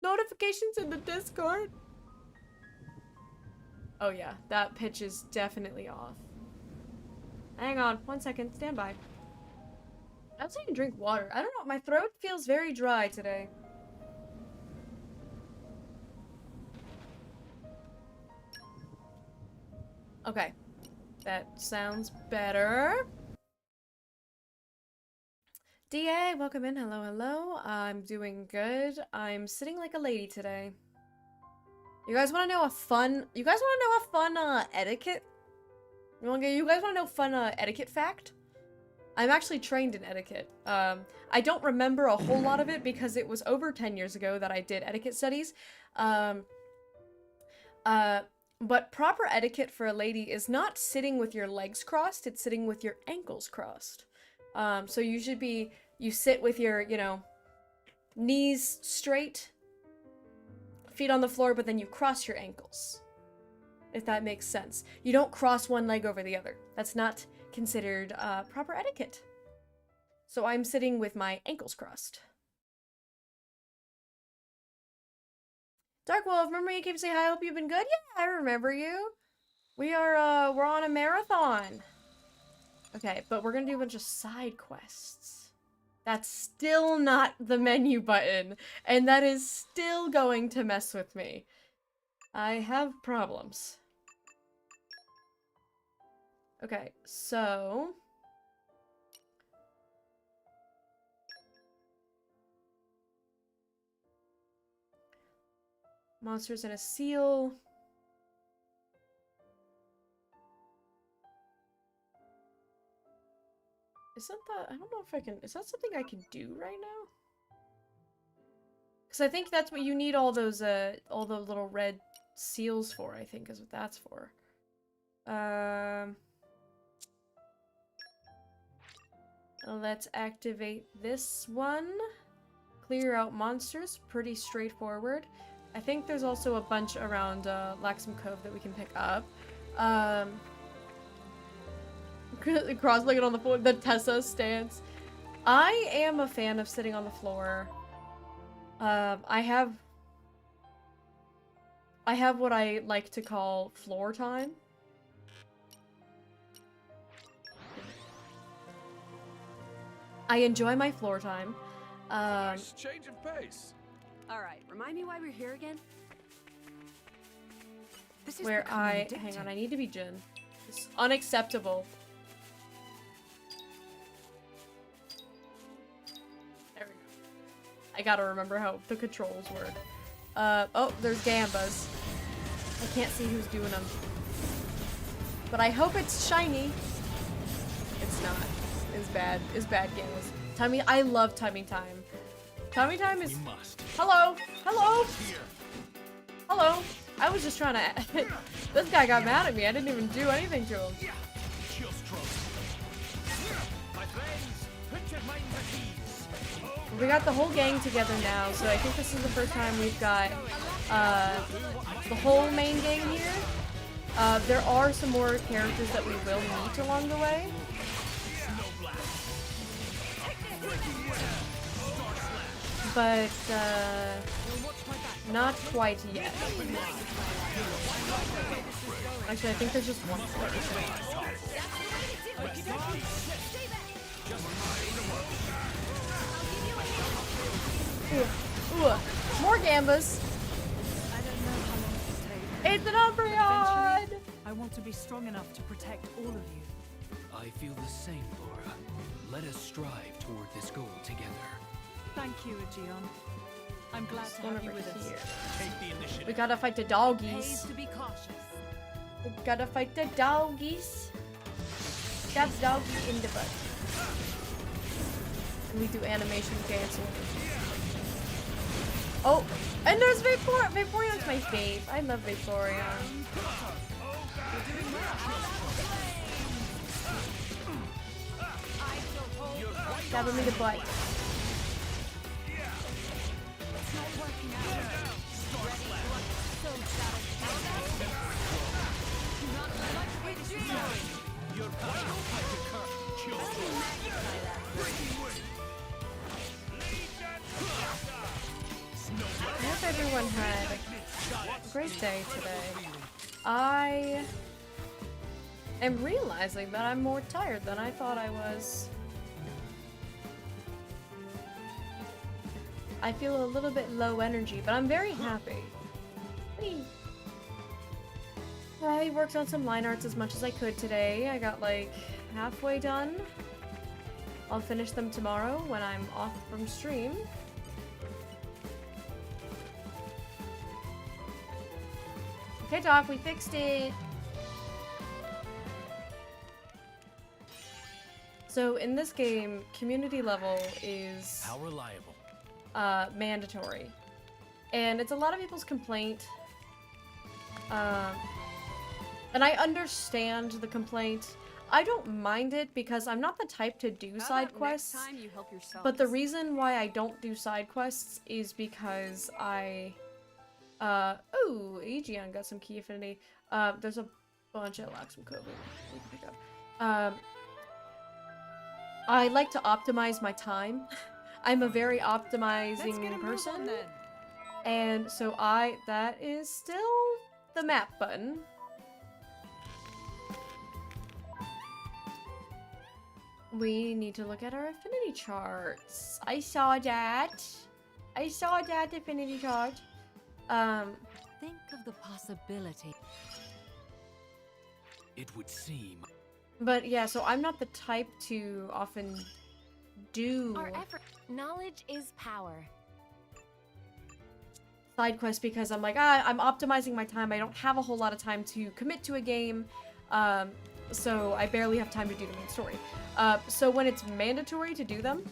notifications in the Discord. Oh yeah, that pitch is definitely off. Hang on, 1 second, stand by. I also need to drink water. I don't know, my throat feels very dry today. Okay, that sounds better. DA, welcome in. Hello, hello. I'm doing good. I'm sitting like a lady today. You guys want to know a fun? Etiquette? You guys want to know a fun etiquette fact? I'm actually trained in etiquette. I don't remember a whole lot of it because it was over 10 years ago that I did etiquette studies. But proper etiquette for a lady is not sitting with your legs crossed, it's sitting with your ankles crossed. So you sit with your, you know, knees straight, feet on the floor, but then you cross your ankles. If that makes sense. You don't cross one leg over the other. That's not considered proper etiquette. So I'm sitting with my ankles crossed. Dark Wolf, remember you came to say hi, I hope you've been good? Yeah, I remember you. We're on a marathon. Okay, but we're gonna do a bunch of side quests. That's still not the menu button, and that is still going to mess with me. I have problems. Okay, so... monsters and a seal. Isn't that, I don't know if I can, is that something I can do right now? Because I think that's what you need all those little red seals for, I think is what that's for. Let's activate this one. Clear out monsters, pretty straightforward. I think there's also a bunch around Laxum Cove that we can pick up. Cross-legged on the floor, the Tessa stance. I am a fan of sitting on the floor. I have what I like to call floor time. I enjoy my floor time. Nice change of pace. All right, remind me why we're here again. This is where hang on, I need to be Jin. It's unacceptable. There we go. I gotta remember how the controls work. Oh, there's Gambas. I can't see who's doing them. But I hope it's shiny. It's not. It's bad. It's bad Gambas. Tummy, I love tummy time. Tummy time is... Hello! Hello! Hello! I was just trying to... This guy got mad at me. I didn't even do anything to him. We got the whole gang together now, so I think this is the first time we've got the whole main gang here. There are some more characters that we will meet along the way. But, not quite yet. Actually, I think there's just one Ooh, more Gambas! It's an Umbreon! I want to be strong enough to protect all of you. I feel the same, Laura. Let us strive toward this goal together. Thank you, Aegeon. I'm glad to have you with us. Take the initiative. We gotta fight the doggies. To be cautious. We gotta fight the doggies. Stab doggy in the butt. And we do animation cancel. Oh, and there's Vaporeon. Vaporeon's my fave. I love Vaporeon. Stab him in the butt. I everyone had a great day today. I am realizing that I'm more tired than I thought I was. I feel a little bit low energy, but I'm very happy. Whee! I worked on some line arts as much as I could today. I got like halfway done. I'll finish them tomorrow when I'm off from stream. Okay, Doc, we fixed it. So in this game, community level is How reliable? mandatory. And it's a lot of people's complaint. And I understand the complaint. I don't mind it because I'm not the type to do side quests. Next time you help yourself. But the reason why I don't do side quests is because I... oh, Aegeon got some key affinity. There's a bunch that lack some code we can pick up. I like to optimize my time. I'm a very optimizing person. And so that is still the map button. We need to look at our affinity charts. I saw that. I saw that affinity chart. Think of the possibility. It would seem. But yeah, so I'm not the type to often do Our effort. Knowledge is power. side quests because I'm like, I'm optimizing my time. I don't have a whole lot of time to commit to a game. So I barely have time to do the main story. So when it's mandatory to do them,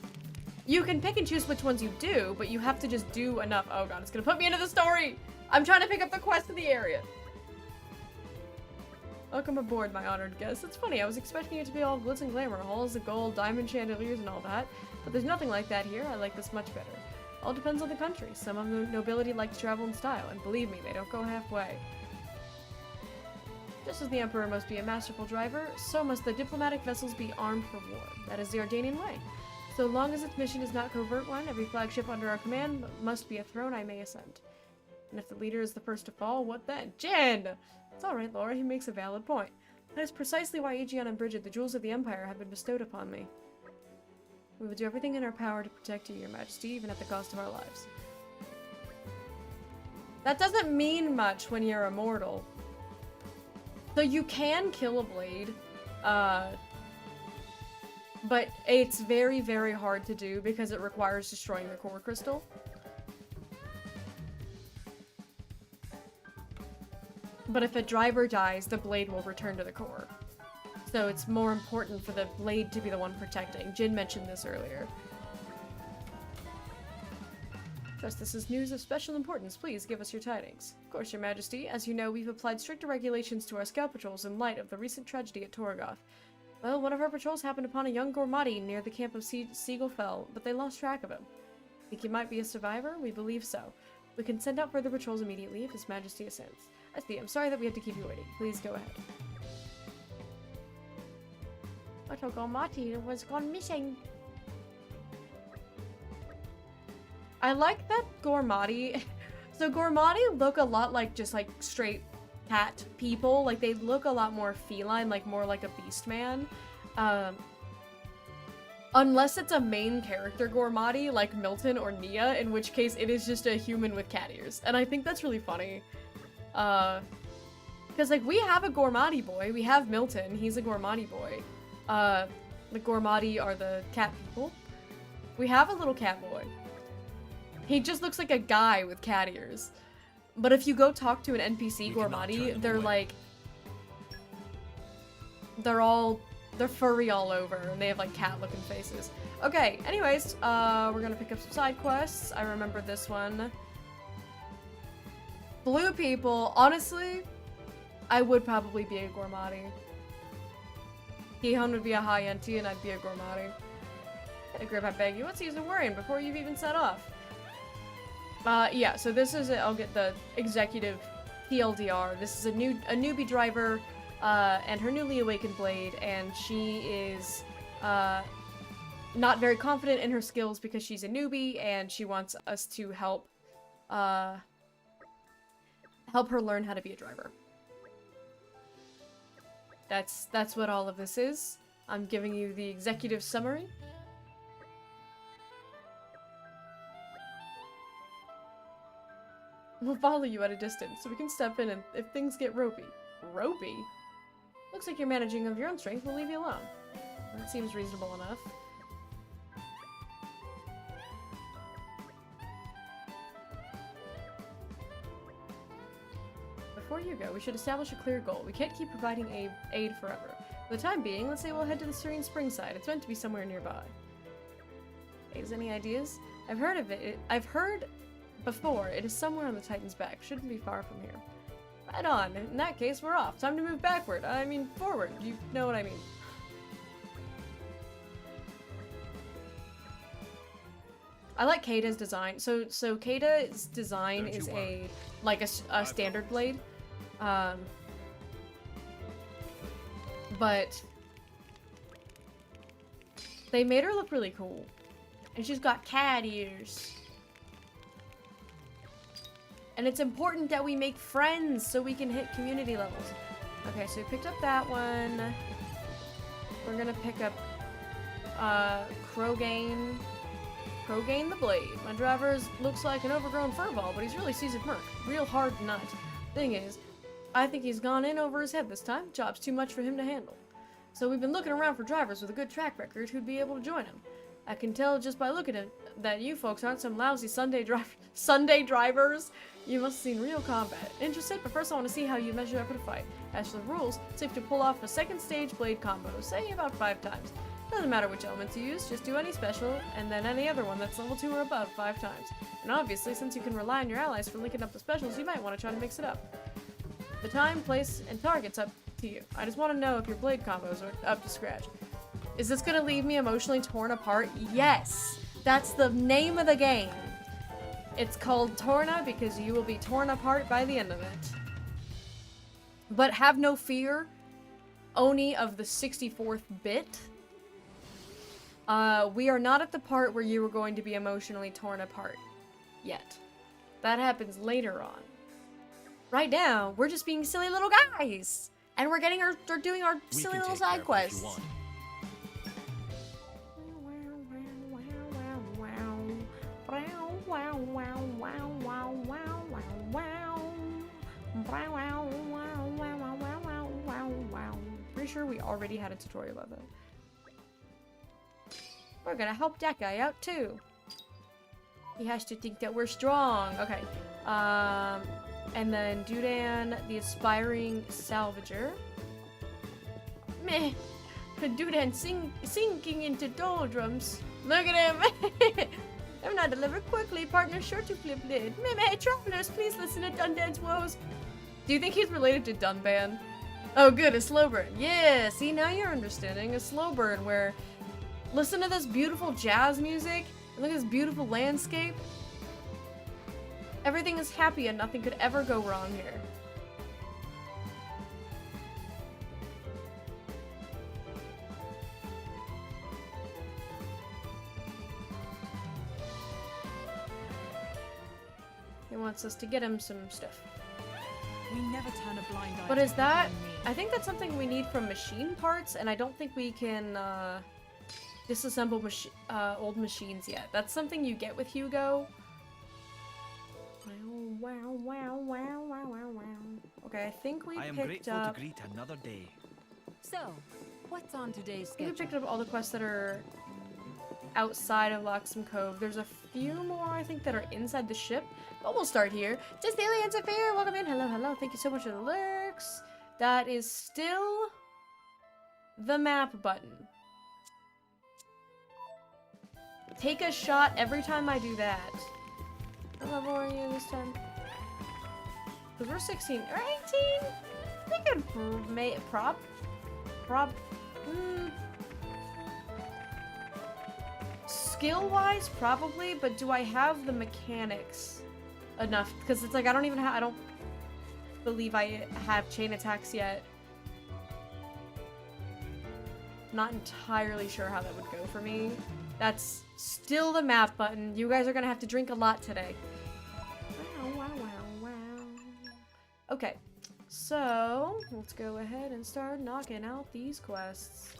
you can pick and choose which ones you do, but you have to just do enough. Oh god, it's gonna put me into the story! I'm trying to pick up the quest in the area. Welcome aboard, my honored guest. It's funny, I was expecting it to be all glitz and glamour, halls of gold, diamond chandeliers, and all that. But there's nothing like that here. I like this much better. All depends on the country. Some of the nobility like to travel in style, and believe me, they don't go halfway. Just as the Emperor must be a masterful driver, so must the diplomatic vessels be armed for war. That is the Ardanian way. So long as its mission is not covert one, every flagship under our command must be a throne I may ascend. And if the leader is the first to fall, what then? Jen! It's alright, Laura, he makes a valid point. That is precisely why Aegeon and Bridget, the jewels of the Empire, have been bestowed upon me. We will do everything in our power to protect you, Your Majesty, even at the cost of our lives. That doesn't mean much when you're immortal. So you can kill a blade, but it's very, very hard to do because it requires destroying the core crystal. But if a driver dies, the blade will return to the core. So it's more important for the blade to be the one protecting. Jin mentioned this earlier. Trust this is news of special importance. Please give us your tidings. Of course, Your Majesty. As you know, we've applied stricter regulations to our scout patrols in light of the recent tragedy at Torgoth. Well, one of our patrols happened upon a young Gormati near the camp of Seagull Fell, but they lost track of him. Think he might be a survivor? We believe so. We can send out further patrols immediately if His Majesty assents. I see. I'm sorry that we had to keep you waiting. Please go ahead. Little Gormati was gone missing. I like that Gormati. So Gormati look a lot like just like straight cat people. Like they look a lot more feline, like more like a beast man. Unless it's a main character Gormati like Milton or Nia, in which case it is just a human with cat ears. And I think that's really funny. Because like we have a Gormati boy. We have Milton. He's a Gormati boy. The Gormati are the cat people. We have a little cat boy. He just looks like a guy with cat ears. But if you go talk to an NPC Gormati, they're like... They're furry all over, and they have like cat-looking faces. Okay, anyways, we're gonna pick up some side quests. I remember this one. Blue people, honestly, I would probably be a Gormati. Hihon would be a high NT and I'd be a Gormati. Hey, Grip, I beg you, what's the use of worrying before you've even set off? Yeah, so this is I'll get the executive TLDR. This is a newbie driver, and her newly awakened blade, and she is, not very confident in her skills because she's a newbie, and she wants us to help, help her learn how to be a driver. That's what all of this is. I'm giving you the executive summary. We'll follow you at a distance so we can step in and if things get ropey. Ropey? Looks like you're managing of your own strength. We'll leave you alone. That seems reasonable enough. Before you go, we should establish a clear goal. We can't keep providing aid forever. For the time being, let's say we'll head to the Serene Spring side. It's meant to be somewhere nearby. Is any ideas? I've heard of it. I've heard before. It is somewhere on the Titan's back. Shouldn't be far from here. Right on. In that case, we're off. Time to move backward. I mean, forward. You know what I mean. I like Kata's design. So Kata's design is a standard blade. But they made her look really cool. And she's got cat ears. And it's important that we make friends so we can hit community levels. Okay, so we picked up that one. We're gonna pick up Krogan the Blade. My driver looks like an overgrown furball, but he's really seasoned merc. Real hard nut. Thing is, I think he's gone in over his head this time. Job's too much for him to handle. So we've been looking around for drivers with a good track record who'd be able to join him. I can tell just by looking at that you folks aren't some lousy Sunday drivers. You must have seen real combat. Interested? But first I want to see how you measure up in a fight. As for the rules, it's safe to pull off a second stage blade combo, say about 5 times. Doesn't matter which elements you use, just do any special, and then any other one that's level 2 or above 5 times. And obviously, since you can rely on your allies for linking up the specials, you might want to try to mix it up. The time, place, and target's up to you. I just want to know if your blade combos are up to scratch. Is this gonna leave me emotionally torn apart? Yes! That's the name of the game. It's called Torna because you will be torn apart by the end of it. But have no fear, Oni of the 64th bit. We are not at the part where you are going to be emotionally torn apart yet. That happens later on. Right now, we're just being silly little guys! And we're doing our silly little side quests. Pretty sure we already had a tutorial of it. We're gonna help that guy out too. He has to think that we're strong. Okay. And then Dudan, the aspiring salvager. Meh. Dudan sinking into doldrums. Look at him. I'm not delivered quickly. Partner sure to flip lid. Meh, travelers, please listen to Dundan's woes. Do you think he's related to Dunban? Oh, good, a slow burn. Yeah, see, now you're understanding. A slow burn where... Listen to this beautiful jazz music. And look at this beautiful landscape. Everything is happy and nothing could ever go wrong here. He wants us to get him some stuff. We never turn a blind eye. But is to that... the enemy. I think that's something we need from machine parts, and I don't think we can disassemble old machines yet. That's something you get with Hugo. Okay, I think we picked up... to greet another day. So, what's on today's I think we schedule? picked up all the quests that are outside of Locksome Cove. There's a few more, I think, that are inside the ship. But we'll start here. Just aliens of fear, welcome in. Hello, hello. Thank you so much for the lurks. That is still the map button. Take a shot every time I do that. What level are you this time? Because we're 16 or 18? I think I'd skill-wise, probably, but do I have the mechanics enough? Because it's like I don't believe I have chain attacks yet. Not entirely sure how that would go for me. That's still the map button. You guys are gonna have to drink a lot today. Okay, so let's go ahead and start knocking out these quests.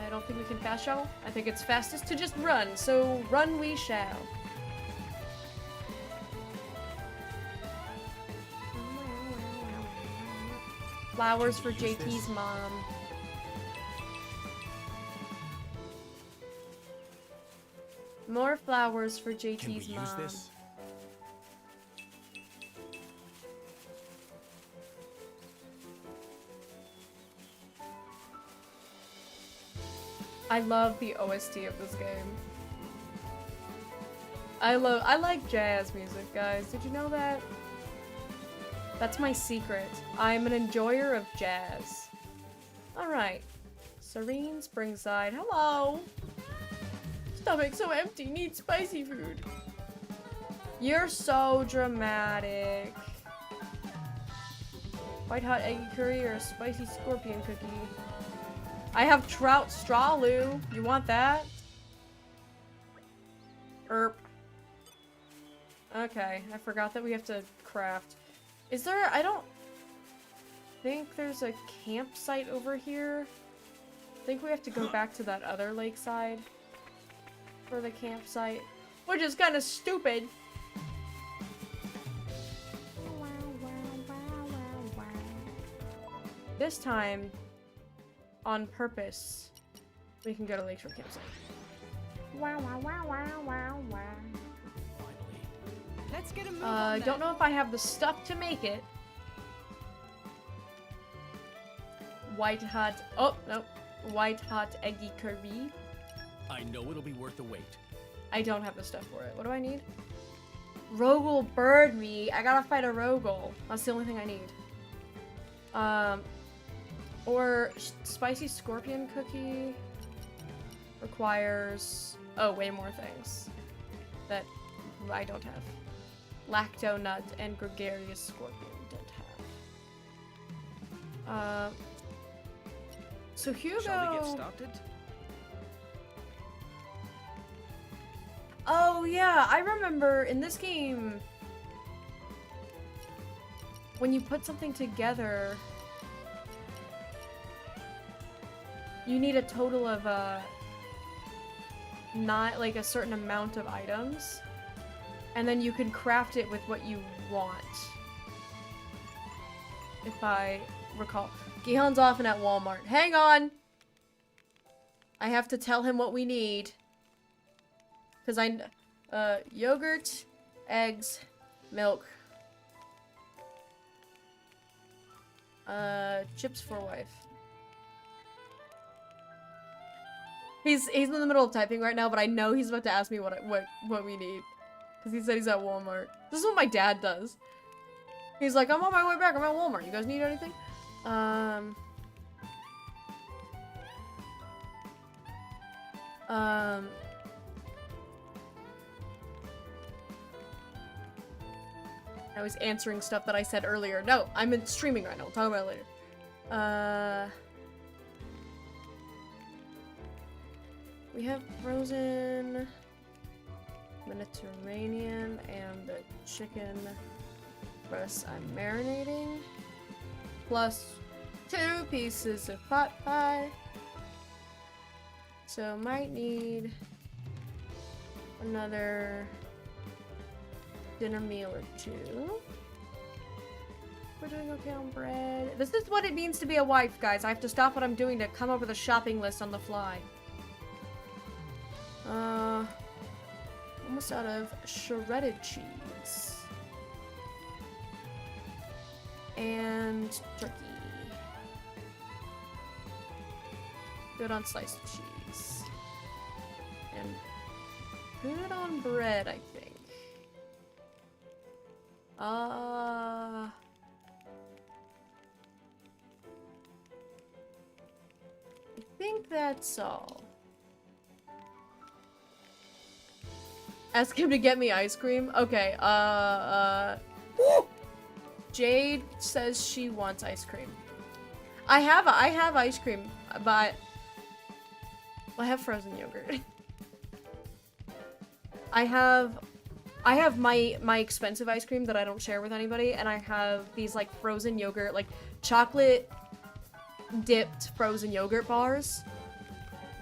I don't think we can fast travel. I think it's fastest to just run, so run we shall. Flowers for JT's mom. More flowers for JT's mom. Use this? I love the OST of this game. I like jazz music, guys. Did you know that? That's my secret. I'm an enjoyer of jazz. Alright. Serene Springside. Hello! Stomach so empty, need spicy food. You're so dramatic. White hot eggy curry or a spicy scorpion cookie? I have trout strawloo. You want that? Erp. Okay, I forgot that we have to craft. Is there? I don't think there's a campsite over here. I think we have to go back to that other lakeside for the campsite, which is kind of stupid. This time, on purpose, we can go to Lakeshore Campsite. Wow, wow, wow, wow, wow, wow. Let's get a move on Don't know if I have the stuff to make it. White hot, oh, no. White hot eggy curry. I know it'll be worth the wait. I don't have the stuff for it. What do I need? Rogel bird meat. I gotta fight a Rogel. That's the only thing I need. Or spicy scorpion cookie requires, oh, way more things that I don't have. Lacto nut and gregarious scorpion don't have. So Hugo. Shall we get started? Oh yeah, I remember in this game when you put something together, you need a total of not like a certain amount of items, and then you can craft it with what you want. If I recall. Gihan's off and at Walmart. Hang on! I have to tell him what we need. Cause yogurt, eggs, milk. Chips for wife. He's in the middle of typing right now, but I know he's about to ask me what we need. Cause he said he's at Walmart. This is what my dad does. He's like, I'm on my way back, I'm at Walmart. You guys need anything? I was answering stuff that I said earlier. No, I'm in streaming right now. We'll talk about it later. We have frozen Mediterranean and the chicken breast I'm marinating. Plus 2 pieces of pot pie. So might need another dinner meal or 2. We're doing okay on bread. This is what it means to be a wife, guys. I have to stop what I'm doing to come up with a shopping list on the fly. Almost out of shredded cheese. And turkey. Good on sliced cheese. And good on bread, I think. I think that's all. Ask him to get me ice cream. Okay, Jade says she wants ice cream. I have ice cream, but I have frozen yogurt. I have my expensive ice cream that I don't share with anybody, and I have these like frozen yogurt, like chocolate dipped frozen yogurt bars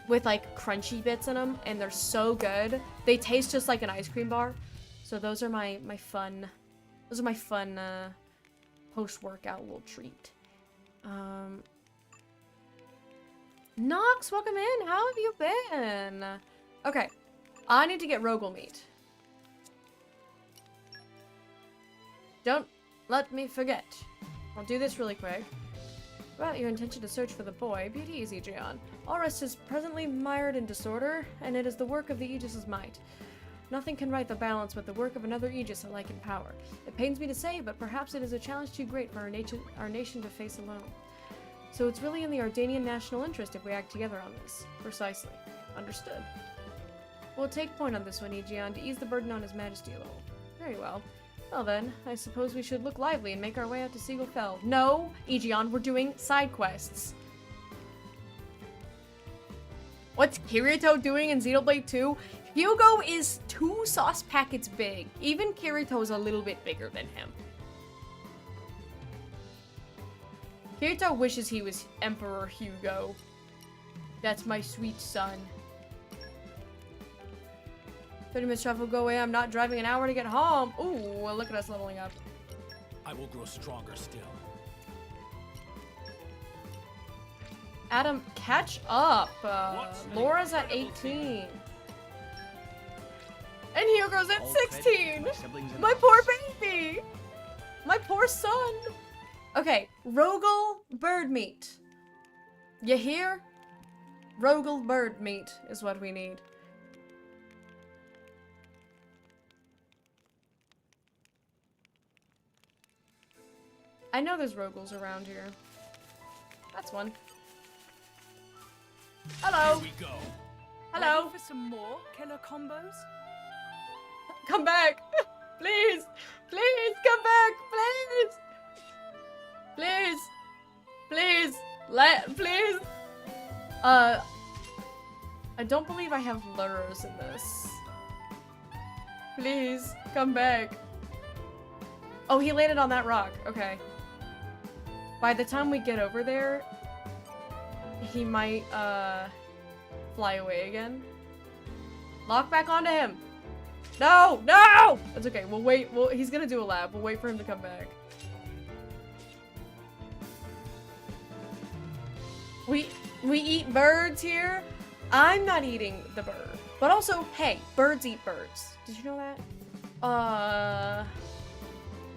with like crunchy bits in them, and they're so good. They taste just like an ice cream bar. So those are my fun post-workout little treat. Nox, welcome in. How have you been? Okay, I need to get Rogel meat. Don't let me forget. I'll do this really quick. About your intention to search for the boy, be it easy, Gian. All rest is presently mired in disorder, and it is the work of the Aegis's might. Nothing can right the balance but the work of another Aegis alike in power. It pains me to say, but perhaps it is a challenge too great for our nation to face alone. So it's really in the Ardanian national interest if we act together on this. Precisely. Understood. We'll take point on this one, Aegion, to ease the burden on His Majesty a little. Very well. Well then, I suppose we should look lively and make our way out to Seagull Fell. No, Aegion, we're doing side quests. What's Kirito doing in Xenoblade 2? Hugo is 2 sauce packets big. Even Kirito's a little bit bigger than him. Kirito wishes he was Emperor Hugo. That's my sweet son. 30 minutes travel, go away. I'm not driving an hour to get home. Ooh, well, look at us leveling up. I will grow stronger still. Adam, catch up. Laura's at 18. And Hugo's at 16. My poor baby. My poor son. Okay, Rogel bird meat. You hear? Rogel bird meat is what we need. I know there's Rogels around here. That's one. Hello. Here we go. Hello. Ready for some more killer combos? Come back. Please. Please come back. Please. Please. Please. Please. I don't believe I have lures in this. Please come back. Oh, he landed on that rock. Okay. By the time we get over there, he might, fly away again. Lock back onto him. No! No! That's okay. We'll wait. He's gonna do a lab. We'll wait for him to come back. We eat birds here. I'm not eating the bird. But also, hey, birds eat birds. Did you know that?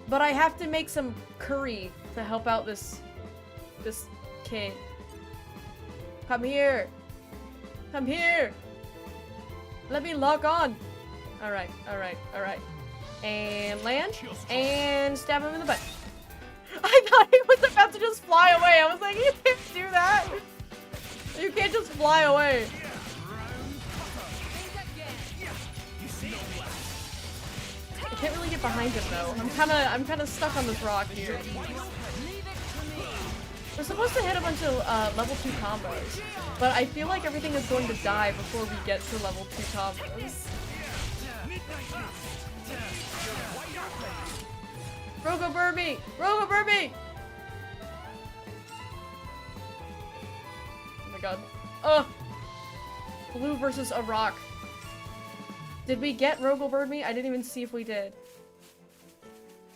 But I have to make some curry to help out this kid. Come here. Come here. Let me lock on. Alright, alright, alright. And land. And stab him in the butt. I thought he was about to just fly away. I was like, you can't do that. You can't just fly away. I can't really get behind him though. I'm kinda stuck on this rock here. We're supposed to hit a bunch of level 2 combos, but I feel like everything is going to die before we get to level 2 combos. Rogo burn me! Rogo burn me! Oh my god. Ugh! Blue versus a rock. Did we get Rogel Bird Meat? I didn't even see if we did.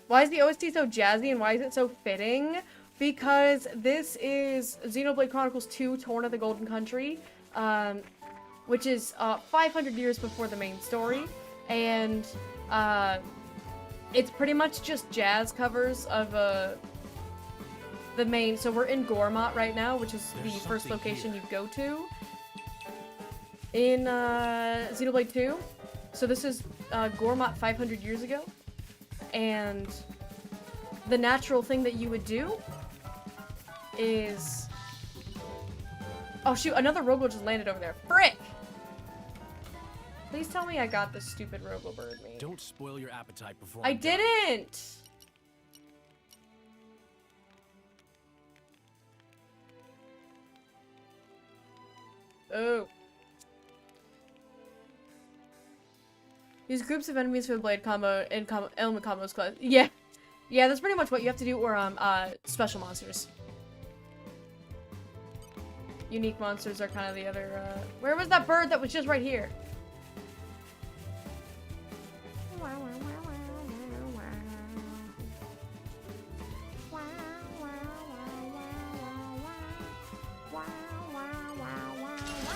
Why is the OST so jazzy and why is it so fitting? Because this is Xenoblade Chronicles 2 Torn of the Golden Country, which is 500 years before the main story, and it's pretty much just jazz covers of the main. So we're in Gormott right now, which is the first location you go to in Xenoblade 2. So this is Gormott 500 years ago, and the natural thing that you would do is... Oh shoot, another Rogel just landed over there. Frick! Please tell me I got this stupid Rogel bird meat. Don't spoil your appetite before I didn't! Oh. Use groups of enemies for the blade combo and element combos class. Yeah. Yeah, that's pretty much what you have to do, or special monsters. Unique monsters are kind of the other, where was that bird that was just right here?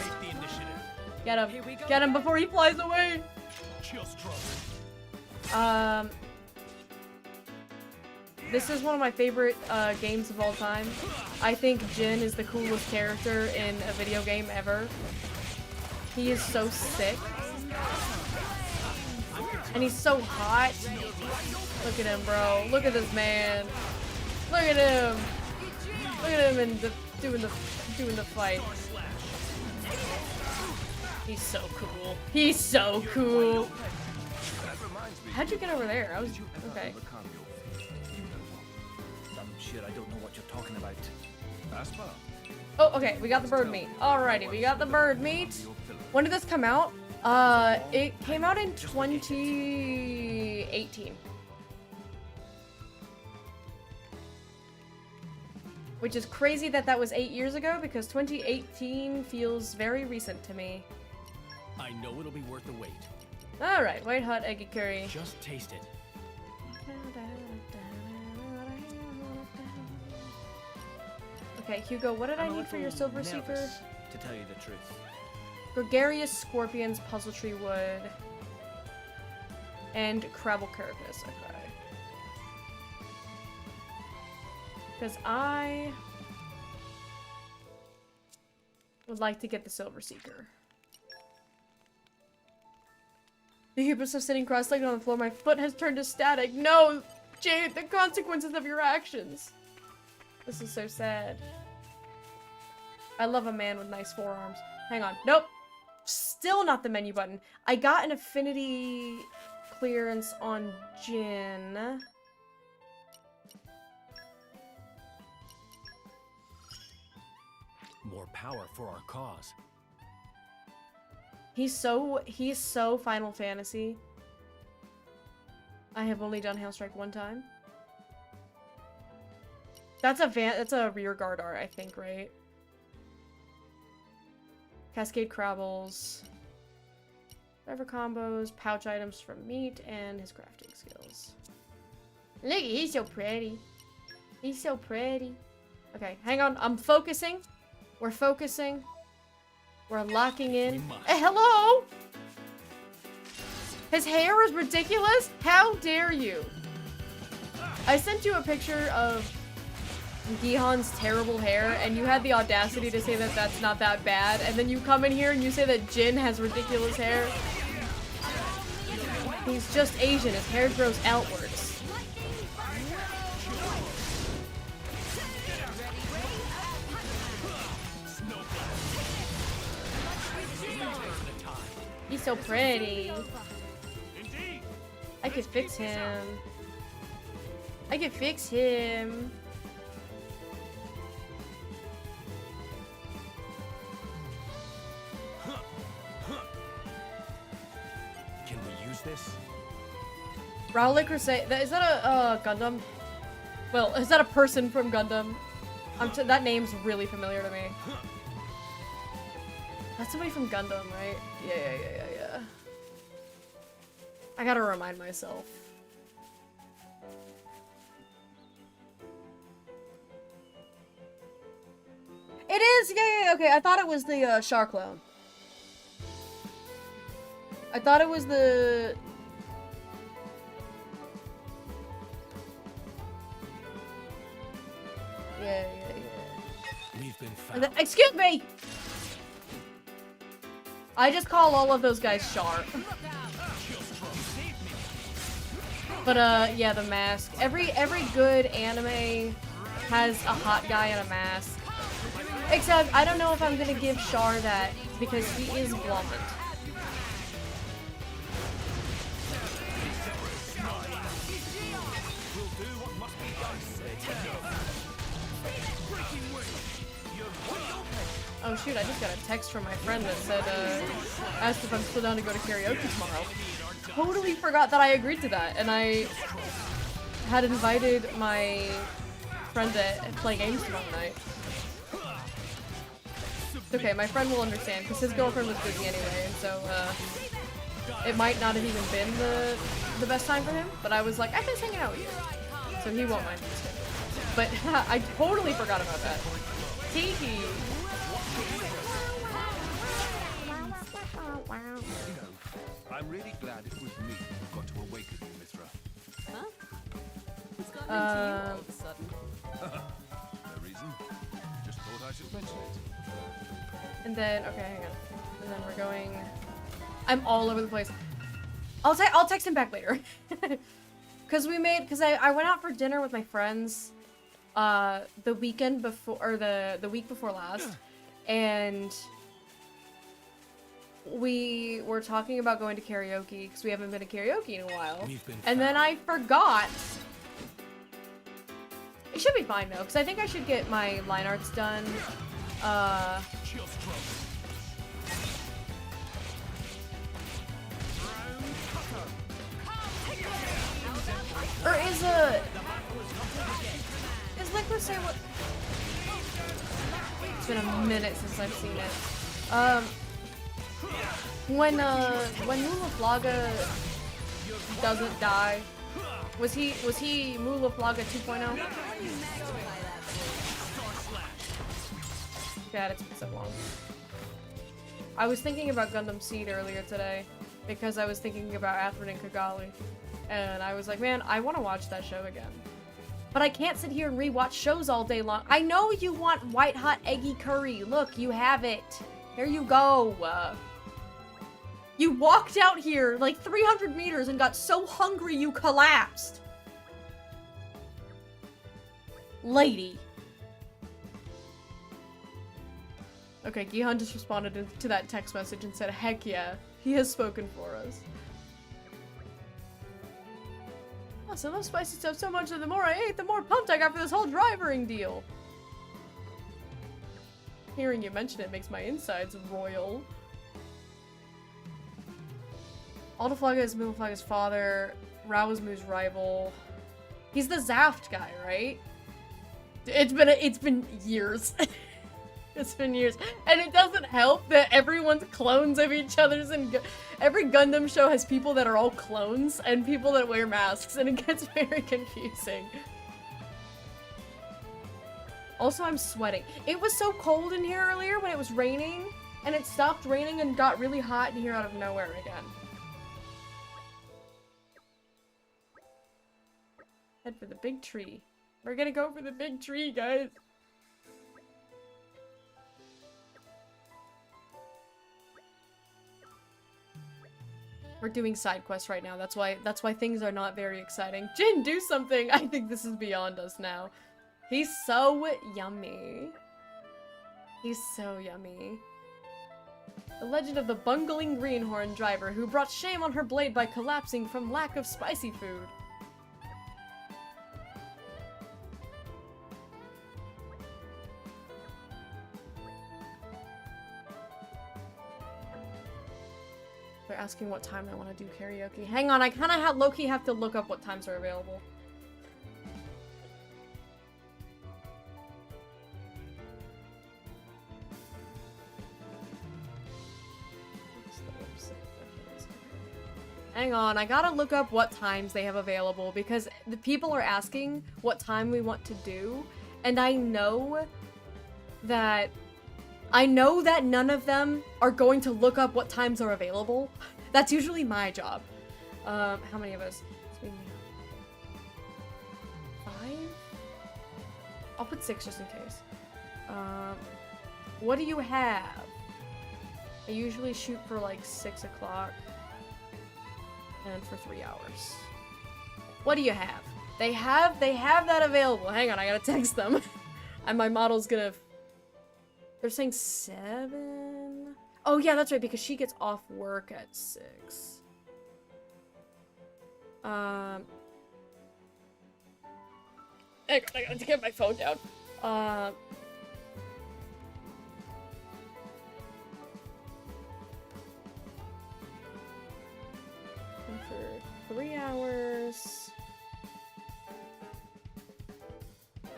Take the initiative. Get him. Get him before he flies away. Just trust. This is one of my favorite games of all time. I think Jin is the coolest character in a video game ever. He is so sick. And he's so hot. Look at him, bro. Look at this man. Look at him. Look at him and doing the fight. He's so cool. He's so cool. How'd you get over there? I was okay. Shit, I don't know what you're talking about. Aspa. Oh, okay. We got the bird meat. Alrighty, we got the bird meat. When did this come out? It came out in 2018. Which is crazy that that was 8 years ago, because 2018 feels very recent to me. I know it'll be worth the wait. Alright, white hot eggy curry. Just taste it. Okay, Hugo, what did I need for your silver seeker? To tell you the truth. Gregarious scorpions, puzzle tree wood, and crabble carapace. Okay. Because I would like to get the silver seeker. The hubris of sitting cross-legged on the floor, my foot has turned to static. No, Jade, the consequences of your actions. This is so sad. I love a man with nice forearms. Hang on. Nope. Still not the menu button. I got an affinity clearance on Jin. More power for our cause. He's so Final Fantasy. I have only done Hailstrike one time. That's a rear guard art, I think, right? Cascade Crabbles. Forever combos, pouch items from meat, and his crafting skills. Look, he's so pretty. He's so pretty. Okay, hang on. I'm focusing. We're focusing. We're locking in. Hello? His hair is ridiculous? How dare you? I sent you a picture of Gihan's terrible hair, and you had the audacity to say that that's not that bad, and then you come in here and you say that Jin has ridiculous hair. He's just Asian. His hair grows outwards. He's so pretty. I could fix him. I could fix him. Can we use this? Rowley Crusade. Is that a Gundam? Well, is that a person from Gundam? That name's really familiar to me. That's somebody from Gundam, right? Yeah. I gotta remind myself. It is! Yeah, okay. I thought it was the Shark Clone. I thought it was the... Yeah. We've been found. Excuse me! I just call all of those guys Shark. But yeah, the mask. Every good anime has a hot guy in a mask. Except I don't know if I'm gonna give Char that because he is blonde. Oh shoot, I just got a text from my friend that said, asked if I'm still down to go to karaoke tomorrow. Totally forgot that I agreed to that, and I had invited my friend to play games tomorrow night. Okay, my friend will understand, because his girlfriend was busy anyway, and so, it might not have even been the best time for him, but I was like, I can hang out with you. So he won't mind me. But I totally forgot about that. Tiki! You know, I'm really glad it was me who got to awaken you, Mithra. Huh? What's gotten into you all of a sudden? No reason. Just thought I should mention it. And then, okay, hang on. And then we're going... I'm all over the place. I'll text him back later. Cause I went out for dinner with my friends, the weekend before, or the week before last, and we were talking about going to karaoke, because we haven't been to karaoke in a while. And then I forgot. It should be fine though, because I think I should get my line arts done, or is Liquid say what? It's been a minute since I've seen it. When Mulaflaga doesn't die, was he Mulaflaga 2.0? God, it's been so long. I was thinking about Gundam Seed earlier today, because I was thinking about Atherin and Kigali. And I was like, man, I want to watch that show again. But I can't sit here and rewatch shows all day long. I know you want white hot eggy curry. Look, you have it. Here you go. You walked out here like 300 meters and got so hungry you collapsed. Lady. Okay, Gihan just responded to that text message and said, heck yeah, he has spoken for us. I love spicy stuff so much that the more I ate, the more pumped I got for this whole drivering deal. Hearing you mention it makes my insides royal. Aldaflaga is Mulaflaga's father, Rawazmu's rival. He's the Zaft guy, right? It's been years. It's been years. And it doesn't help that everyone's clones of each other's, and every Gundam show has people that are all clones and people that wear masks, and it gets very confusing. Also, I'm sweating. It was so cold in here earlier when it was raining, and it stopped raining and got really hot in here out of nowhere again. Head for the big tree. We're gonna go for the big tree, guys. We're doing side quests right now. That's why things are not very exciting. Jin, do something! I think this is beyond us now. He's so yummy. He's so yummy. The legend of the bungling greenhorn driver who brought shame on her blade by collapsing from lack of spicy food. They're asking what time I want to do karaoke. Hang on, I kind of low-key have to look up what times are available. Hang on, I gotta look up what times they have available, because the people are asking what time we want to do, and I know that none of them are going to look up what times are available. That's usually my job. How many of us? 5? I'll put 6 just in case. What do you have? I usually shoot for like 6 o'clock. And for 3 hours. What do you have? They have that available. Hang on, I gotta text them. And my model's gonna... They're saying 7? Oh yeah, that's right, because she gets off work at 6. I gotta get my phone down. hours.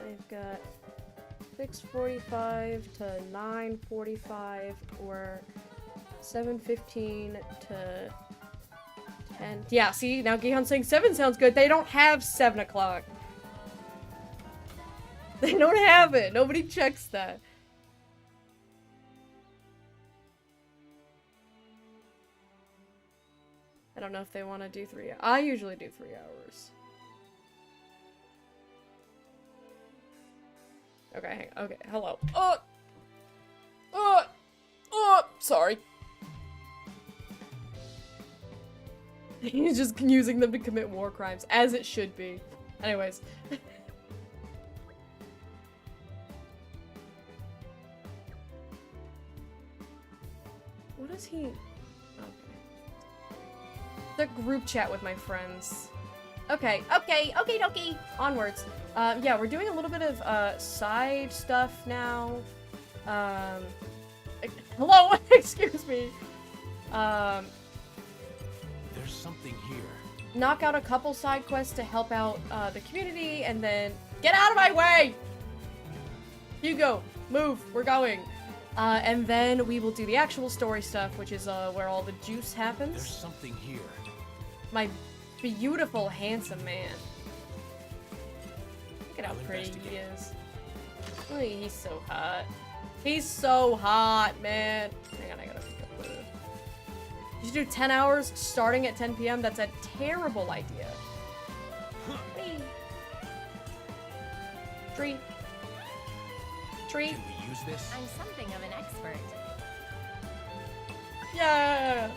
They've got 6:45 to 9:45 or 7:15 to 10. Yeah, see, now Gihon's saying 7 sounds good. They don't have 7 o'clock. They don't have it. Nobody checks that. I don't know if they want to do 3 hours. I usually do 3 hours. Okay, hang on. Okay, hello. Sorry. He's just using them to commit war crimes, as it should be. Anyways. What is he? The group chat with my friends. Okay, dokie. Onwards. Yeah, we're doing a little bit of, side stuff now. Hello? Excuse me. There's something here. Knock out a couple side quests to help out, the community, and then... Get out of my way! Hugo, move, we're going. And then we will do the actual story stuff, which is, where all the juice happens. There's something here. My beautiful, handsome man. Look at how pretty he is. Look, he's so hot. He's so hot, man. Hang on, I gotta pick up the... You should do 10 hours starting at 10 p.m. That's a terrible idea. Whee. Tree. Tree. Can we use this? I'm something of an expert. Yeah.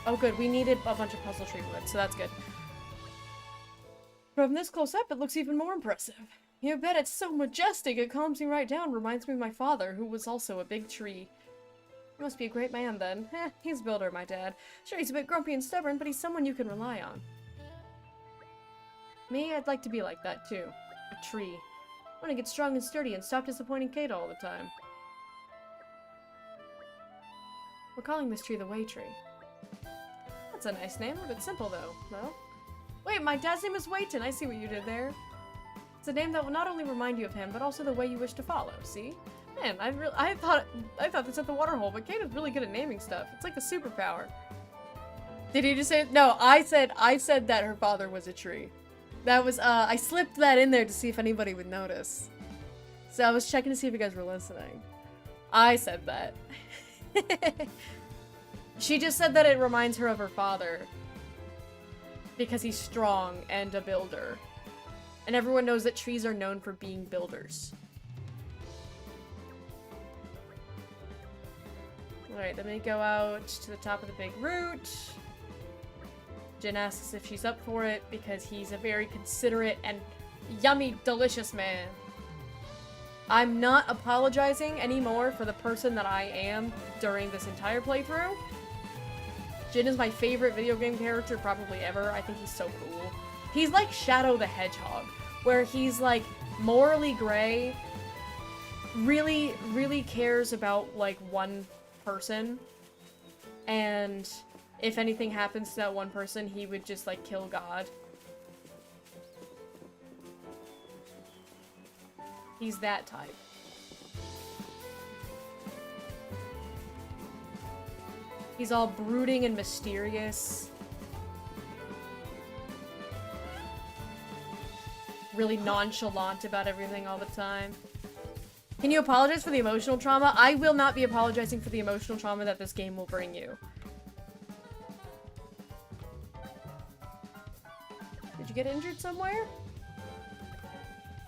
Oh, good. We needed a bunch of puzzle tree wood, so that's good. From this close up, it looks even more impressive. You bet it's so majestic, it calms me right down. Reminds me of my father, who was also a big tree. He must be a great man, then. He's a builder, my dad. Sure, he's a bit grumpy and stubborn, but he's someone you can rely on. Me, I'd like to be like that, too. A tree. I want to get strong and sturdy and stop disappointing Kate all the time. We're calling this tree the Way Tree. That's a nice name, a bit simple though. No? Wait, my dad's name is Wayton. I see what you did there. It's a name that will not only remind you of him, but also the way you wish to follow. See? Man, I thought this at the waterhole, but Kate is really good at naming stuff. It's like a superpower. Did he just say? No, I said that her father was a tree. That was I slipped that in there to see if anybody would notice. So I was checking to see if you guys were listening. I said that. She just said that it reminds her of her father. Because he's strong and a builder. And everyone knows that trees are known for being builders. Alright, then we go out to the top of the big root. Jin asks if she's up for it because he's a very considerate and yummy, delicious man. I'm not apologizing anymore for the person that I am during this entire playthrough. Jin is my favorite video game character probably ever. I think he's so cool. He's like Shadow the Hedgehog, where he's like morally gray, really, really cares about like one person, and if anything happens to that one person, he would just like kill God. He's that type. He's all brooding and mysterious. Really nonchalant about everything all the time. Can you apologize for the emotional trauma? I will not be apologizing for the emotional trauma that this game will bring you. Did you get injured somewhere?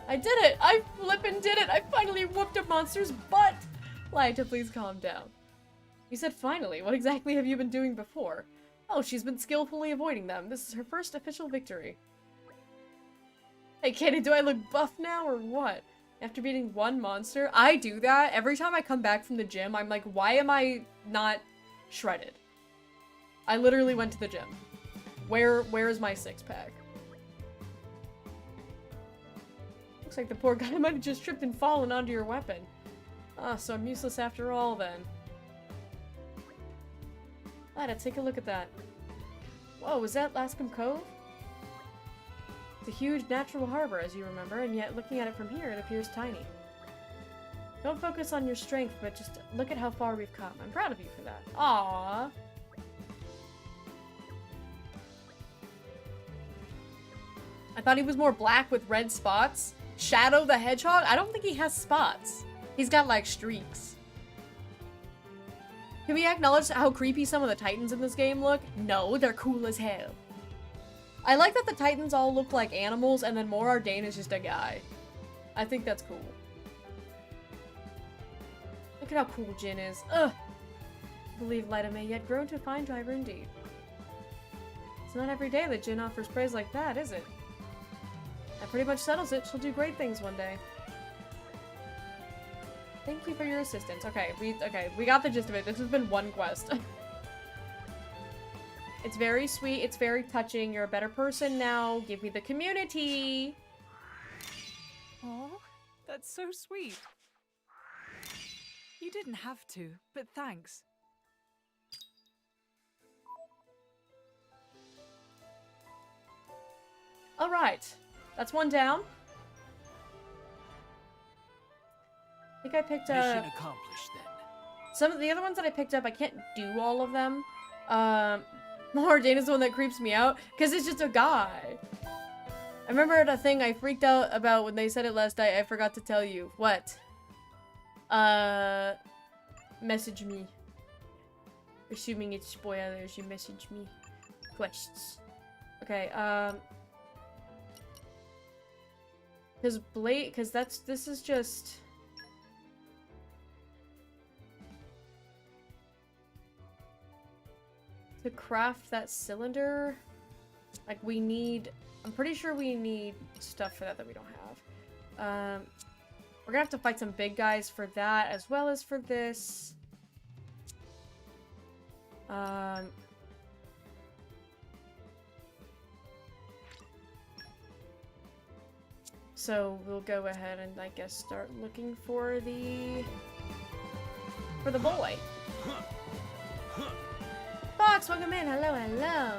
I did it! I flippin' did it! I finally whooped a monster's butt! Lyta, please calm down. You said finally. What exactly have you been doing before? Oh, she's been skillfully avoiding them. This is her first official victory. Hey, Katie, do I look buff now or what? After beating one monster? I do that. Every time I come back from the gym, I'm like, why am I not shredded? I literally went to the gym. Where is my six-pack? Looks like the poor guy might have just tripped and fallen onto your weapon. Ah, so I'm useless after all, then. Lyta, take a look at that. Whoa, was that Lascombe Cove? It's a huge natural harbor, as you remember, and yet looking at it from here, it appears tiny. Don't focus on your strength, but just look at how far we've come. I'm proud of you for that. Aww. I thought he was more black with red spots. Shadow the Hedgehog? I don't think he has spots. He's got, like, streaks. Can we acknowledge how creepy some of the Titans in this game look? No, they're cool as hell. I like that the Titans all look like animals, and then Mor Ardain is just a guy. I think that's cool. Look at how cool Jin is. Ugh! I believe Lyta may yet grow into a fine driver indeed. It's not every day that Jin offers praise like that, is it? That pretty much settles it. She'll do great things one day. Thank you for your assistance. Okay, we got the gist of it. This has been one quest. It's very sweet. It's very touching. You're a better person now. Give me the community. Oh, that's so sweet. You didn't have to, but thanks. All right. That's one down. I think I picked up... Mission accomplished then. Some of the other ones that I picked up, I can't do all of them. Mor Ardain is the one that creeps me out, because it's just a guy. I remember a thing I freaked out about when they said it last night. I forgot to tell you. What? Message me. Assuming it's spoilers, you message me. Quests. Okay, because this is just... To craft that cylinder, like we need, I'm pretty sure we need stuff for that we don't have. We're gonna have to fight some big guys for that, as well as for this. So we'll go ahead and I guess start looking for the boy. Fox, welcome in. Hello, hello.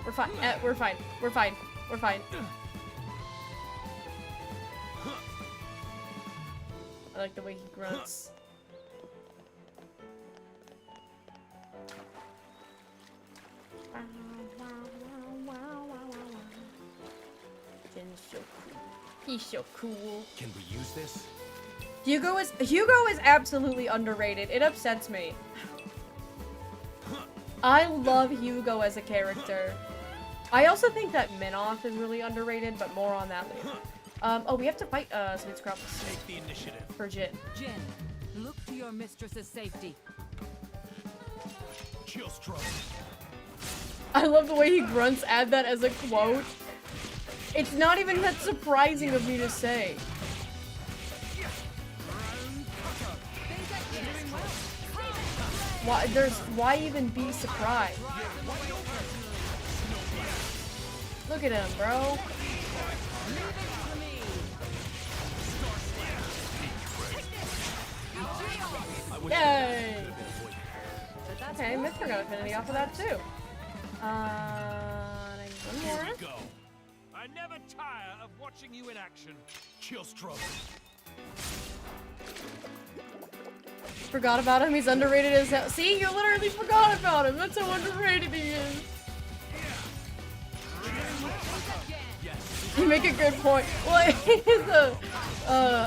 We're fine. We're fine. We're fine. We're fine. I like the way he grunts. Jin's so cool. He's so cool. Can we use this? Hugo is absolutely underrated. It upsets me. I love Hugo as a character. I also think that Minoth is really underrated, but more on that later. Oh, we have to fight Smithscroft. Take the initiative. For Jin. Jin, look to your mistress's safety. Chill strong. I love the way he grunts. Add that as a quote. It's not even that surprising of me to say. Why even be surprised? Look at him, bro. Yay! Okay, Mithra got affinity off of that too. One more. Go. I never tire of watching you in action. Chill strong. Forgot about him. He's underrated as hell. See, you literally forgot about him. That's how underrated he is. You make a good point. Well,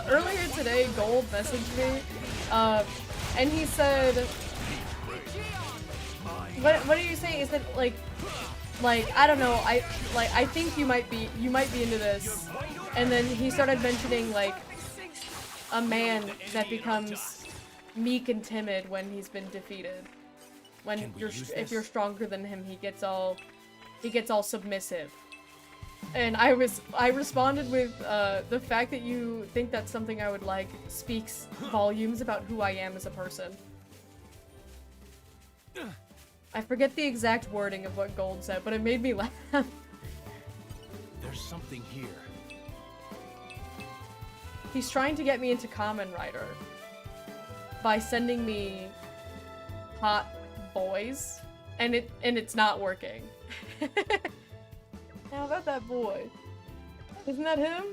earlier today, Gold messaged me, and he said, "What do you say? Is that like I don't know. I think you might be into this." And then he started mentioning like a man that becomes meek and timid when he's been defeated. When if you're stronger than him, he gets all submissive. And I responded with the fact that you think that's something I would like speaks volumes about who I am as a person. I forget the exact wording of what Gold said, but it made me laugh. There's something here. He's trying to get me into Kamen Rider. by sending me hot boys, and it's not working. How about that boy? Isn't that him?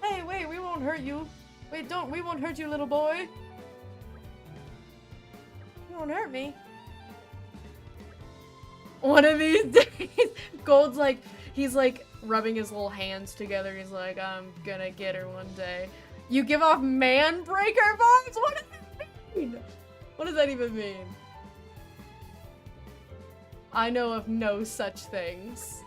Hey, wait, we won't hurt you. Wait, we won't hurt you, little boy. You won't hurt me. One of these days, Gold's like, he's like rubbing his little hands together. He's like, I'm gonna get her one day. You give off man breaker vibes? What does that mean? What does that even mean? I know of no such things.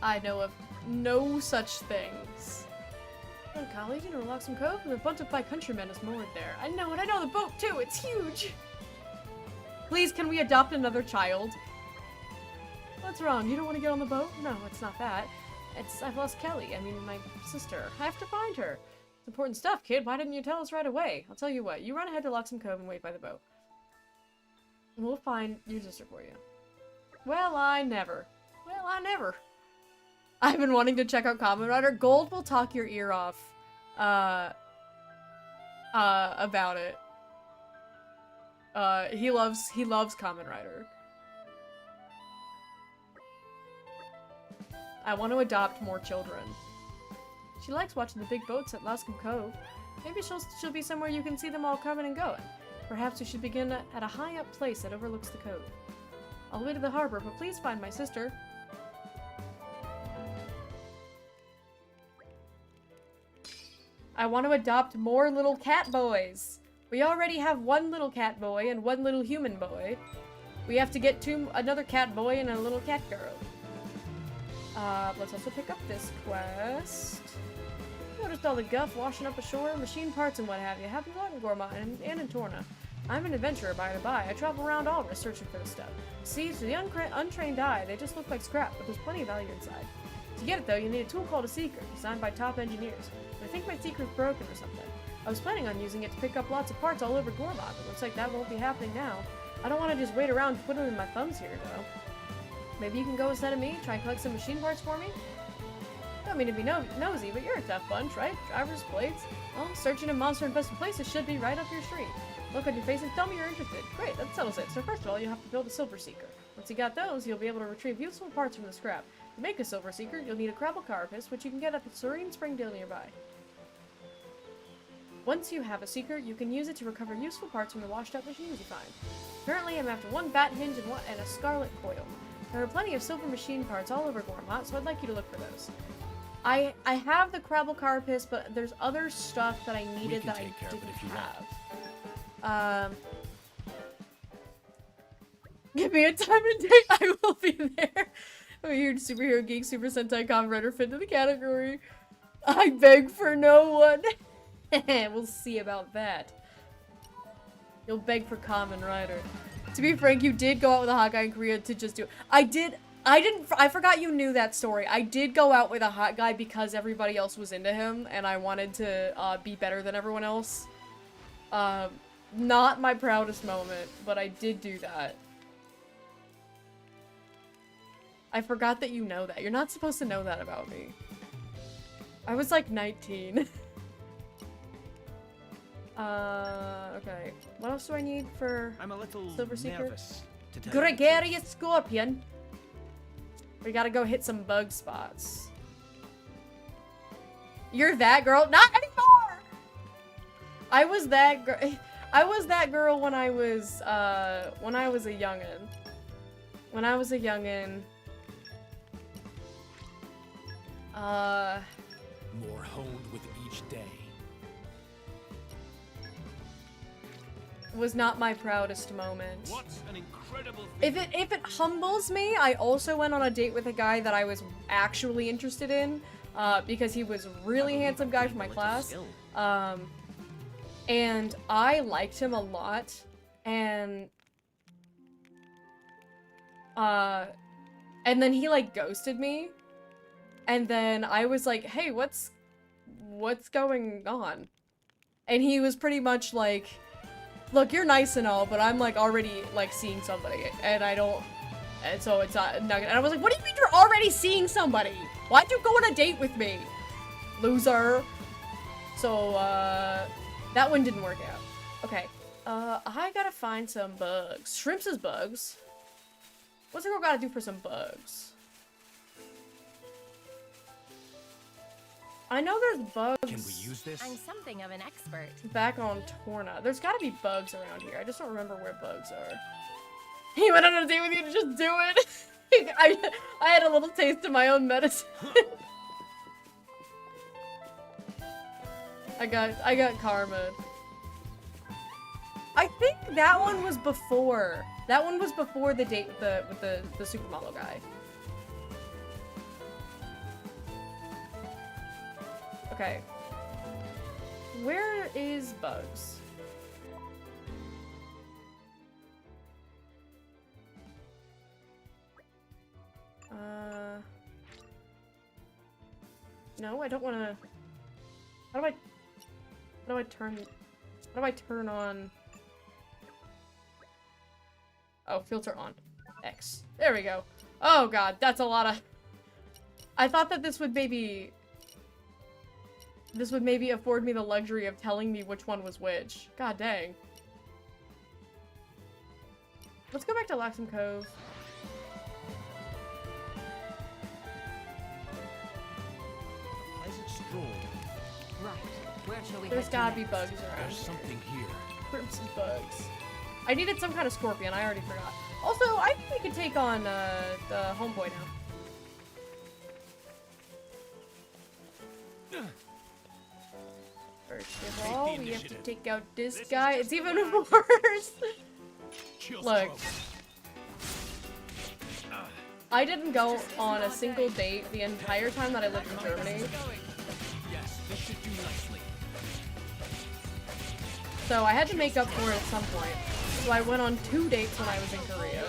I know of no such things. Oh, golly, you know, Loxham Cove? A bunch of my countrymen is moored there. I know it, I know the boat too, it's huge! Please, can we adopt another child? What's wrong? You don't want to get on the boat? No, it's not that. I've lost Kelly, I mean my sister. I have to find her. It's important stuff, kid. Why didn't you tell us right away? I'll tell you what, you run ahead to Loxham Cove and wait by the boat. We'll find your sister for you. Well, I never. I've been wanting to check out Kamen Rider. Gold will talk your ear off, about it. He loves Kamen Rider. I want to adopt more children. She likes watching the big boats at Loscombe Cove. Maybe she'll be somewhere you can see them all coming and going. Perhaps we should begin at a high up place that overlooks the cove. All the way to the harbor, but please find my sister. I want to adopt more little cat boys. We already have one little cat boy and one little human boy. We have to get another cat boy and a little cat girl. Let's also pick up this quest. Noticed all the guff washing up ashore, machine parts and what have you. Happens a lot in Gorma and in Torna. I'm an adventurer, by the by. I travel around all searching for this stuff. See, to the untrained eye, they just look like scrap, but there's plenty of value inside. To get it, though, you need a tool called a seeker, designed by top engineers. But I think my seeker's broken or something. I was planning on using it to pick up lots of parts all over Gorma, but looks like that won't be happening now. I don't want to just wait around to put them in my thumbs here, though. Maybe you can go instead of me, try and collect some machine parts for me? I don't mean to be nosy, but you're a tough bunch, right? Drivers, blades. Well, searching in monster-infested places should be right up your street. Look on your face and tell me you're interested. Great, that settles it. So first of all, you have to build a silver seeker. Once you got those, you'll be able to retrieve useful parts from the scrap. To make a silver seeker, you'll need a crabble carapace, which you can get at the Serene Spring Dale nearby. Once you have a seeker, you can use it to recover useful parts from the washed-up machines you find. Currently, I'm after one bat hinge and a scarlet coil. There are plenty of silver machine parts all over Gormont, so I'd like you to look for those. I have the crabble carapace, but there's other stuff that I needed that I didn't have. Give me a time and date, I will be there. I'm a huge superhero geek, Super Sentai Kamen Rider fit into the category. I beg for no one. We'll see about that. You'll beg for Kamen Rider. To be frank, you did go out with a hot guy in Korea to just do it. I forgot you knew that story. I did go out with a hot guy because everybody else was into him, and I wanted to be better than everyone else. Not my proudest moment, but I did do that. I forgot that you know that. You're not supposed to know that about me. I was like 19. Okay. What else do I need for Silver Seeker? Gregarious Scorpion. We gotta go hit some bug spots. You're that girl? Not anymore! I was that girl when I was a youngin'. When I was a youngin'. More honed with each day. Was not my proudest moment. What an incredible thing. If it humbles me, I also went on a date with a guy that I was actually interested in, because he was a really handsome guy from my class. And I liked him a lot, and then he like ghosted me, and then I was like, hey, what's going on? And he was pretty much like, look, you're nice and all, but I'm like already like seeing somebody, and so it's not gonna. And I was like, what do you mean you're already seeing somebody? Why'd you go on a date with me? Loser. So, that one didn't work out. Okay. I gotta find some bugs. Shrimps is bugs. What's a girl gotta do for some bugs? I know there's bugs. Can we use this? I'm something of an expert. Back on Torna. There's gotta be bugs around here. I just don't remember where bugs are. He went on a date with you to just do it. I had a little taste of my own medicine. I got karma. I think that one was before. That one was before the date with the supermodel guy. Okay. Where is Bugs? No, I don't want to. How do I turn on? Oh, filter on. X. There we go. Oh god, that's a lot of. I thought that this would maybe afford me the luxury of telling me which one was which. God dang. Let's go back to Laxum Cove. Right. Where shall we There's head gotta to be next? bugs around. There's something here. Crimson bugs. I needed some kind of scorpion. I already forgot. Also, I think we could take on the homeboy now. First of all, we have to take out this guy. It's even worse. Look. I didn't go on a single date the entire time that I lived in Germany. Yes, this should do nicely. So I had to make up for it at some point. So I went on 2 dates when I was in Korea.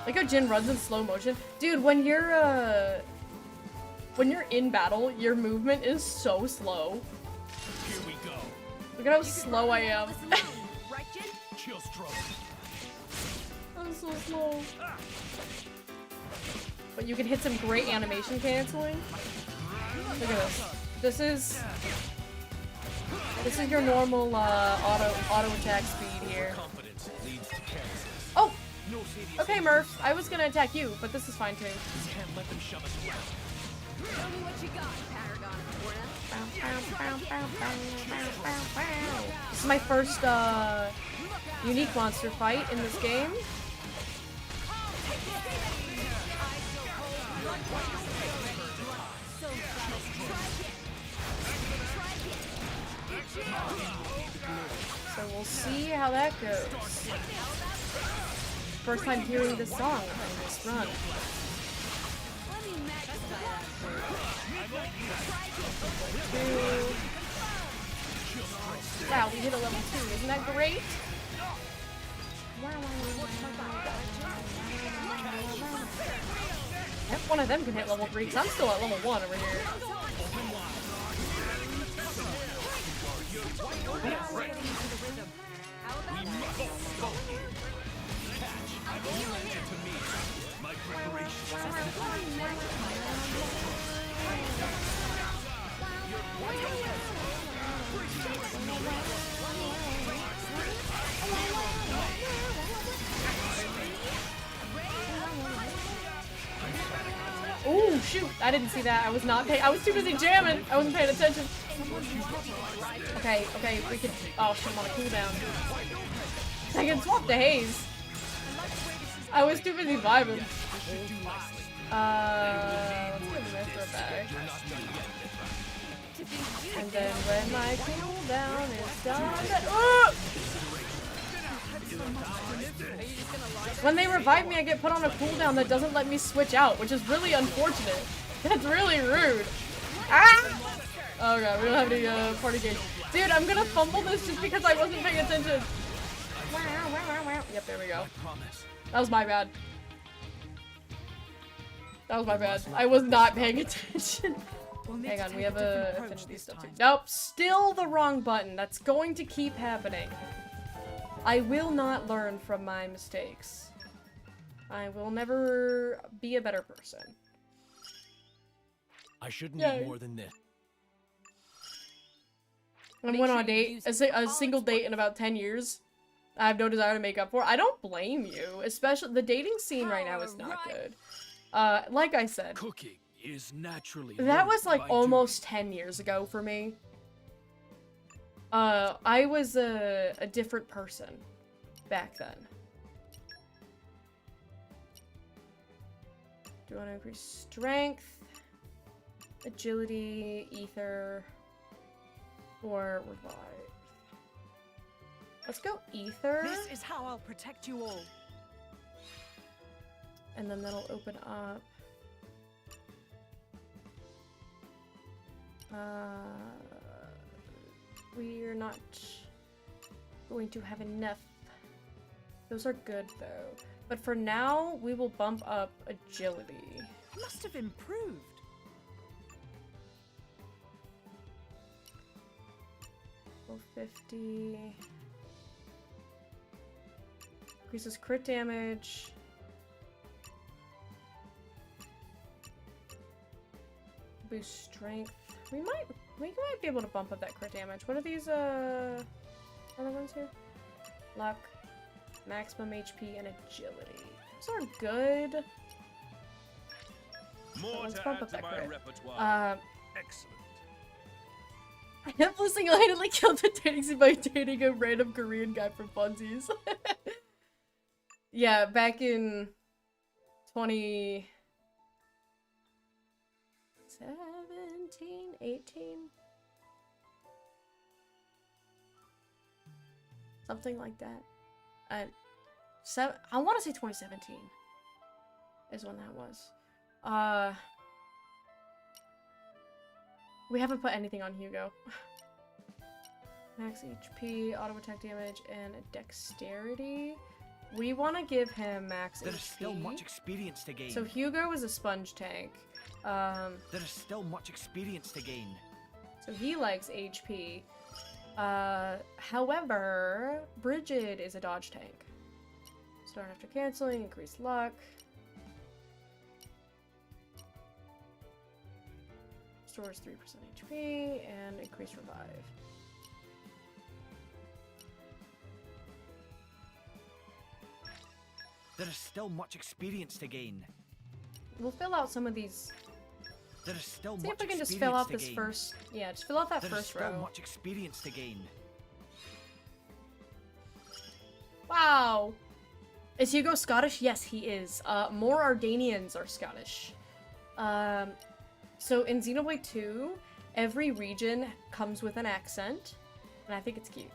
Like how Jin runs in slow motion. Dude, when you're in battle, your movement is so slow. Here we go. Look at how slow I am. Right, Jin? Chill stroke. I'm so slow. But you can hit some great animation canceling. Look at this. This is your normal auto attack speed here. Confidence leads to carelessness. Oh! No serious. Okay, Murph. I was gonna attack you, but this is fine too. Can't let them shove us around. Show me what you got, Paragon of Torna. This is my first unique monster fight in this game. So we'll see how that goes. First time hearing this song on this run. Wow, we hit a level 2. Isn't that great? Yep, one of them can hit level 3 because I'm still at level 1 over here. My preparation. Ooh, shoot! I didn't see that. I was not paying. I was too busy jamming. I wasn't paying attention. Okay, we could. Oh, shit, I'm on a cooldown. I can swap to Haze. I was too busy vibing. Let's give Mr. back. And then when my cooldown is done. When they revive me, I get put on a cooldown that doesn't let me switch out, which is really unfortunate. That's really rude. Ah! Oh god, we don't have any party games. Dude, I'm gonna fumble this just because I wasn't paying attention. Yep, there we go. That was my bad. That was my bad. I was not paying attention. Hang on, we have a affinity stuff too. Nope, still the wrong button. That's going to keep happening. I will not learn from my mistakes. I will never be a better person. I shouldn't Yay. need more than this. I Make went sure on a you date, use a all single its date in about 10 years. I have no desire to make up for. I don't blame you. Especially, the dating scene right now is not good. Like I said, Cooking is naturally that learned was like by almost 10 years ago for me. I was a different person back then. Do you want to increase strength, agility, ether, or revive? Let's go ether. This is how I'll protect you all. And then that'll open up. We're not going to have enough. Those are good though. But for now, we will bump up agility. Must have improved. Level 50. Increases crit damage. Boost strength. We might be able to bump up that crit damage. What are these other ones here? Luck, maximum HP, and agility. Those are good. More let's to bump add up to that my crit. repertoire. Excellent. I have single-handedly killed the dating scene by dating a random Korean guy from funsies. Yeah, back in 2017, 18? Something like that. I want to say 2017 is when that was. We haven't put anything on Hugo. Max HP, auto attack damage, and a dexterity. We want to give him max There is HP. still much experience to gain. So Hugo is a sponge tank. There is still much experience to gain. So he likes HP. However, Bridget is a dodge tank. Start after canceling, increase luck. Restores 3% HP, and increase revive. There is still much experience to gain. We'll fill out some of these. There is still See much if we can just experience fill out to this gain. first. Yeah, just fill out that There is first still row. much experience to gain. Wow. Is Hugo Scottish? Yes, he is. More Ardanians are Scottish. So in Xenoblade 2, every region comes with an accent, and I think it's cute.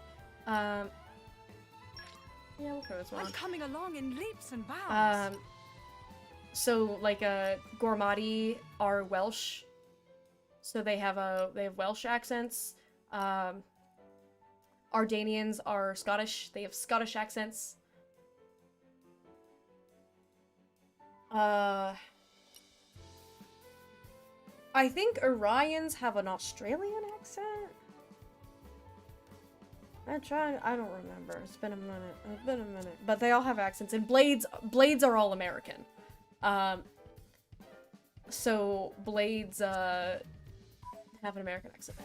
Yeah, we'll throw this one I'm on. coming along in leaps and bounds. So like Gormati are Welsh, so they have Welsh accents. Ardanians are Scottish; they have Scottish accents. I think Orions have an Australian accent. I don't remember. It's been a minute. But they all have accents. And Blades are all American. So Blades have an American accent.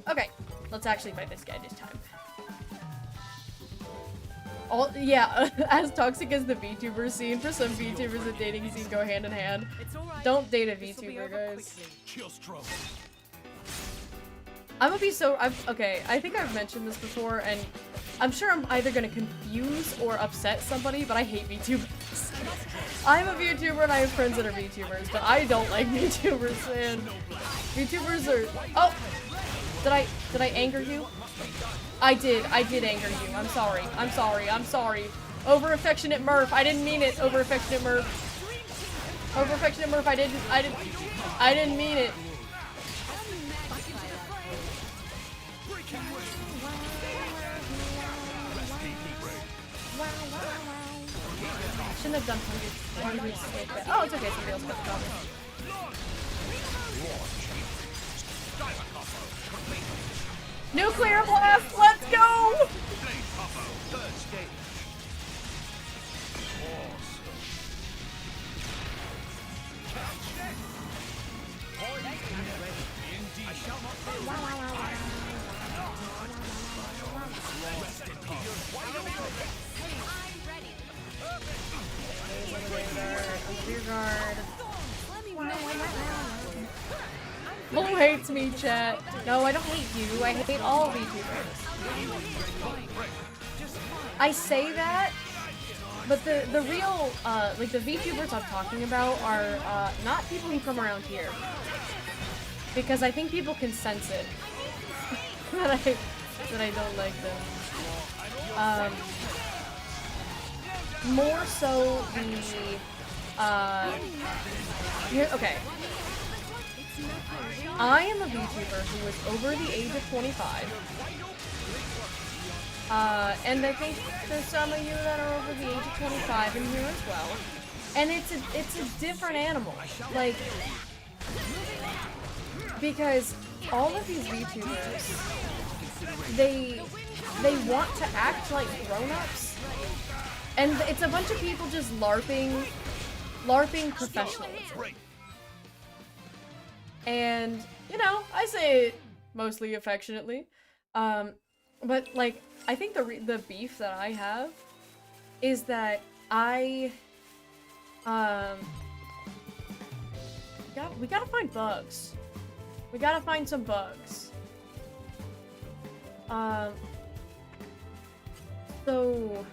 Okay, let's actually fight this guy this time. Yeah, as toxic as the VTuber scene, for some VTubers the dating scene go hand in hand. It's all right. Don't date a This will be VTuber, over guys. quickly. Chill stroke. I'm gonna be so. Okay, I think I've mentioned this before, and I'm sure I'm either gonna confuse or upset somebody, but I hate VTubers. I'm a VTuber and I have friends that are VTubers, but I don't like VTubers, man. VTubers are. Oh! Did I anger you? I did anger you. I'm sorry. Over affectionate Murph. I didn't mean it. Over affectionate Murph. Over affectionate Murph. I didn't mean it. Shouldn't have done hundreds snake bit. Oh, it's okay. Somebody else got the cover. Nuclear blast. Let's go. Indeed. I shall not fail. I'm ready. Rear guard. Who hates me, chat? No, I don't hate you. I hate all VTubers. I say that, but the real, like the VTubers I'm talking about are not people who come around here. Because I think people can sense it. that I don't like them. More so the, okay. I am a VTuber who is over the age of 25. And I think there's some of you that are over the age of 25 in here as well. And it's a different animal. Like, because all of these VTubers, they want to act like grown-ups. And it's a bunch of people just LARPing professionally. And, you know, I say it mostly affectionately. But, like, I think the beef that I have is that we gotta find bugs. We gotta find some bugs. So...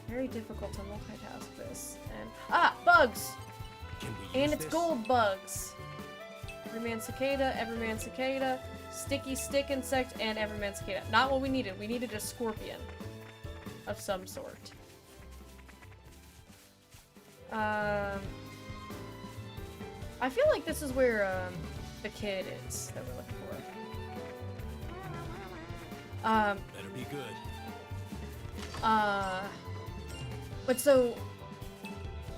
very difficult to multitask this. And bugs! And it's gold bugs. Everyman cicada, sticky stick insect, and everyman cicada. Not what we needed. We needed a scorpion of some sort. I feel like this is where the kid is that we're looking for. Better be good. But so,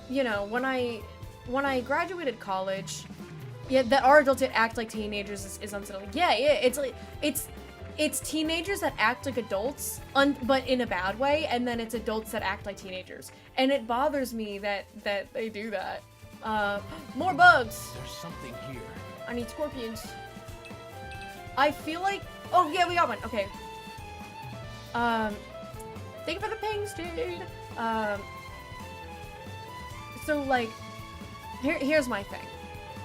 you know, when I graduated college, yeah, that our adults that act like teenagers is unsettling. Yeah, it's like it's teenagers that act like adults, but in a bad way, and then it's adults that act like teenagers, and it bothers me that they do that. More bugs. There's something here. I need scorpions. I feel like, oh yeah, we got one. Okay. Thank you for the pings, dude. So like, here's my thing.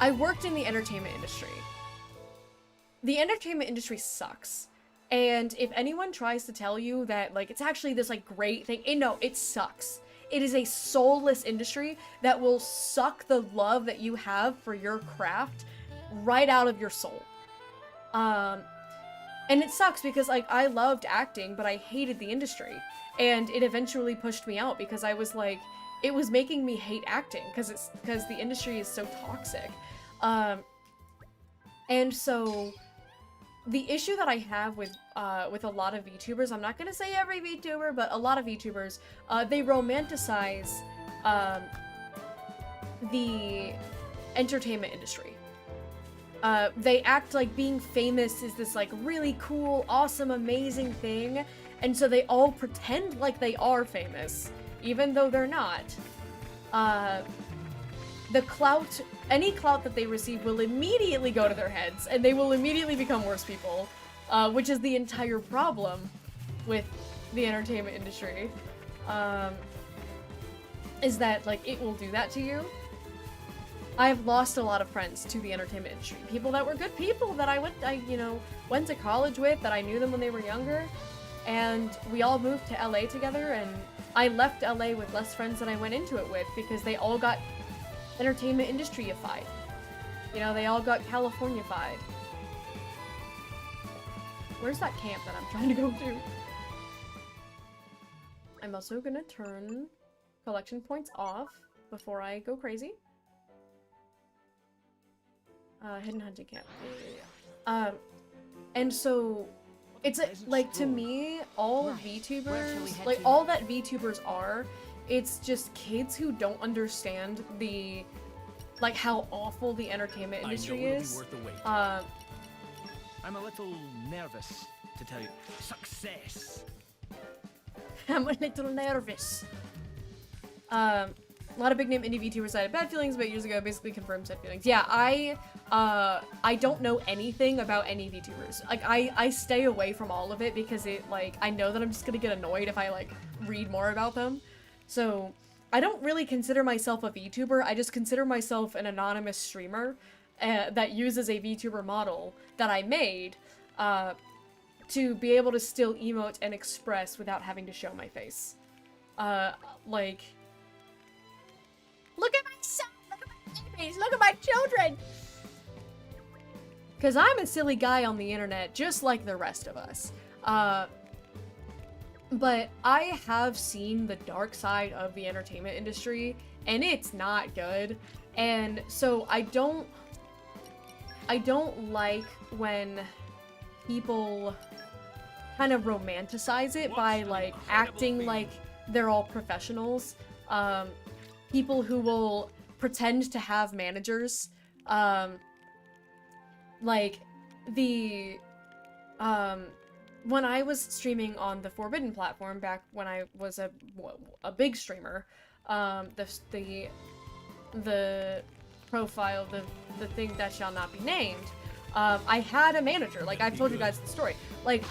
I worked in the entertainment industry. The entertainment industry sucks. And if anyone tries to tell you that, like, it's actually this, like, great thing, no, it sucks. It is a soulless industry that will suck the love that you have for your craft right out of your soul. And it sucks because, like, I loved acting, but I hated the industry. And it eventually pushed me out because I was like, it was making me hate acting because the industry is so toxic. And so the issue that I have with a lot of VTubers, I'm not gonna say every VTuber, but a lot of VTubers, they romanticize the entertainment industry. They act like being famous is this like really cool, awesome, amazing thing, and so they all pretend like they are famous, even though they're not. The clout, any clout that they receive will immediately go to their heads, and they will immediately become worse people, which is the entire problem with the entertainment industry, is that, like, it will do that to you. I've lost a lot of friends to the entertainment industry. People that were good people that I went to college with, that I knew them when they were younger, and we all moved to LA together, and I left LA with less friends than I went into it with because they all got entertainment industry-ified. You know, they all got California-fied. Where's that camp that I'm trying to go to? I'm also gonna turn collection points off before I go crazy. Hidden hunting camp. And so, it's like, to me, all VTubers, like, all that VTubers are, it's just kids who don't understand the, like, how awful the entertainment industry is. I'm a little nervous, to tell you. Success! I'm a little nervous. A lot of big name indie VTubers I had bad feelings about years ago, basically confirmed said feelings. Yeah, I don't know anything about any VTubers. Like, I stay away from all of it because it, like, I know that I'm just gonna get annoyed if I, like, read more about them. So, I don't really consider myself a VTuber, I just consider myself an anonymous streamer that uses a VTuber model that I made, to be able to still emote and express without having to show my face. Like... Look at my son! Look at my babies! Look at my children! Because I'm a silly guy on the internet, just like the rest of us. But I have seen the dark side of the entertainment industry, and it's not good. And so I don't like when people kind of romanticize it by, like, acting like they're all professionals. People who will pretend to have managers, like, when I was streaming on the Forbidden platform back when I was a big streamer, the profile, the thing that shall not be named, I had a manager. Like, I've told you guys the story. Like,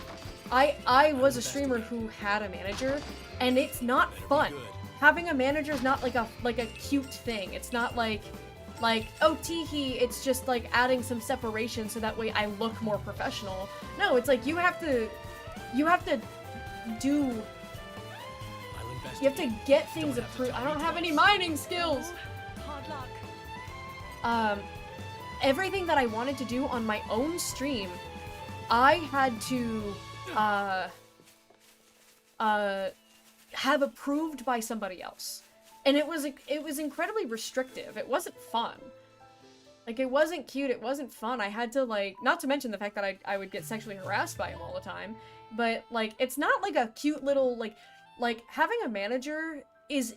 I was a streamer who had a manager, and it's not fun. Having a manager is not like a cute thing. It's not like, oh, teehee, it's just like adding some separation so that way I look more professional. No, it's like you have to get things approved. I don't have any mining skills. Hard luck. Everything that I wanted to do on my own stream, I had to, have approved by somebody else. And it was incredibly restrictive. It wasn't fun. Like, it wasn't cute, it wasn't fun. I had to, like, not to mention the fact that I would get sexually harassed by him all the time, but, like, it's not like a cute little, like having a manager is,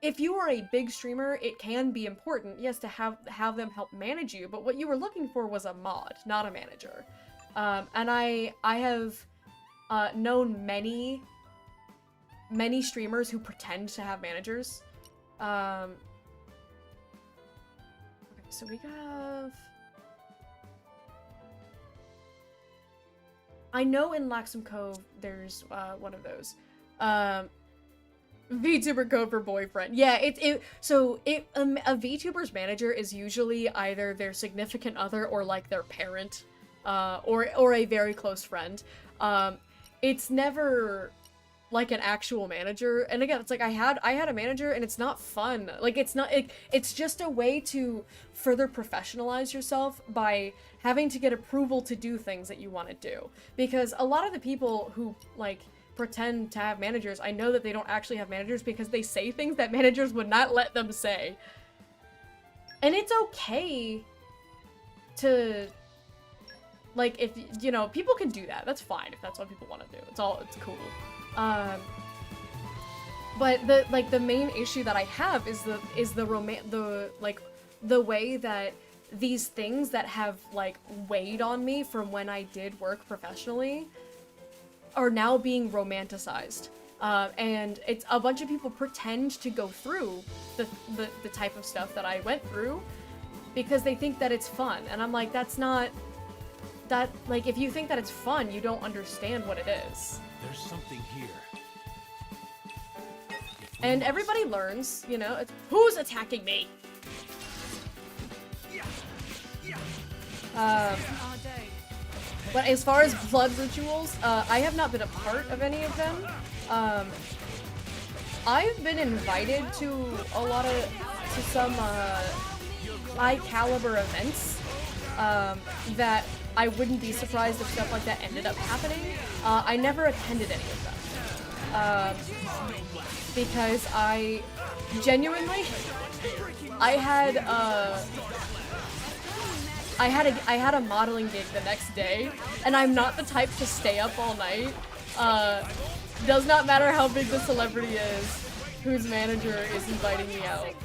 if you are a big streamer, it can be important, yes, to have them help manage you, but what you were looking for was a mod, not a manager. And I have known many streamers who pretend to have managers. Okay, so we have... I know in Laxum Cove there's one of those. VTuber code for boyfriend. Yeah, a VTuber's manager is usually either their significant other or like their parent, or a very close friend. It's never like an actual manager. And again, it's like I had a manager and it's not fun. Like it's just a way to further professionalize yourself by having to get approval to do things that you want to do. Because a lot of the people who like pretend to have managers, I know that they don't actually have managers because they say things that managers would not let them say. And it's okay to, like, if, you know, people can do that. That's fine if that's what people want to do. It's cool. But the main issue that I have is the way that these things that have, like, weighed on me from when I did work professionally are now being romanticized. And it's a bunch of people pretend to go through the type of stuff that I went through because they think that it's fun. And I'm like, that's not... That, like, if you think that it's fun, you don't understand what it is. There's something here. And everybody learns, you know, who's attacking me? Our day. But as far as blood rituals, I have not been a part of any of them. I've been invited to some high caliber events that I wouldn't be surprised if stuff like that ended up happening. I never attended any of them. Because I genuinely, I had a modeling gig the next day, and I'm not the type to stay up all night. Does not matter how big the celebrity is, whose manager is inviting me out.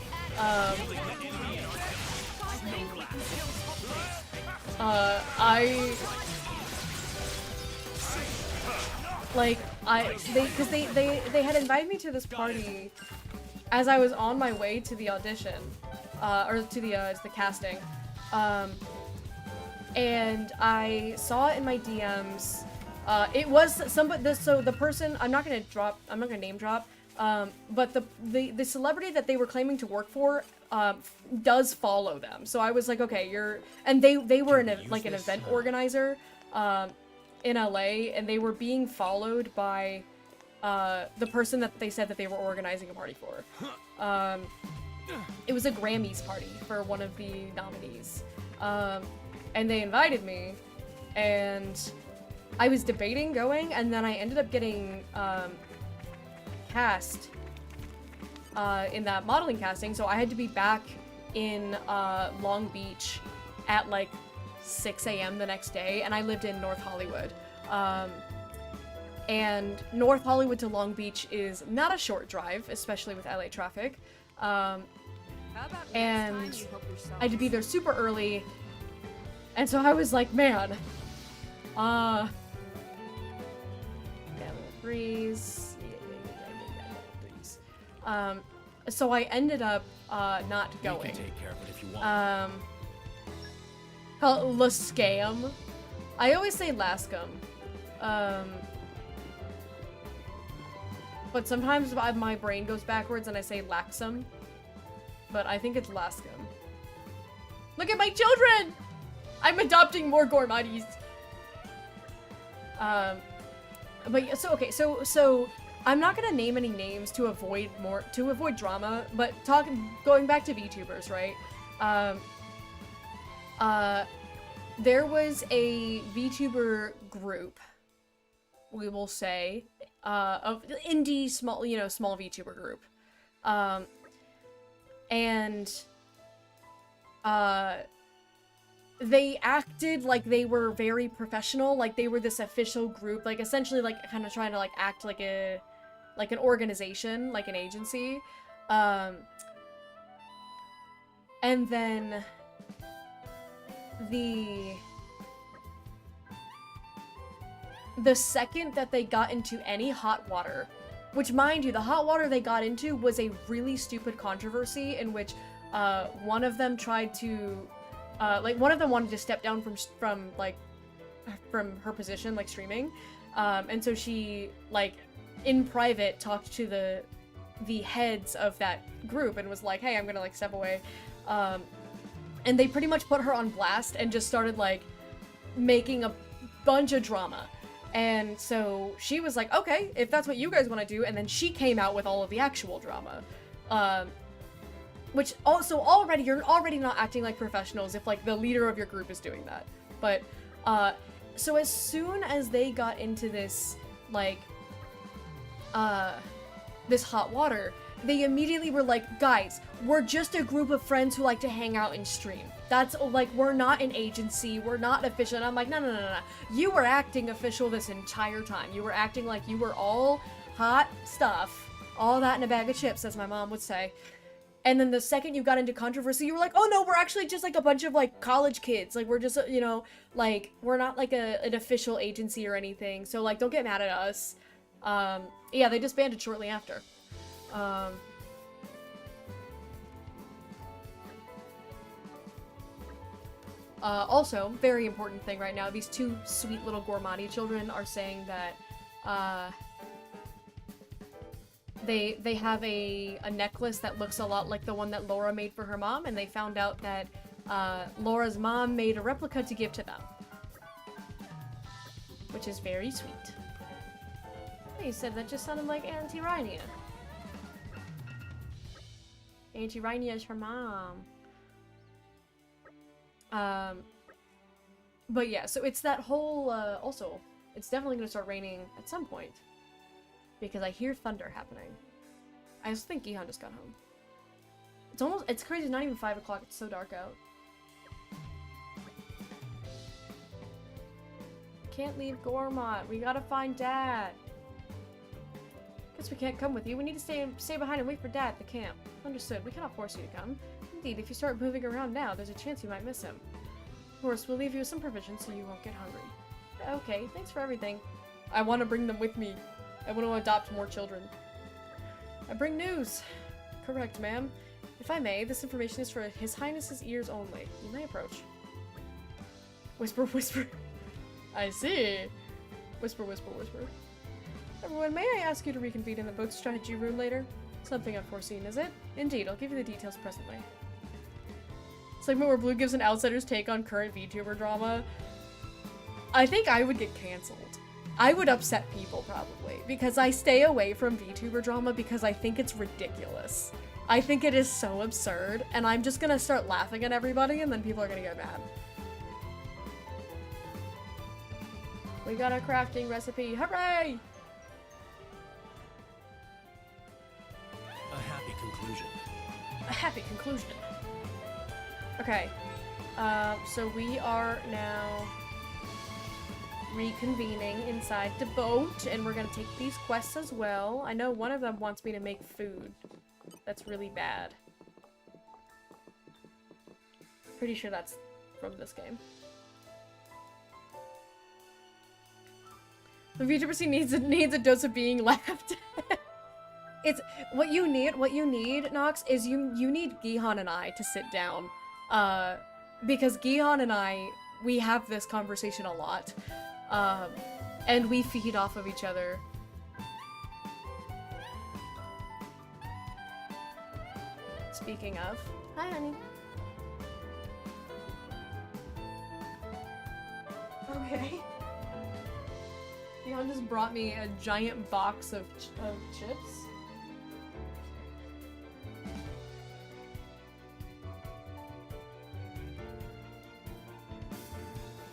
Because they had invited me to this party as I was on my way to the audition, or to the casting, and I saw it in my DMs. It was somebody. So the person, I'm not gonna name drop. But the celebrity that they were claiming to work for does follow them. So I was like, okay, and they were an event organizer in LA, and they were being followed by the person that they said that they were organizing a party for. It was a Grammys party for one of the nominees. And they invited me, and I was debating going, and then I ended up getting cast in that modeling casting, so I had to be back in Long Beach at like 6 a.m. the next day, and I lived in North Hollywood. And North Hollywood to Long Beach is not a short drive, especially with LA traffic. And I had to be there super early, and so I was like, man, yeah, breeze. So I ended up not going. You can take care of it if you want. La Scam. I always say Lascum. But sometimes my brain goes backwards and I say Laxum. But I think it's Lascum. Look at my children! I'm adopting more Gormatis. But yeah, so okay, so I'm not gonna name any names to avoid drama, but going back to VTubers, right? There was a VTuber group, we will say, of indie small VTuber group, and they acted like they were very professional, like they were this official group, like essentially like kind of trying to like act like an organization, like an agency. And then the second that they got into any hot water, which mind you, the hot water they got into was a really stupid controversy in which one of them tried to one of them wanted to step down from her position, like streaming, and so she in private talked to the heads of that group and was like, hey, I'm gonna step away, and they pretty much put her on blast and just started making a bunch of drama. And so she was like, okay, if that's what you guys want to do, and then she came out with all of the actual drama. Which also you're already not acting like professionals if the leader of your group is doing that. But so as soon as they got into this this hot water, they immediately were like, guys, we're just a group of friends who like to hang out and stream. That's we're not an agency, we're not official. And I'm like, no. You were acting official this entire time. You were acting like you were all hot stuff, all that in a bag of chips, as my mom would say. And then the second you got into controversy, you were like, oh no, we're actually just a bunch of college kids. We're just, we're not an official agency or anything. So don't get mad at us. Yeah, they disbanded shortly after. Also, very important thing right now, these two sweet little Gormati children are saying that, they have a necklace that looks a lot like the one that Laura made for her mom, and they found out that, Laura's mom made a replica to give to them. Which is very sweet. You said that just sounded like Auntie Rainia. Auntie Rainia is her mom. But yeah, so it's that whole, also, it's definitely gonna start raining at some point. Because I hear thunder happening. I just think Gihan just got home. It's crazy, it's not even 5 o'clock, it's so dark out. Can't leave Gormot, we gotta find Dad. Guess we can't come with you, we need to stay behind and wait for Dad at the camp. Understood, we cannot force you to come. Indeed, if you start moving around now, there's a chance you might miss him. Of course, we'll leave you with some provisions so you won't get hungry. Okay, thanks for everything. I want to bring them with me. I want to adopt more children. I bring news. Correct, ma'am. If I may, this information is for His Highness's ears only. You may approach. Whisper, whisper. I see. Whisper, whisper, whisper. Everyone, may I ask you to reconvene in the boat strategy room later? Something unforeseen, is it? Indeed, I'll give you the details presently. Segment where Blue gives an outsider's take on current VTuber drama. I think I would get cancelled. I would upset people, probably, because I stay away from VTuber drama because I think it's ridiculous. I think it is so absurd, and I'm just gonna start laughing at everybody, and then people are gonna get mad. We got a crafting recipe, hooray! A happy conclusion. A happy conclusion. Okay, so we are now reconvening inside the boat, and we're gonna take these quests as well. I know one of them wants me to make food. That's really bad. Pretty sure that's from this game. The VTuber scene needs a dose of being laughed. It's what you need, Nox, is you need Gihan and I to sit down. Because Gihan and I, we have this conversation a lot. And we feed off of each other. Speaking of, hi honey. Okay. Gihan just brought me a giant box of chips.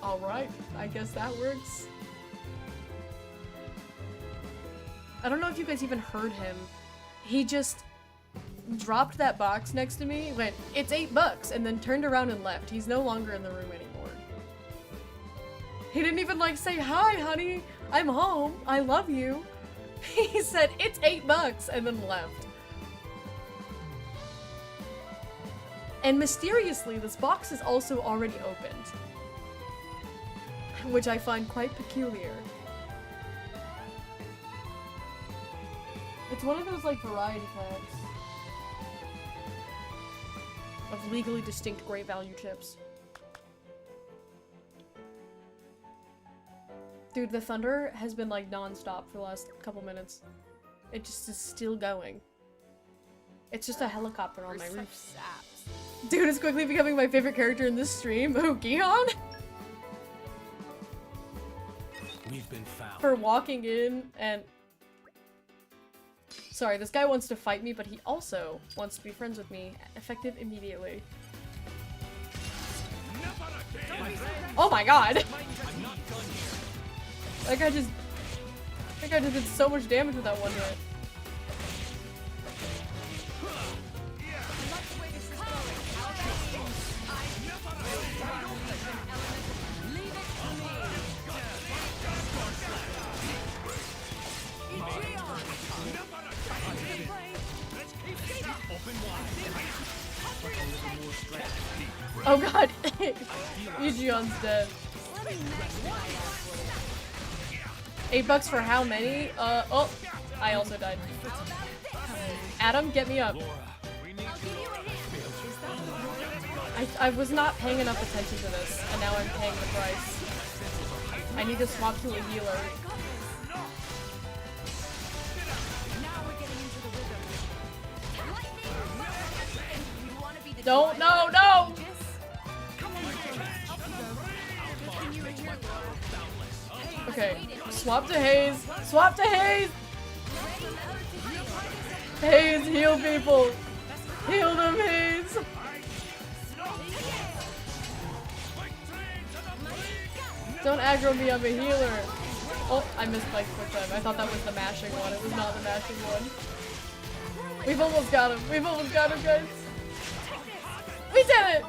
Alright, I guess that works. I don't know if you guys even heard him. He just dropped that box next to me, went, "It's $8," and then turned around and left. He's no longer in the room anymore. He didn't even like say, "Hi honey, I'm home, I love you." He said, "It's $8," and then left. And mysteriously, this box is also already opened. Which I find quite peculiar. It's one of those, like, variety packs of legally distinct great value chips. Dude, the thunder has been, like, non-stop for the last couple minutes. It just is still going. It's just a helicopter on my roof. Dude is quickly becoming my favorite character in this stream. Who, Gihan? We've been found. For walking in and... Sorry, this guy wants to fight me, but he also wants to be friends with me. Effective immediately. Oh my god! That guy just did so much damage with that one hit. Oh god, Eugion's dead. $8 for how many? Oh, I also died. Adam, get me up. I was not paying enough attention to this, and now I'm paying the price. I need to swap to a healer. Don't, no, no! Okay, swap to Haze! Swap to Haze! Haze, heal people! Heal them, Haze! Don't aggro me, I'm a healer! Oh, I missed my quick time. I thought that was the mashing one. It was not the mashing one. We've almost got him. We've almost got him, guys. We did it!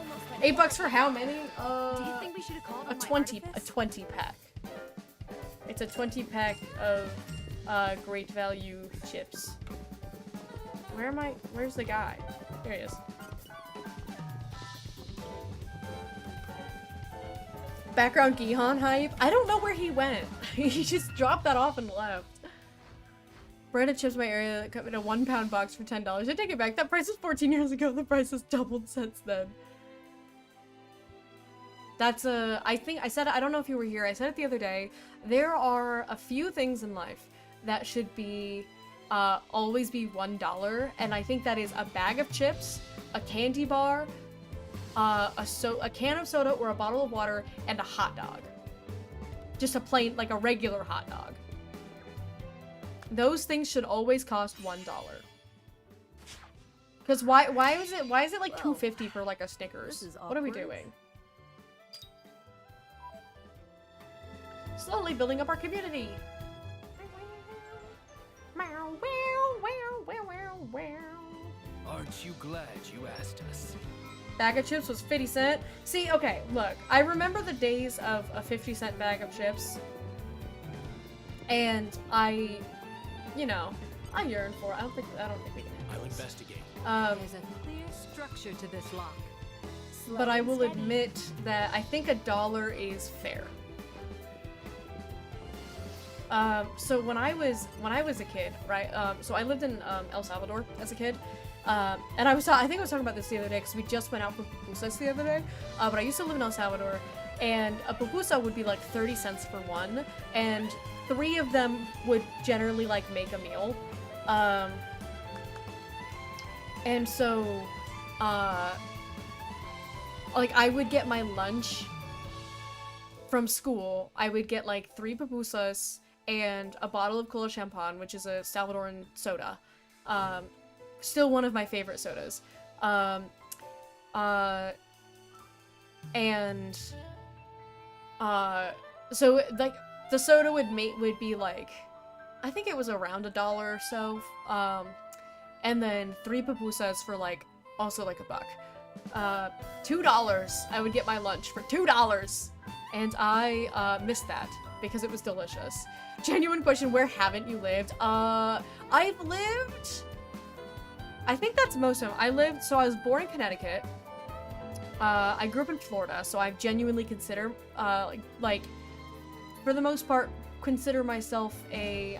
$8 for how many? Do you think we should have called a 20 pack. It's a 20 pack of great value chips. Where am I? Where's the guy? There he is. Background Gihan hype? I don't know where he went. He just dropped that off and left. breaded chips in my area that come in a 1 pound box for $10. I take it back. That price was 14 years ago. The price has doubled since then. That's I think I said, I don't know if you were here. I said it the other day. There are a few things in life that should be, always be $1. And I think that is a bag of chips, a candy bar, a can of soda or a bottle of water, and a hot dog. Just a plain, like a regular hot dog. Those things should always cost $1. Because why is it like $2.50 for like a Snickers? What are we doing? Slowly building up our community. Aren't you glad you asked us? Bag of chips was 50 cents. See, okay, look. I remember the days of a 50-cent bag of chips. And I yearn for it. I don't think we can. I'll investigate. There's a clear structure to this lock. But I will admit that I think $1 is fair. So when I was a kid, right? So I lived in El Salvador as a kid, and I think I was talking about this the other day because we just went out for pupusas the other day. But I used to live in El Salvador, and a pupusa would be like 30 cents for one, and 3 of them would generally like make a meal. And so, like I would get my lunch from school. I would get like 3 pupusas and a bottle of Cola Champagne, which is a Salvadoran soda. Still one of my favorite sodas. So like the soda would be like, I think it was around $1 or so. And then 3 pupusas for like also like $1. $2. I would get my lunch for $2, and I missed that because it was delicious. Genuine question: where haven't you lived? I've lived. I think that's most of them. So I was born in Connecticut. I grew up in Florida, so I genuinely consider, like, for the most part, consider myself a,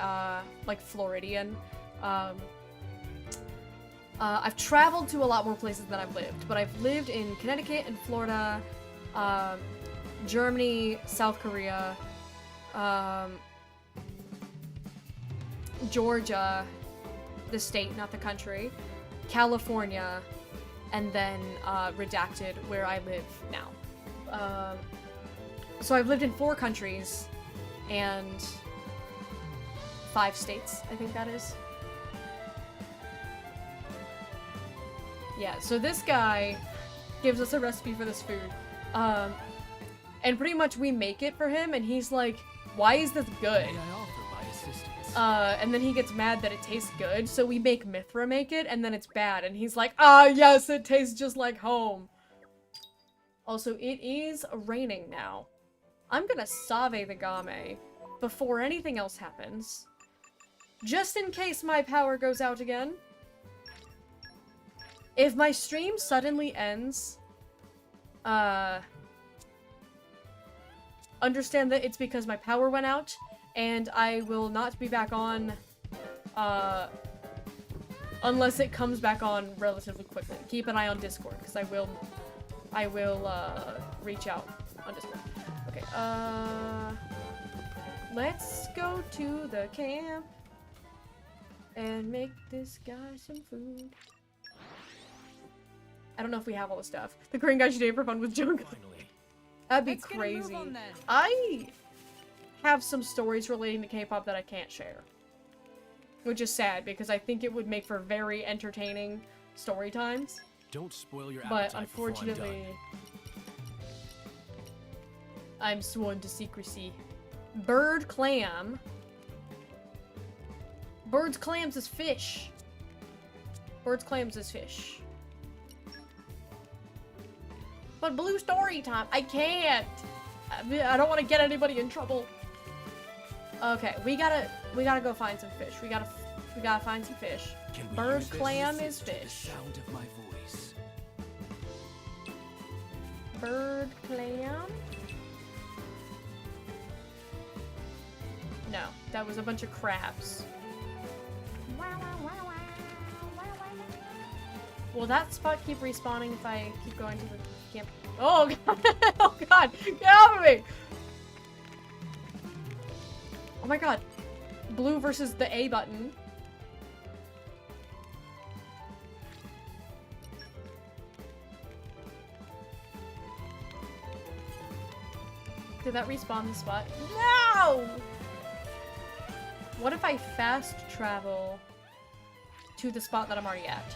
like, Floridian. I've traveled to a lot more places than I've lived, but I've lived in Connecticut and Florida, Germany, South Korea, Georgia, the state, not the country, California, and then Redacted, where I live now. So I've lived in 4 countries and 5 states, I think that is. Yeah, so this guy gives us a recipe for this food. And pretty much we make it for him, and he's like, why is this good? May I offer my assistance? And then he gets mad that it tastes good, so we make Mithra make it, and then it's bad, and he's like, ah, yes, it tastes just like home. Also, it is raining now. I'm gonna save the game before anything else happens, just in case my power goes out again. If my stream suddenly ends, understand that it's because my power went out, and I will not be back on, unless it comes back on relatively quickly. Keep an eye on Discord, because I will, reach out on Discord. Okay, let's go to the camp and make this guy some food. I don't know if we have all the stuff. The Korean guy should date for fun with junk. Finally. That'd be Let's get a move crazy. on then. I have some stories relating to K-pop that I can't share. Which is sad, because I think it would make for very entertaining story times. Don't spoil your But appetite before I'm done. unfortunately, I'm sworn to secrecy. Bird clam. Bird's clams is fish. Bird's clams is fish. But blue story time, I can't. I don't want to get anybody in trouble. Okay, we gotta go find some fish. We gotta find some fish. Can we Bird use this? clam Listen is to the fish. sound of my voice. Bird clam? No, that was a bunch of crabs. Will that spot keep respawning if I keep going to the camp? Oh god! Oh god! Get off of me! Oh my god. Blue versus the A button. Did that respawn the spot? No! What if I fast travel to the spot that I'm already at?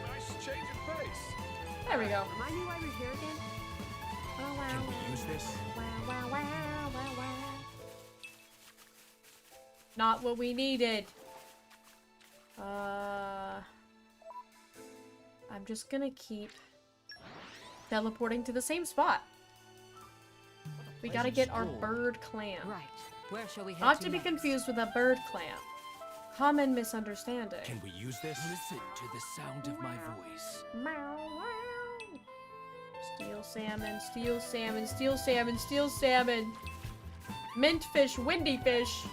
Nice change of pace. There we go. Remind me why we're here again? Can we use this? Not what we needed. I'm just gonna keep teleporting to the same spot. We gotta get our bird clam. Right. Where shall we head Not to to be next? confused with a bird clam. Common misunderstanding. Can we use this? Listen to the sound of my voice. Steel salmon, steel salmon, steel salmon, steel salmon. Mint fish, windy fish.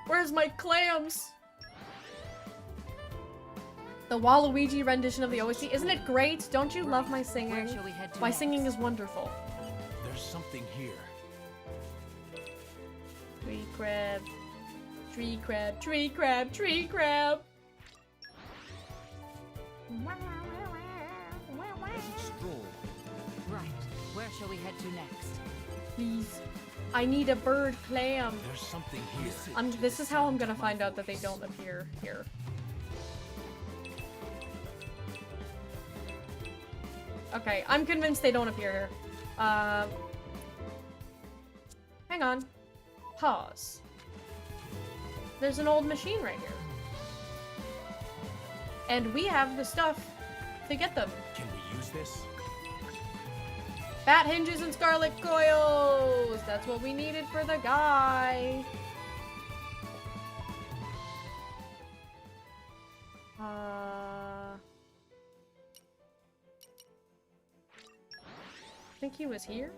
Where's my clams? The Waluigi rendition of the OST. Isn't it great? Don't you love my Where singing? shall we head to My next? singing is wonderful. There's something here. Tree crab. Tree crab, tree crab, tree crab. Stroll. Right. Where shall we head to next? Please. I need a bird clam. There's something here. This is how I'm gonna find out that they don't appear here. Okay, I'm convinced they don't appear here. Hang on. Pause. There's an old machine right here. And we have the stuff to get them. Can we use this? Bat hinges and scarlet coils! That's what we needed for the guy. I think he was here?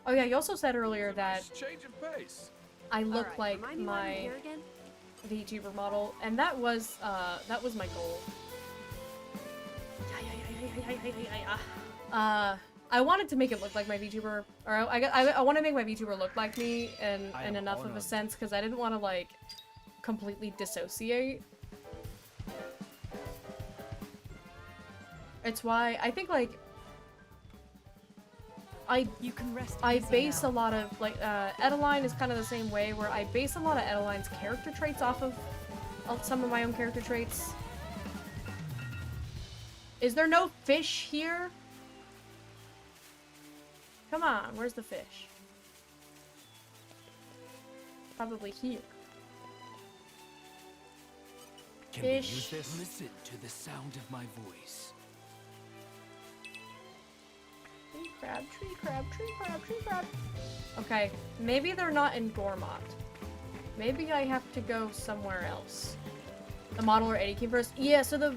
Oh yeah, you also said earlier that Nice change of pace. I look Alright, like remind me why we're my here again? VTuber model, and that was my goal. I wanted to make it look like my VTuber, or I want to make my VTuber look like me in enough of a sense, because I didn't want to like completely dissociate. It's why I think like You can rest I easy base now. a lot of like Edeline is kind of the same way, where I base a lot of Edeline's character traits off of some of my own character traits. Is there no fish here? Come on, where's the fish? Probably here. Can Fish. we use this? Listen to the sound of my voice. Tree crab, tree crab, tree crab, tree crab. Okay, maybe they're not in Gormott. Maybe I have to go somewhere else. The model or Eddie came first? Yeah, so the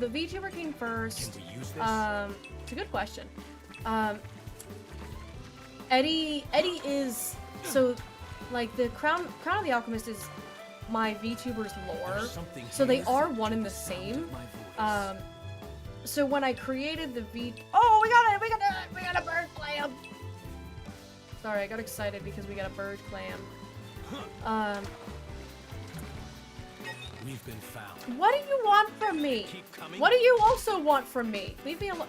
VTuber came first. Can we use this? It's a good question. Eddie is so like the Crown of the Alchemist is my VTuber's lore. There's something So they here. are one and the same. My voice. So when I created the we got a bird clam. Sorry, I got excited because we got a bird clam. We've been found. What do you want from me? Keep coming. What do you also want from me? Leave me alone.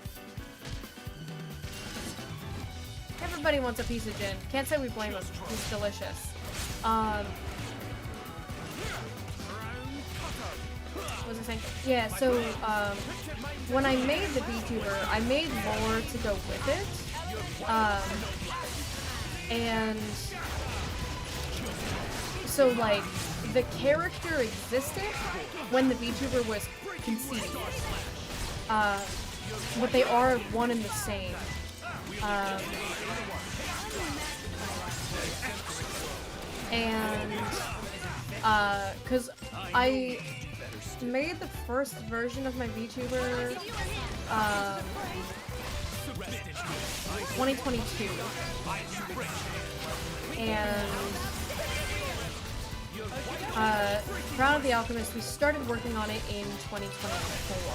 Everybody wants a piece of gin. Can't say we blame him. He's delicious. What was I saying? Yeah, so, when I made the VTuber, I made lore to go with it. And so, like, the character existed when the VTuber was conceived. But they are one and the same. Cause I made the first version of my VTuber, 2022. And Crown of the Alchemist, we started working on it in 2024.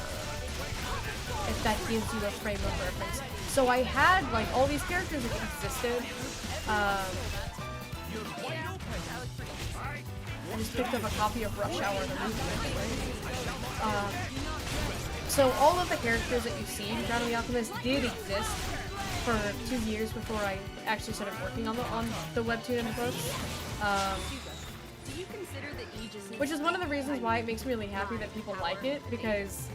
If that gives you a frame of reference. So I had, like, all these characters that existed. I just picked up a copy of Rush Hour, the movie, so all of the characters that you see in Crown of the Alchemist did exist for 2 years before I actually started working on the webtoon and the books. Do you consider the Aegis Which is one of the reasons why it makes me really happy that people like it, because,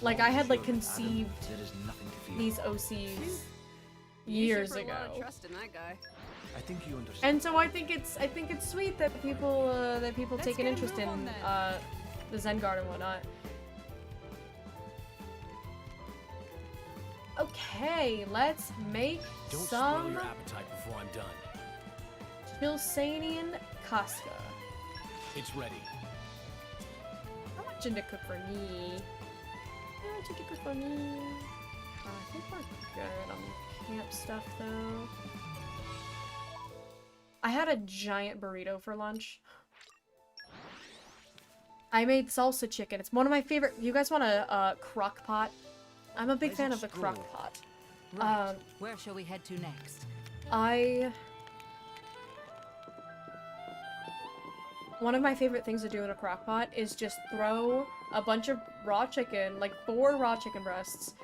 like, I had, like, conceived these OCs years ago. trust in that guy. I think you understand. And so I think it's sweet that people take an interest in the Zengard and whatnot. Okay, let's make Don't spoil some your appetite before I'm done. Chilsanian Casca. It's ready. How much to cook for me? How much to cook for me? I think we're good on camp stuff though. I had a giant burrito for lunch. I made salsa chicken. It's one of my favorite. You guys want a crock pot? I'm a big fan of the crock pot. Right. Where shall we head to next? One of my favorite things to do in a crock pot is just throw a bunch of raw chicken, like 4 raw chicken breasts,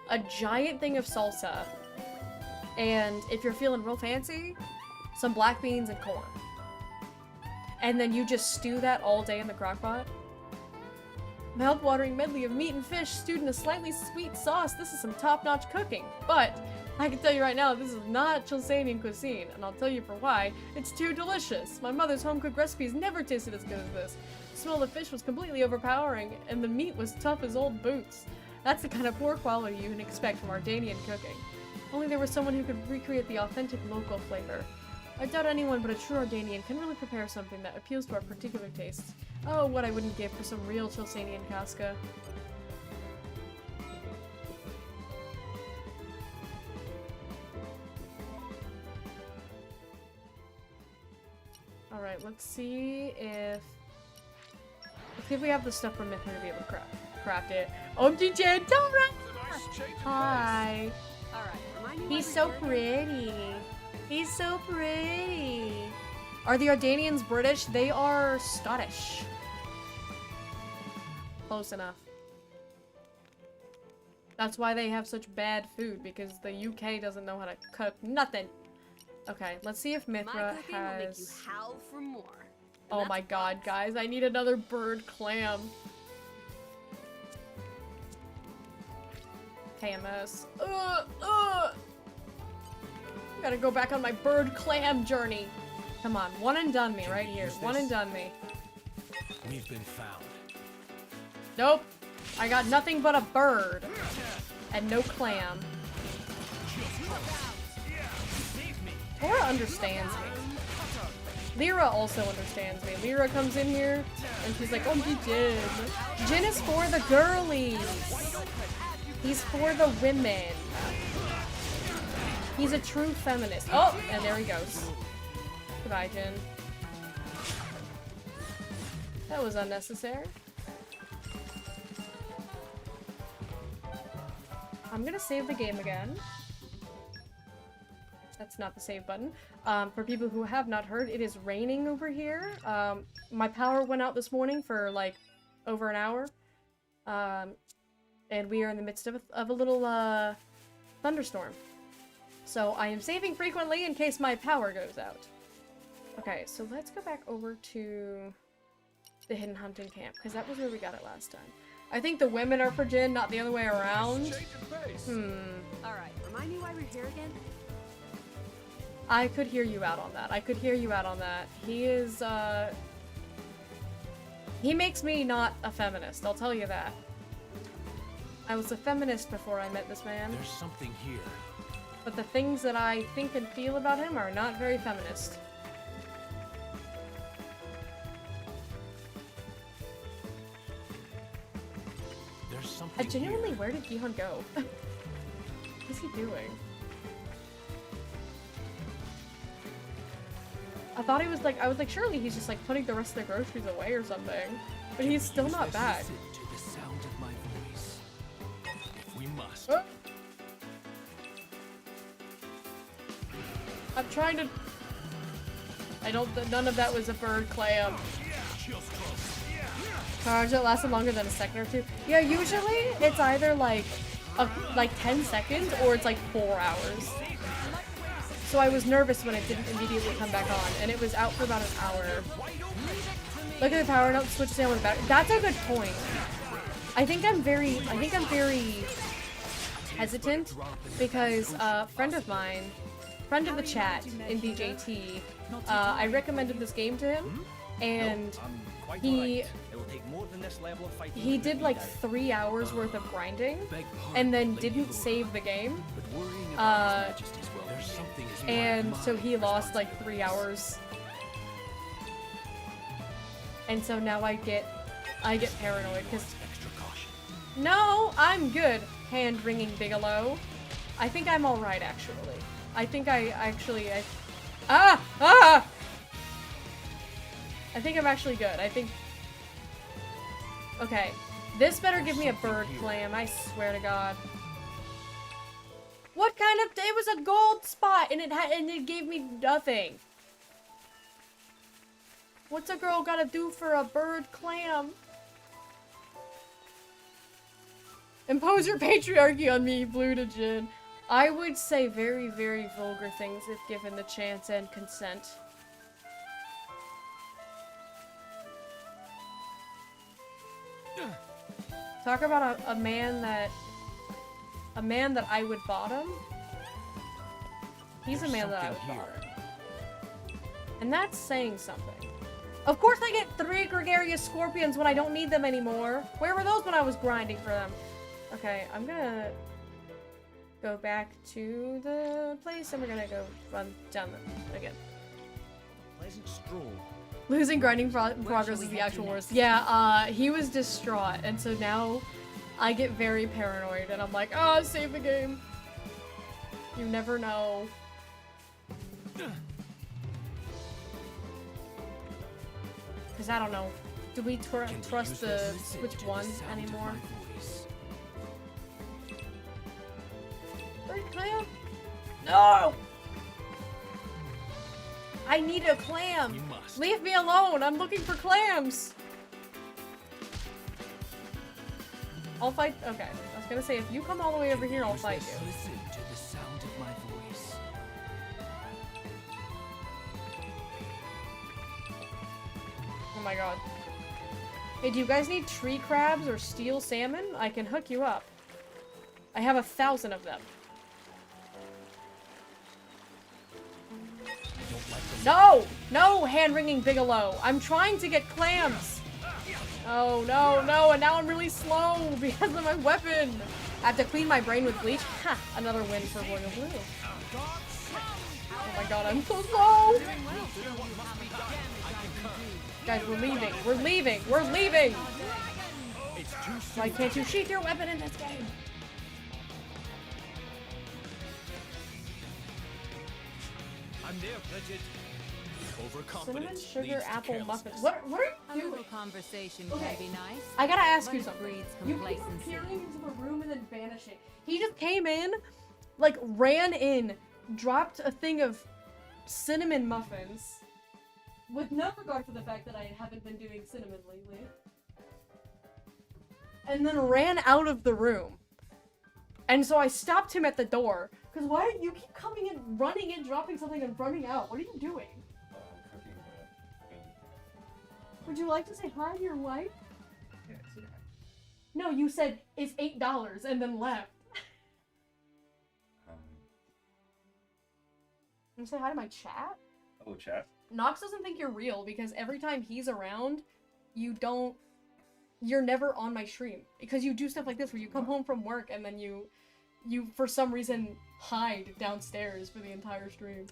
a giant thing of salsa, and if you're feeling real fancy, some black beans and corn. And then you just stew that all day in the crock pot. Mouth-watering medley of meat and fish stewed in a slightly sweet sauce. This is some top-notch cooking. But I can tell you right now, this is not Chilsanian cuisine, and I'll tell you for why. It's too delicious. My mother's home-cooked recipes never tasted as good as this. The smell of fish was completely overpowering, and the meat was tough as old boots. That's the kind of poor quality you can expect from Ardanian cooking. Only there was someone who could recreate the authentic local flavor. I doubt anyone but a true Ardanian can really prepare something that appeals to our particular tastes. Oh, what I wouldn't give for some real Chilsanian Casca. Alright, let's see if we have the stuff from Mythra to be able to craft it. DJ Dora! Hi! Alright, remind me He's why so we're here pretty. He's so pretty. Are the Ardanians British? They are Scottish. Close enough. That's why they have such bad food, because the UK doesn't know how to cook nothing. Okay, let's see if again. My Mythra cooking will make you has... howl for more. And Oh that's my god, guys, I need another bird clam. KMS. Gotta go back on my bird clam journey. Come on, one and done me right here. One and done me. We've been found. Nope. I got nothing but a bird. And no clam. Tora understands me. Lyra also understands me. Lyra comes in here and she's like, oh, you Jin. Jin is for the girlies. He's for the women. He's a true feminist. Oh, and there he goes. Goodbye, Jin. That was unnecessary. I'm gonna save the game again. That's not the save button. For people who have not heard, it is raining over here. My power went out this morning for like over an hour. And we are in the midst of a little thunderstorm. So I am saving frequently in case my power goes out. Okay, so let's go back over to the hidden hunting camp, because that was where we got it last time. I think the women are for Jin, not the other way around. Alright, remind me why we're here again? I could hear you out on that. I could hear you out on that. He is, he makes me not a feminist, I'll tell you that. I was a feminist before I met this man. There's something here. But the things that I think and feel about him are not very feminist. There's something Genuinely, here. where did Gihon go? What is he doing? I thought he was like, I was like, surely he's just like putting the rest of the groceries away or something. But he's still not back. Listen to the sound of my voice. If we must. Oh. I'm trying to... I don't... None of that was a bird clam. Charge it lasted longer than a second or two. Yeah, usually it's either like 10 seconds or it's like 4 hours. So I was nervous when it didn't immediately come back on, and it was out for about an hour. Look at the power note, switch down with the battery. That's a good point. I think I'm very hesitant because a friend of mine, friend of the chat in BJT, I recommended this game to him, and he did like 3 hours worth of grinding and then didn't save the game. And so he lost like 3 hours. And so now I get paranoid because no, I'm good. Hand wringing Bigelow. I think I'm all right actually. I think I think I'm actually good. I think. Okay, this better give me a bird clam. I swear to God. What kind of? It was a gold spot, and it gave me nothing. What's a girl gotta do for a bird clam? Impose your patriarchy on me, Blue to Jin. I would say very, very vulgar things if given the chance and consent. Talk about a man that I would bottom. He's a man that I would bottom. And that's saying something. Of course I get 3 gregarious scorpions when I don't need them anymore. Where were those when I was grinding for them? Okay, I'm gonna go back to the place and we're gonna go run down the again. Pleasant stroll. Losing grinding progress is the actual worst. Yeah, he was distraught, and so now I get very paranoid, and I'm like, oh, save the game. You never know. Because I don't know. Do we trust the Switch 1 anymore? Bird clam? No! I need a clam! Leave me alone! I'm looking for clams! I'll fight- okay. I was gonna say, if you come all the way over here, I'll fight you. Listen to the sound of my voice. Oh my god. Hey, do you guys need tree crabs or steel salmon? I can hook you up. I have 1,000 of them. No! No, hand-wringing Bigelow! I'm trying to get clams! Oh, no, no, and now I'm really slow because of my weapon! I have to clean my brain with bleach. Ha! Another win for Royal Blue. Oh my god, I'm so slow! Guys, we're leaving. We're leaving. We're leaving! Why can't you sheath your weapon in this game? I'm there, Bridget. Cinnamon sugar apple muffins. What are A you little doing? conversation Okay. can be nice. I gotta ask but you it something. breeds You keep complacency. appearing into the room and then vanishing. He just came in, like ran in, dropped a thing of cinnamon muffins, with no regard for the fact that I haven't been doing cinnamon lately, and then ran out of the room. And so I stopped him at the door, because why you keep coming in, running in, dropping something, and running out? What are you doing? Would you like to say hi to your wife? Yeah, say hi. No, you said it's $8 and then left. You say hi to my chat? Hello, chat. Nox doesn't think you're real because every time he's around, you're never on my stream. Because you do stuff like this where you come home from work and then you for some reason hide downstairs for the entire stream.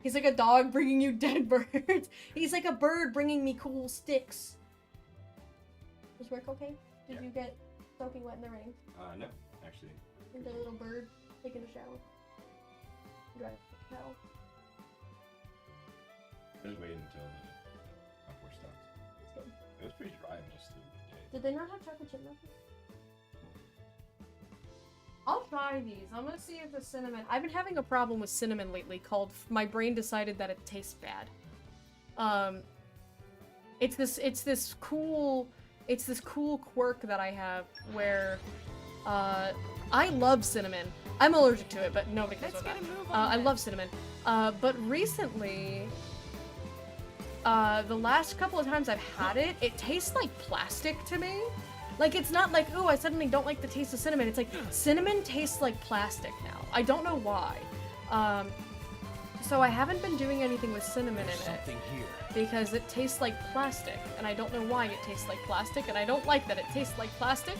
He's like a dog bringing you dead birds. He's like a bird bringing me cool sticks. Was work okay? Did you get soaking wet in the rain? No, actually. Is a little bird taking a shower? Dry towel. Just waiting until the uproar stopped. It was pretty dry most of the day. Did they not have chocolate chip muffins? I'll try these. I'm gonna see if the cinnamon. I've been having a problem with cinnamon lately. Called my brain decided that it tastes bad. It's this cool quirk that I have where, I love cinnamon. I'm allergic to it, but nobody cares about that. I love cinnamon. But recently, the last couple of times I've had it, it tastes like plastic to me. Like, it's not like, oh, I suddenly don't like the taste of cinnamon. It's like, cinnamon tastes like plastic now. I don't know why. So I haven't been doing anything with cinnamon in it. Because it tastes like plastic, and I don't know why it tastes like plastic, and I don't like that it tastes like plastic.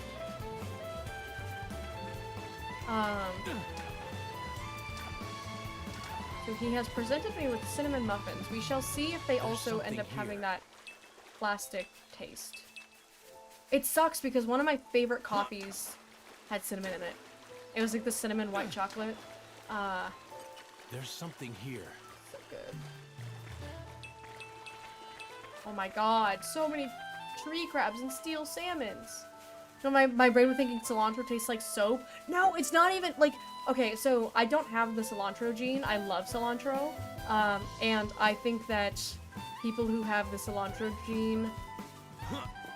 So he has presented me with cinnamon muffins. We shall see if they also end up having that plastic taste. It sucks because one of my favorite coffees had cinnamon in it. It was like the cinnamon white chocolate. There's something here. So good. Oh my god, so many tree crabs and steel salmons. So my brain was thinking cilantro tastes like soap. No, it's not even, like, okay, so I don't have the cilantro gene. I love cilantro. And I think that people who have the cilantro gene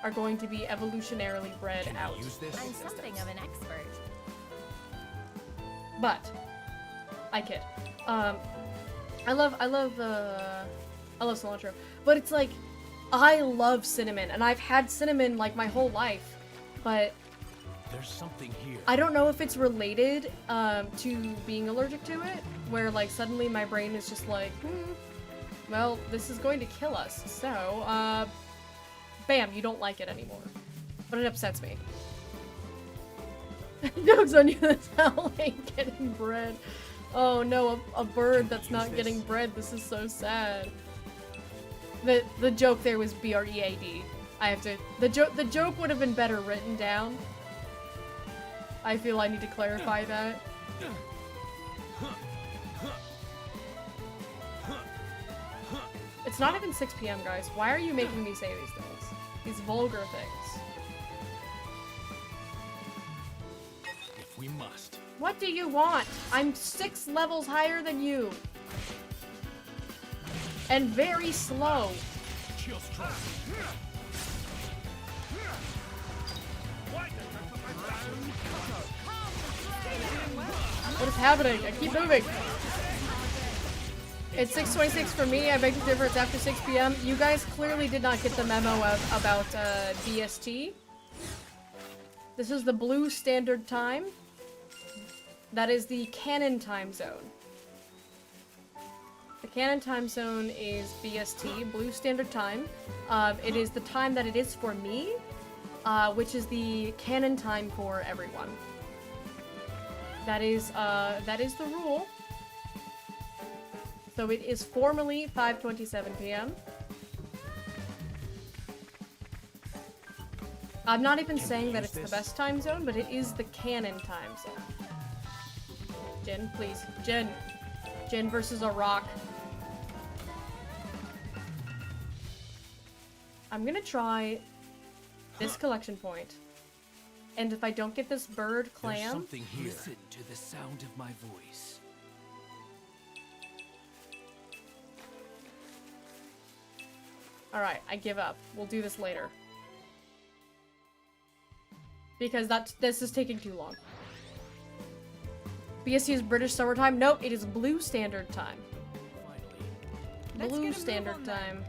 are going to be evolutionarily bred out. I'm something of an expert. But I kid. I love cilantro, but it's like I love cinnamon, and I've had cinnamon like my whole life, but there's something here. I don't know if it's related to being allergic to it, where like suddenly my brain is just like, well, this is going to kill us, so bam, you don't like it anymore. But it upsets me. Jokes on you, that's how I ain't getting bread. Oh no, a bird that's not getting bread. This is so sad. The joke there was B-R-E-A-D. I have to. The joke would have been better written down. I feel I need to clarify that. It's not even 6 p.m. guys. Why are you making me say these things? These vulgar things. If we must. What do you want? I'm 6 levels higher than you. And very slow. What is happening? I keep moving. It's 6:26 for me. I beg to differ. It's after 6 p.m. You guys clearly did not get the memo about DST. This is the blue standard time. That is the canon time zone. The canon time zone is BST, Blue Standard Time. It is the time that it is for me, which is the canon time for everyone. That is the rule. So it is formally 5:27 p.m. I'm not even saying that it's the best time zone, but it is the canon time zone. Jin, please. Jin. Jin versus a rock. I'm gonna try this collection point. And if I don't get this bird clam... There's something here. Listen to the sound of my voice. Alright, I give up. We'll do this later. Because this is taking too long. BST is British summertime? Nope, it is Blue Standard Time. Blue Standard Time.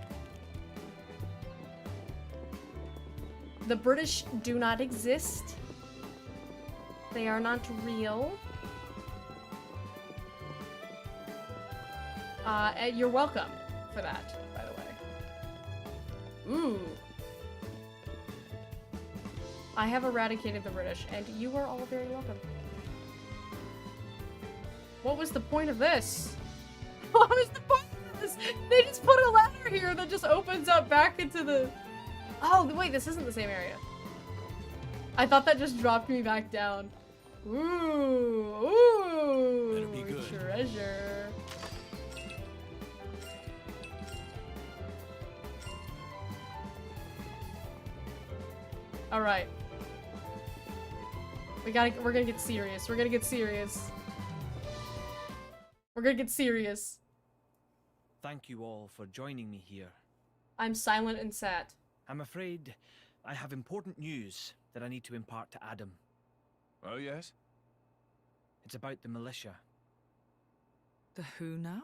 The British do not exist. They are not real. You're welcome for that, by the way. Ooh. I have eradicated the British, and you are all very welcome. What was the point of this? What was the point of this? They just put a ladder here that just opens up back into the... Oh, wait, this isn't the same area. I thought that just dropped me back down. Ooh, ooh, Better be good. treasure. Alright. We're gonna get serious. We're gonna get serious. We're gonna get serious. Thank you all for joining me here. I'm silent and sad. I'm afraid I have important news that I need to impart to Adam. Oh, yes? It's about the militia. The who now?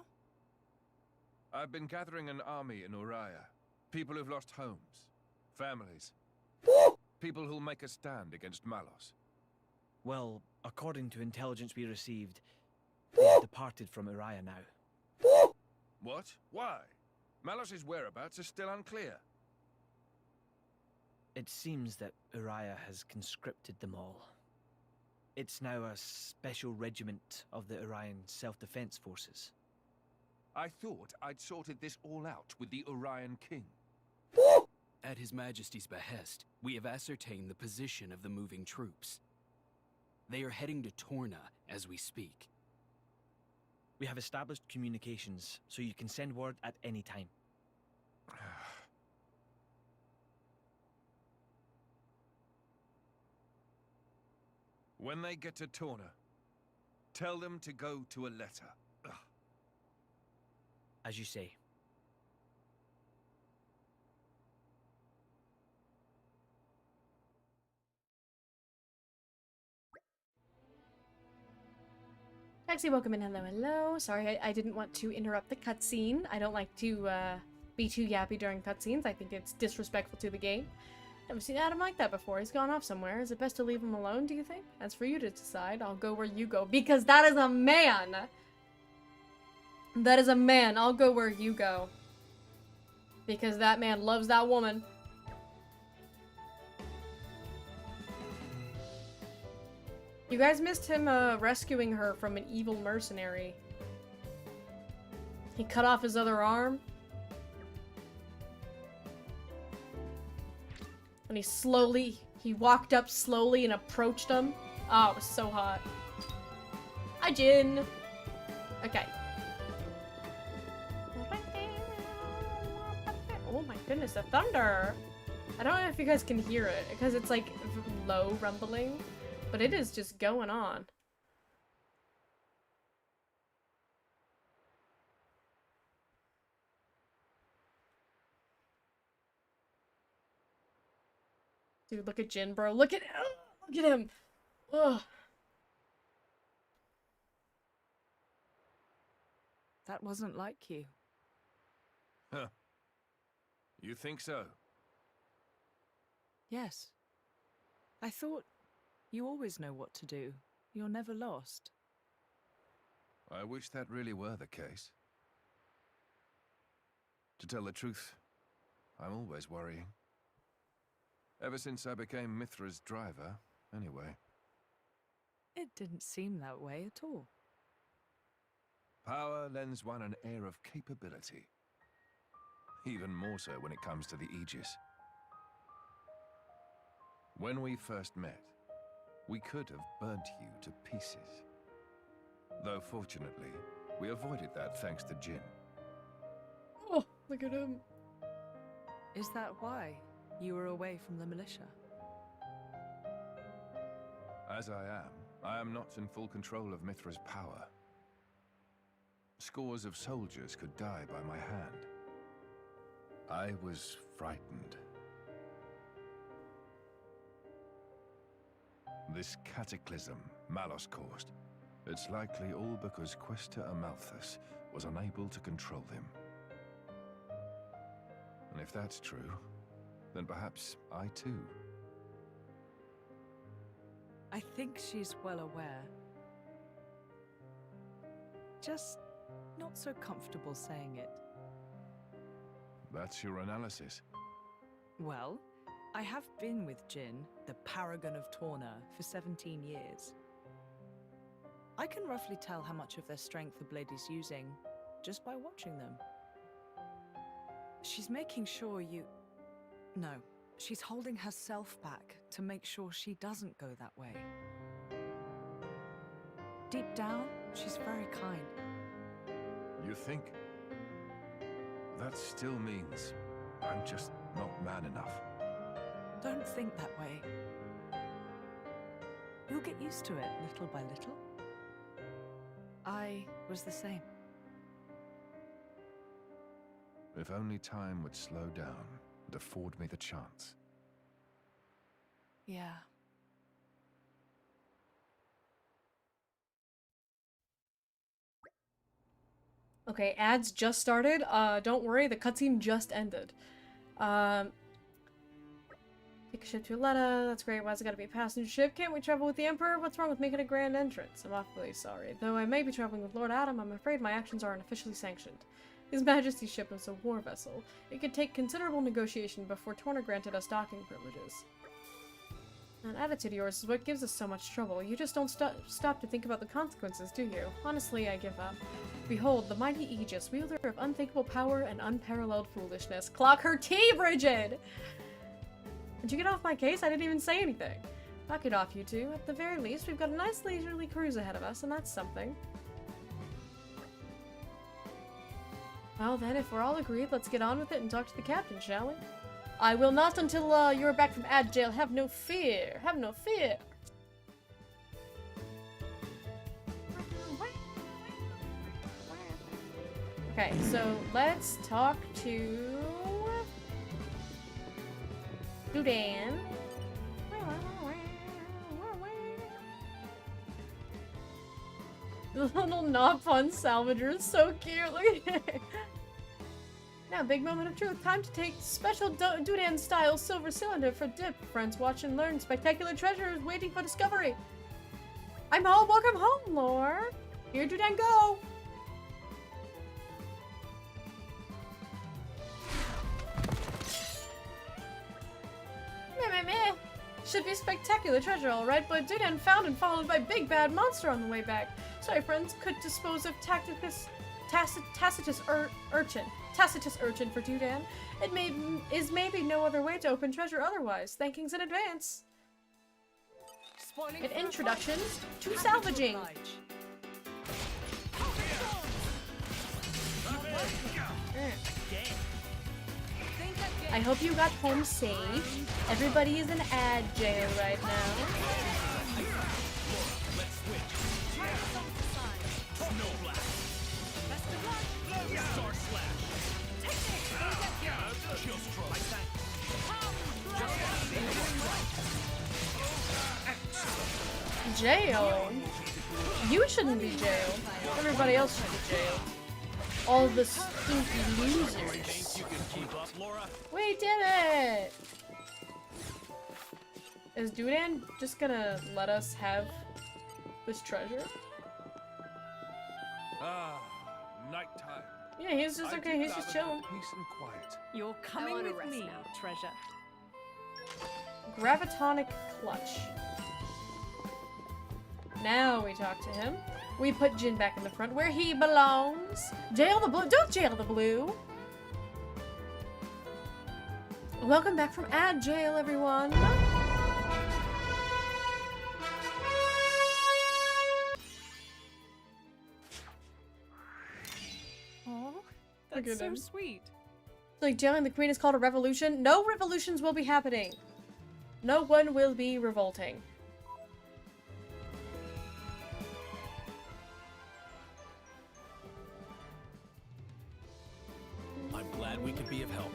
I've been gathering an army in Uriah. People who've lost homes, families. People who'll make a stand against Malos. Well, according to intelligence we received, they have departed from Uriah now. What? Why? Malos' whereabouts are still unclear. It seems that Uriah has conscripted them all. It's now a special regiment of the Urian self-defense forces. I thought I'd sorted this all out with the Urian king. At His Majesty's behest, we have ascertained the position of the moving troops. They are heading to Torna as we speak. We have established communications, so you can send word at any time. When they get to Torna, tell them to go to a letter. Ugh. As you say. Taxi, welcome in. Hello, hello. Sorry, I didn't want to interrupt the cutscene. I don't like to be too yappy during cutscenes. I think it's disrespectful to the game. Never seen Adam like that before. He's gone off somewhere. Is it best to leave him alone, do you think? That's for you to decide. I'll go where you go. Because that is a man! That is a man. I'll go where you go. Because that man loves that woman. You guys missed him rescuing her from an evil mercenary. He cut off his other arm. And he walked up slowly and approached him. Oh, it was so hot. Hi, Jin. Okay. Oh my goodness, the thunder. I don't know if you guys can hear it, because it's like low rumbling. But it is just going on. Dude, look at Jin, bro. Look at him. Ugh. That wasn't like you. Huh. You think so? Yes. I thought you always know what to do. You're never lost. I wish that really were the case. To tell the truth, I'm always worrying. Ever since I became Mithra's driver, anyway. It didn't seem that way at all. Power lends one an air of capability. Even more so when it comes to the Aegis. When we first met, we could have burnt you to pieces. Though fortunately, we avoided that thanks to Jin. Oh, look at him. Is that why you were away from the militia? As I am not in full control of Mithra's power. Scores of soldiers could die by my hand. I was frightened. This cataclysm Malos caused, it's likely all because Questa Amalthus was unable to control him. And if that's true, then perhaps I too. I think she's well aware. Just not so comfortable saying it. That's your analysis. Well, I have been with Jin, the Paragon of Torna, for 17 years. I can roughly tell how much of their strength the blade is using, just by watching them. She's making sure you... No, she's holding herself back to make sure she doesn't go that way. Deep down, she's very kind. You think? That still means I'm just not man enough. Don't think that way. You'll get used to it little by little. I was the same. If only time would slow down and afford me the chance. Yeah. Okay, ads just started. Don't worry, the cutscene just ended. Take a ship to Aletta. That's great. Why's it gotta be a passenger ship? Can't we travel with the Emperor? What's wrong with making a grand entrance? I'm awfully sorry. Though I may be traveling with Lord Adam, I'm afraid my actions aren't officially sanctioned. His Majesty's ship is a war vessel. It could take considerable negotiation before Torna granted us docking privileges. That attitude of yours is what gives us so much trouble. You just don't stop to think about the consequences, do you? Honestly, I give up. Behold, the mighty Aegis, wielder of unthinkable power and unparalleled foolishness. Clock her tea, Bridget! Did you get off my case? I didn't even say anything. Knock it off, you two. At the very least, we've got a nice leisurely cruise ahead of us, and that's something. Well then, if we're all agreed, let's get on with it and talk to the captain, shall we? I will not until you're back from ad jail. Have no fear. Have no fear. Okay, so let's talk to Dudan. The little not fun salvager is so cute. Look at it. Now, big moment of truth. Time to take special Dudan-style silver cylinder for dip. Friends, watch and learn. Spectacular treasure is waiting for discovery. I'm home. Welcome home, Lord. Here, Dudan, go. Meh, meh, meh. Should be spectacular treasure, all right, but Dudan found and followed by big bad monster on the way back. Sorry, friends. Could dispose of Tacitus urchin for Dudan. It is maybe no other way to open treasure otherwise. Thankings in advance. An introduction to salvaging. I hope you got home safe. Everybody is in ad jail right now. Jail? You shouldn't be jailed. Everybody else should be jailed. All the stinky losers. We did it! Is Dudan just gonna let us have this treasure? Ah, nighttime. Yeah, he's just okay, he's just chilling. Peace and quiet. You're coming with me, treasure. Gravitonic clutch. Now we talk to him. We put Jin back in the front where he belongs. Jail the blue. Don't jail the blue. Welcome back from ad jail, everyone. Oh, Look that's at so him. sweet. Like jailing the queen is called a revolution. No revolutions will be happening. No one will be revolting. I'm glad we could be of help.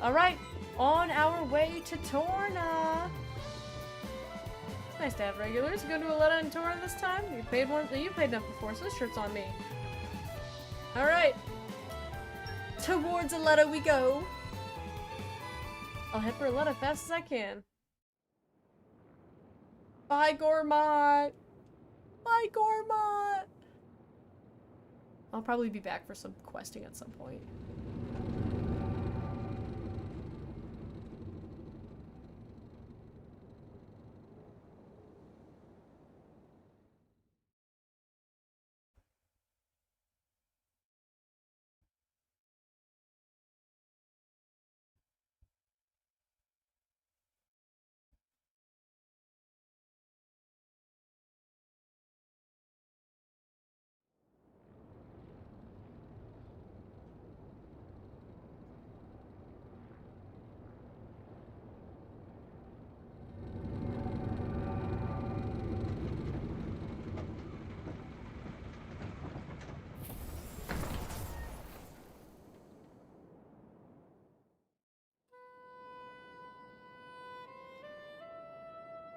Alright, on our way to Torna. It's nice to have regulars. You going to Aletta and Torna this time? You paid enough before, so this shirt's on me. Alright. Towards Aletta we go. I'll head for Aletta fast as I can. Bye, Gormott! Bye, Gormott! I'll probably be back for some questing at some point.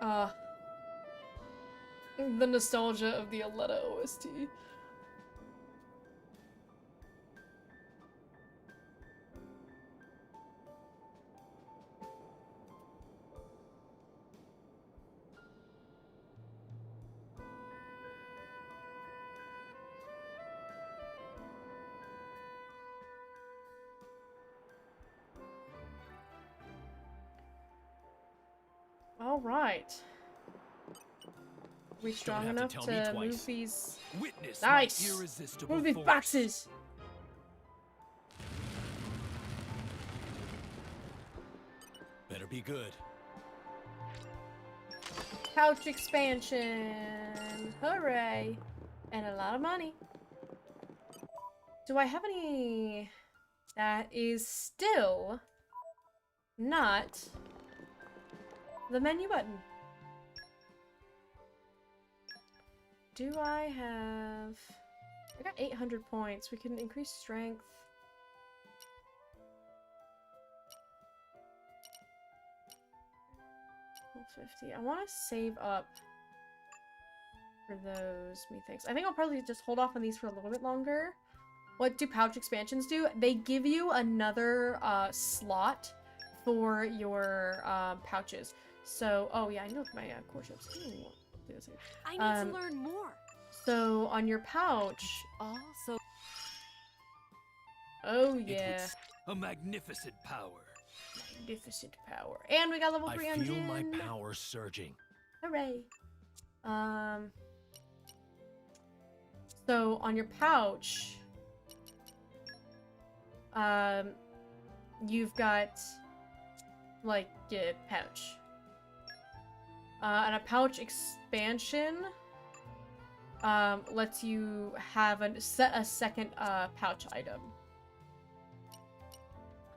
The nostalgia of the Aletta OST. All right. We strong have to enough tell to me move twice. these? Witness Nice. my irresistible Move these force. boxes. Better be good. Couch expansion. Hooray. And a lot of money. Do I have any? That is still not the menu button. Do I have... I got 800 points. We can increase strength. $50. I want to save up for those methinks. I think I'll probably just hold off on these for a little bit longer. What do pouch expansions do? They give you another slot for your pouches. So, oh yeah, I know my core ships. I need to learn more. So on your pouch. Also, Oh It yeah, was a magnificent power. magnificent power, and we got level 3 I on feel Jin. my power surging. Hooray! So on your pouch, you've got like a pouch, and a pouch expansion lets you have set a second pouch item.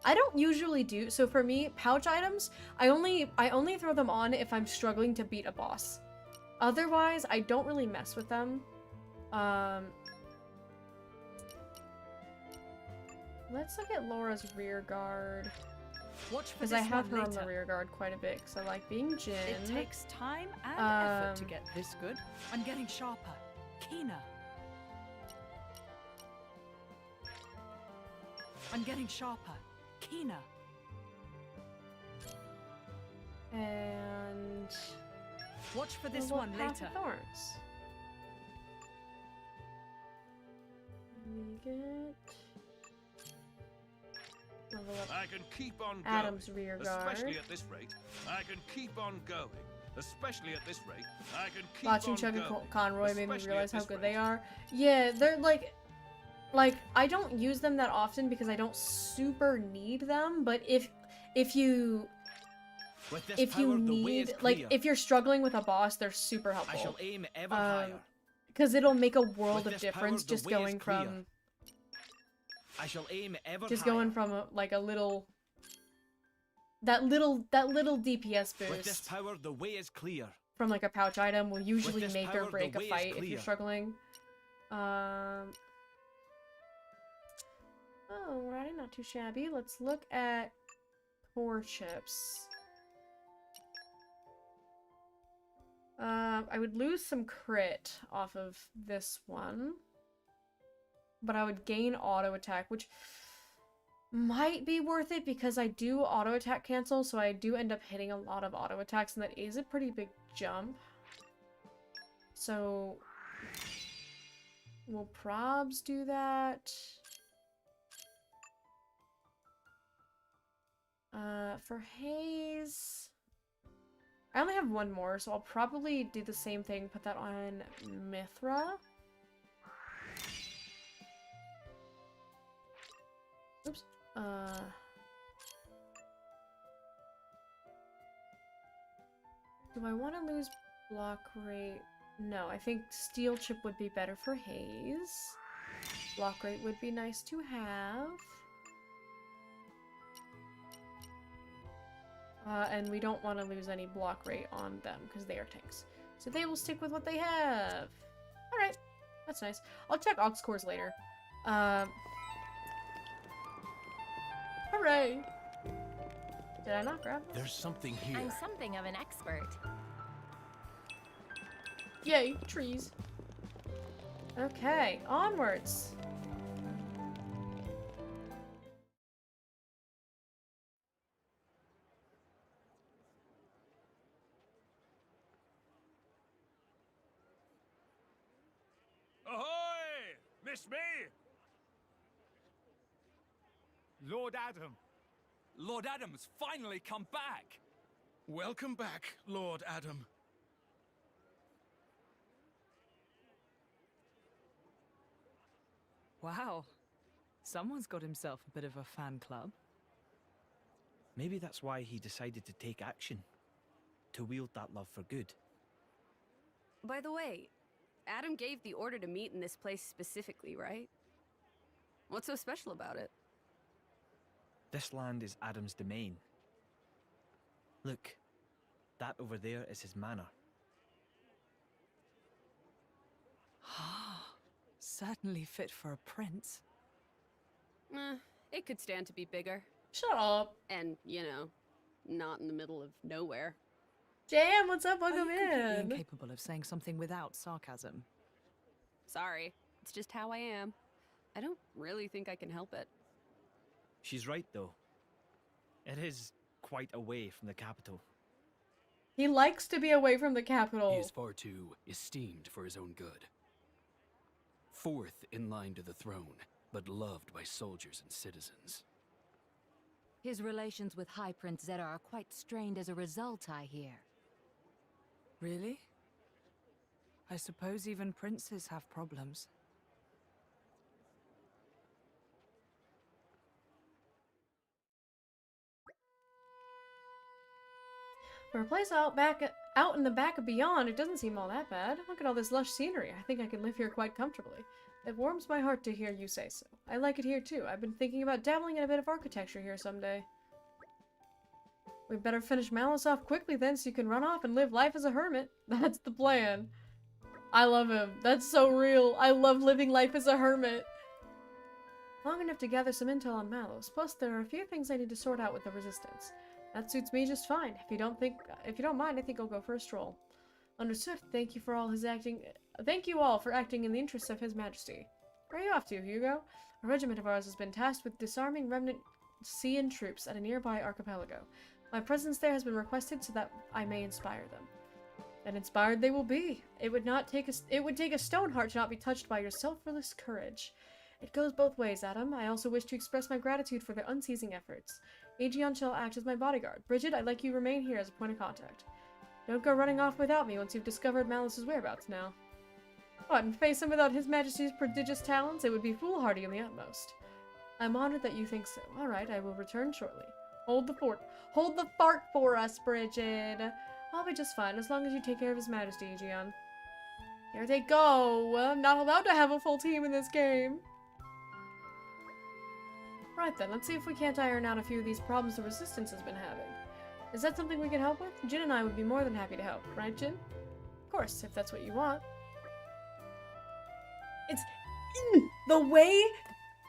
I don't usually do so. For me, pouch items, I only throw them on if I'm struggling to beat a boss. Otherwise, I don't really mess with them. Let's look at Laura's rear guard, Watch for because this I have one her on the later. rear guard quite a bit. Because I like being Jin. It takes time and effort to Um, get this good. I'm getting sharper, keener. I'm getting sharper, keener. And Watch for this level one Path later. of Thorns. We get level up I can keep on going. Adam's rear guard. Especially at this rate. I can keep on going. Especially at this rate. I can keep Watching on Chug and going. Conroy made me Especially realize at how this good rate. they are. Yeah, they're like I don't use them that often because I don't super need them. But if you With this if you power, the way need is like clear. if you're struggling with a boss, they're super I shall helpful. aim ever higher. Because it'll make a world With of this power, difference the just way is going clear. from I shall aim ever just higher. going from like a little that little DPS With this boost power, the way is clear. from like a pouch item will usually this make power, or the break a way is fight if you're clear. struggling. Alrighty, not too shabby. Let's look at core chips. I would lose some crit off of this one, but I would gain auto attack, which might be worth it because I do auto attack cancel, so I do end up hitting a lot of auto attacks, and that is a pretty big jump. So will probs do that? For Haze, I only have one more, so I'll probably do the same thing, put that on Mithra. Oops. Do I want to lose block rate? No, I think Steel Chip would be better for Haze. Block rate would be nice to have. And we don't want to lose any block rate on them because they are tanks. So they will stick with what they have. Alright, that's nice. I'll check aux cores later. Hooray! Did I not grab them? There's something here. I'm something of an expert. Yay, trees. Okay, onwards. Ahoy! Miss me? Lord Adam. Lord Adam's finally come back! Welcome back, Lord Adam. Wow. Someone's got himself a bit of a fan club. Maybe that's why he decided to take action. To wield that love for good. By the way, Adam gave the order to meet in this place specifically, right? What's so special about it? This land is Adam's domain. Look, that over there is his manor. Certainly fit for a prince. It could stand to be bigger. Shut up. And, you know, not in the middle of nowhere. Jam, what's up? Are Welcome you completely in. incapable of saying something without sarcasm? Sorry, it's just how I am. I don't really think I can help it. She's right, though. It is quite away from the capital. He likes to be away from the capital. He is far too esteemed for his own good. Fourth in line to the throne, but loved by soldiers and citizens. His relations with High Prince Zeta are quite strained as a result, I hear. Really? I suppose even princes have problems. For a place out in the back of Beyond, it doesn't seem all that bad. Look at all this lush scenery. I think I can live here quite comfortably. It warms my heart to hear you say so. I like it here too. I've been thinking about dabbling in a bit of architecture here someday. We'd better finish Malus off quickly then so you can run off and live life as a hermit. That's the plan. I love him. That's so real. I love living life as a hermit. Long enough to gather some intel on Malus. Plus, there are a few things I need to sort out with the Resistance. That suits me just fine. If you don't mind, I think I'll go for a stroll. Understood. Thank you all for acting in the interests of His Majesty. Where are you off to, Hugo? A regiment of ours has been tasked with disarming remnant Cian troops at a nearby archipelago. My presence there has been requested so that I may inspire them. And inspired they will be. It would take a stone heart to not be touched by your selfless courage. It goes both ways, Adam. I also wish to express my gratitude for their unceasing efforts. Aegeon shall act as my bodyguard. Bridget, I'd like you to remain here as a point of contact. Don't go running off without me once you've discovered Malus's whereabouts now. What, and face him without His Majesty's prodigious talents? It would be foolhardy in the utmost. I'm honored that you think so. Alright, I will return shortly. Hold the fort for us, Bridget. I'll be just fine as long as you take care of His Majesty, Aegeon. Here they go. I'm not allowed to have a full team in this game. Right then, let's see if we can't iron out a few of these problems the Resistance has been having. Is that something we can help with? Jin and I would be more than happy to help, right, Jin? Of course, if that's what you want. It's the way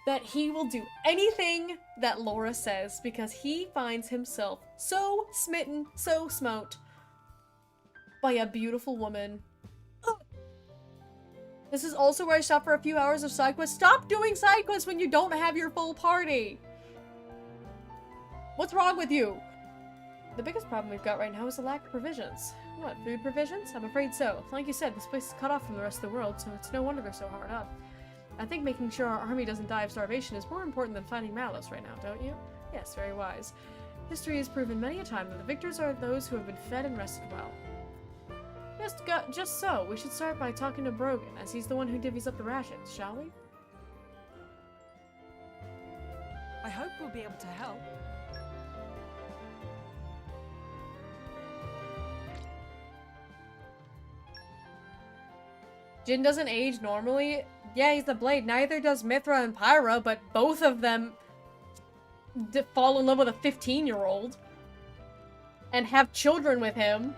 that he will do anything that Laura says because he finds himself so smitten, so smote by a beautiful woman. This is also where I stop for a few hours of side quests. Stop doing side quests when you don't have your full party! What's wrong with you? The biggest problem we've got right now is the lack of provisions. What, food provisions? I'm afraid so. Like you said, this place is cut off from the rest of the world, so it's no wonder they're so hard up. I think making sure our army doesn't die of starvation is more important than fighting Malus right now, don't you? Yes, very wise. History has proven many a time that the victors are those who have been fed and rested well. Just so, we should start by talking to Brogan, as he's the one who divvies up the rations, shall we? I hope we'll be able to help. Jin doesn't age normally. Yeah, he's the blade. Neither does Mithra and Pyra, but both of them fall in love with a 15-year-old and have children with him.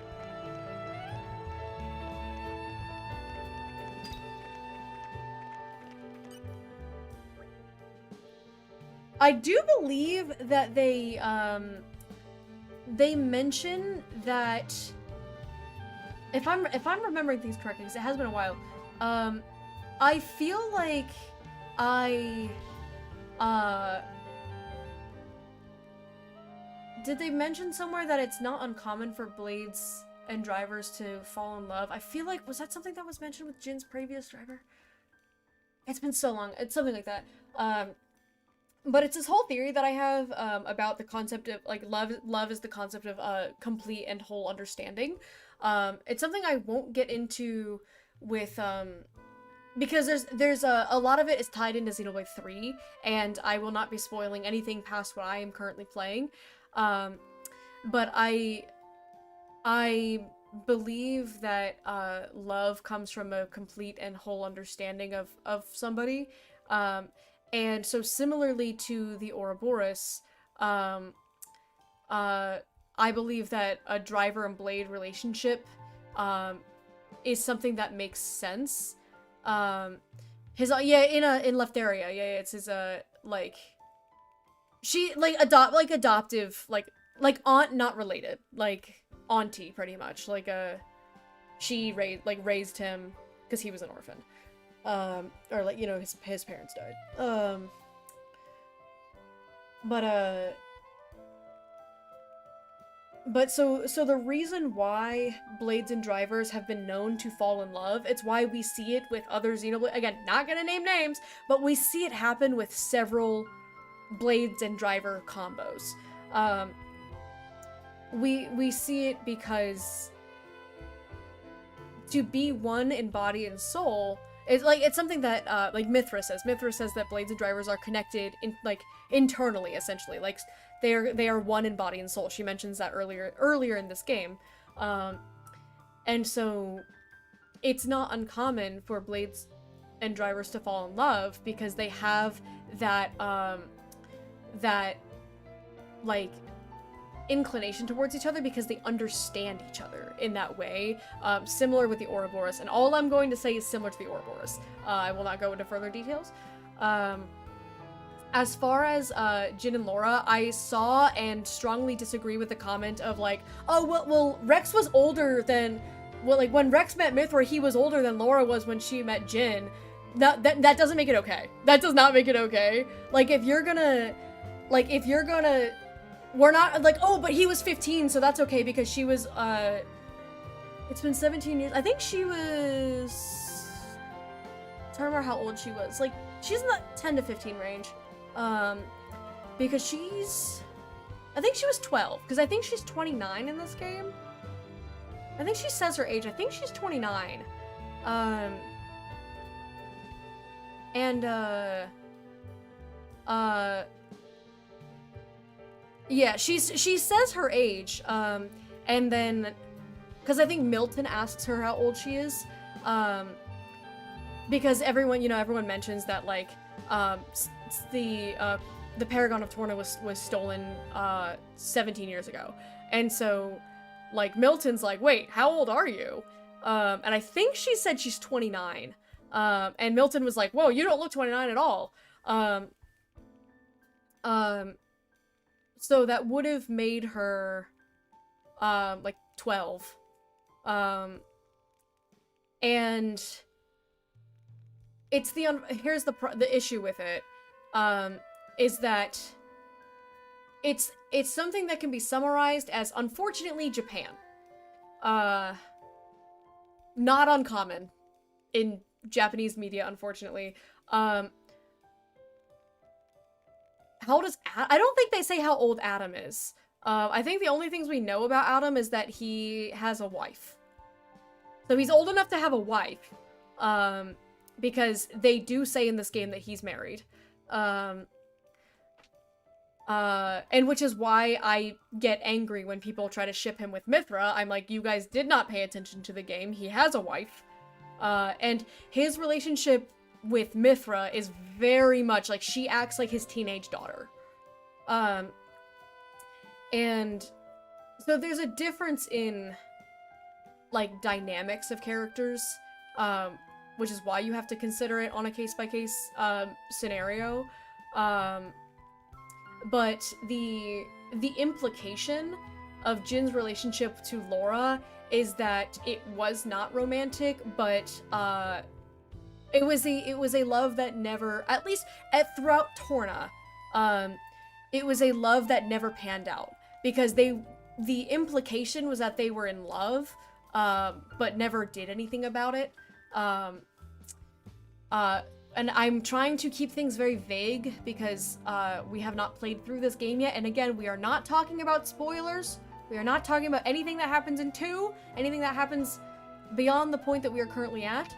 I do believe that they mention that if I'm remembering things correctly, because it has been a while, I feel like did they mention somewhere that it's not uncommon for blades and drivers to fall in love? I feel like, was that something that was mentioned with Jin's previous driver? It's been so long. It's something like that. But it's this whole theory that I have about the concept of, like, love is the concept of complete and whole understanding. It's something I won't get into with, because there's a lot of it is tied into Xenoblade 3, and I will not be spoiling anything past what I am currently playing. But I believe that love comes from a complete and whole understanding of somebody. And so similarly to the Ouroboros, I believe that a driver and blade relationship is something that makes sense. In Leftheria, it's his like, she like adoptive, like aunt, not related, like auntie pretty much, like she raised him because he was an orphan, or like, you know, his parents died, but so the reason why blades and drivers have been known to fall in love, it's why we see it with other Xenoblade, again, not gonna name names, but we see it happen with several blades and driver combos. We see it because to be one in body and soul, it's something that like Mithra says. Mithra says that blades and drivers are connected in, like, internally, essentially. Like, they are one in body and soul. She mentions that earlier in this game. And so it's not uncommon for blades and drivers to fall in love because they have that like inclination towards each other because they understand each other in that way, similar with the Ouroboros. And all I'm going to say is similar to the Ouroboros. I will not go into further details. As far as Jin and Laura, I saw and strongly disagree with the comment of like, oh, well Rex was older than, well, like when Rex met Mithra, he was older than Laura was when she met Jin. That doesn't make it okay. That does not make it okay. Like, if you're gonna, we're not like, oh, but he was 15, so that's okay because she was, it's been 17 years. I think she was, I don't remember how old she was. Like, she's in the 10 to 15 range. Because I think she was 12, because I think she's 29 in this game. I think she says her age. I think she's 29. Yeah, she says her age, and then, because I think Milton asks her how old she is, because everyone mentions that, like, the Paragon of Torna was stolen, 17 years ago, and so, like, Milton's like, wait, how old are you? And I think she said she's 29, and Milton was like, whoa, you don't look 29 at all, so that would have made her, like, 12. And it's here's the issue with it, is that it's something that can be summarized as, unfortunately, Japan. Not uncommon in Japanese media, unfortunately. How old is I don't think they say how old Adam is. I think the only things we know about Adam is that he has a wife. So he's old enough to have a wife. Because they do say in this game that he's married. And which is why I get angry when people try to ship him with Mithra. I'm like, you guys did not pay attention to the game. He has a wife. And his relationship with Mithra is very much like, she acts like his teenage daughter. And so there's a difference in, like, dynamics of characters, which is why you have to consider it on a case-by-case scenario. But the implication of Jin's relationship to Laura is that it was not romantic, but it was a love that never, at least throughout Torna, it was a love that never panned out, because the implication was that they were in love, but never did anything about it. And I'm trying to keep things very vague because we have not played through this game yet. And again, we are not talking about spoilers. We are not talking about anything that happens in 2, anything that happens beyond the point that we are currently at.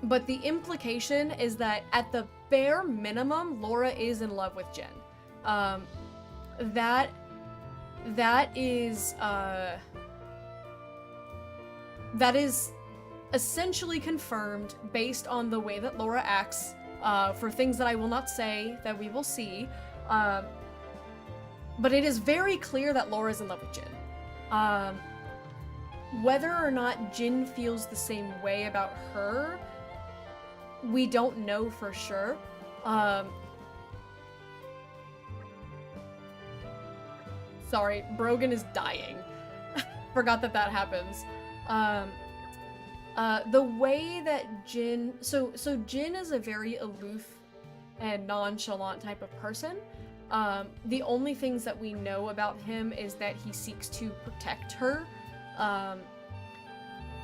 But the implication is that at the bare minimum, Laura is in love with Jin. That is essentially confirmed based on the way that Laura acts, for things that I will not say, that we will see. But it is very clear that Laura is in love with Jin. Whether or not Jin feels the same way about her, we don't know for sure. Sorry, Brogan is dying. Forgot that happens. The way that Jin, so Jin is a very aloof and nonchalant type of person. The only things that we know about him is that he seeks to protect her,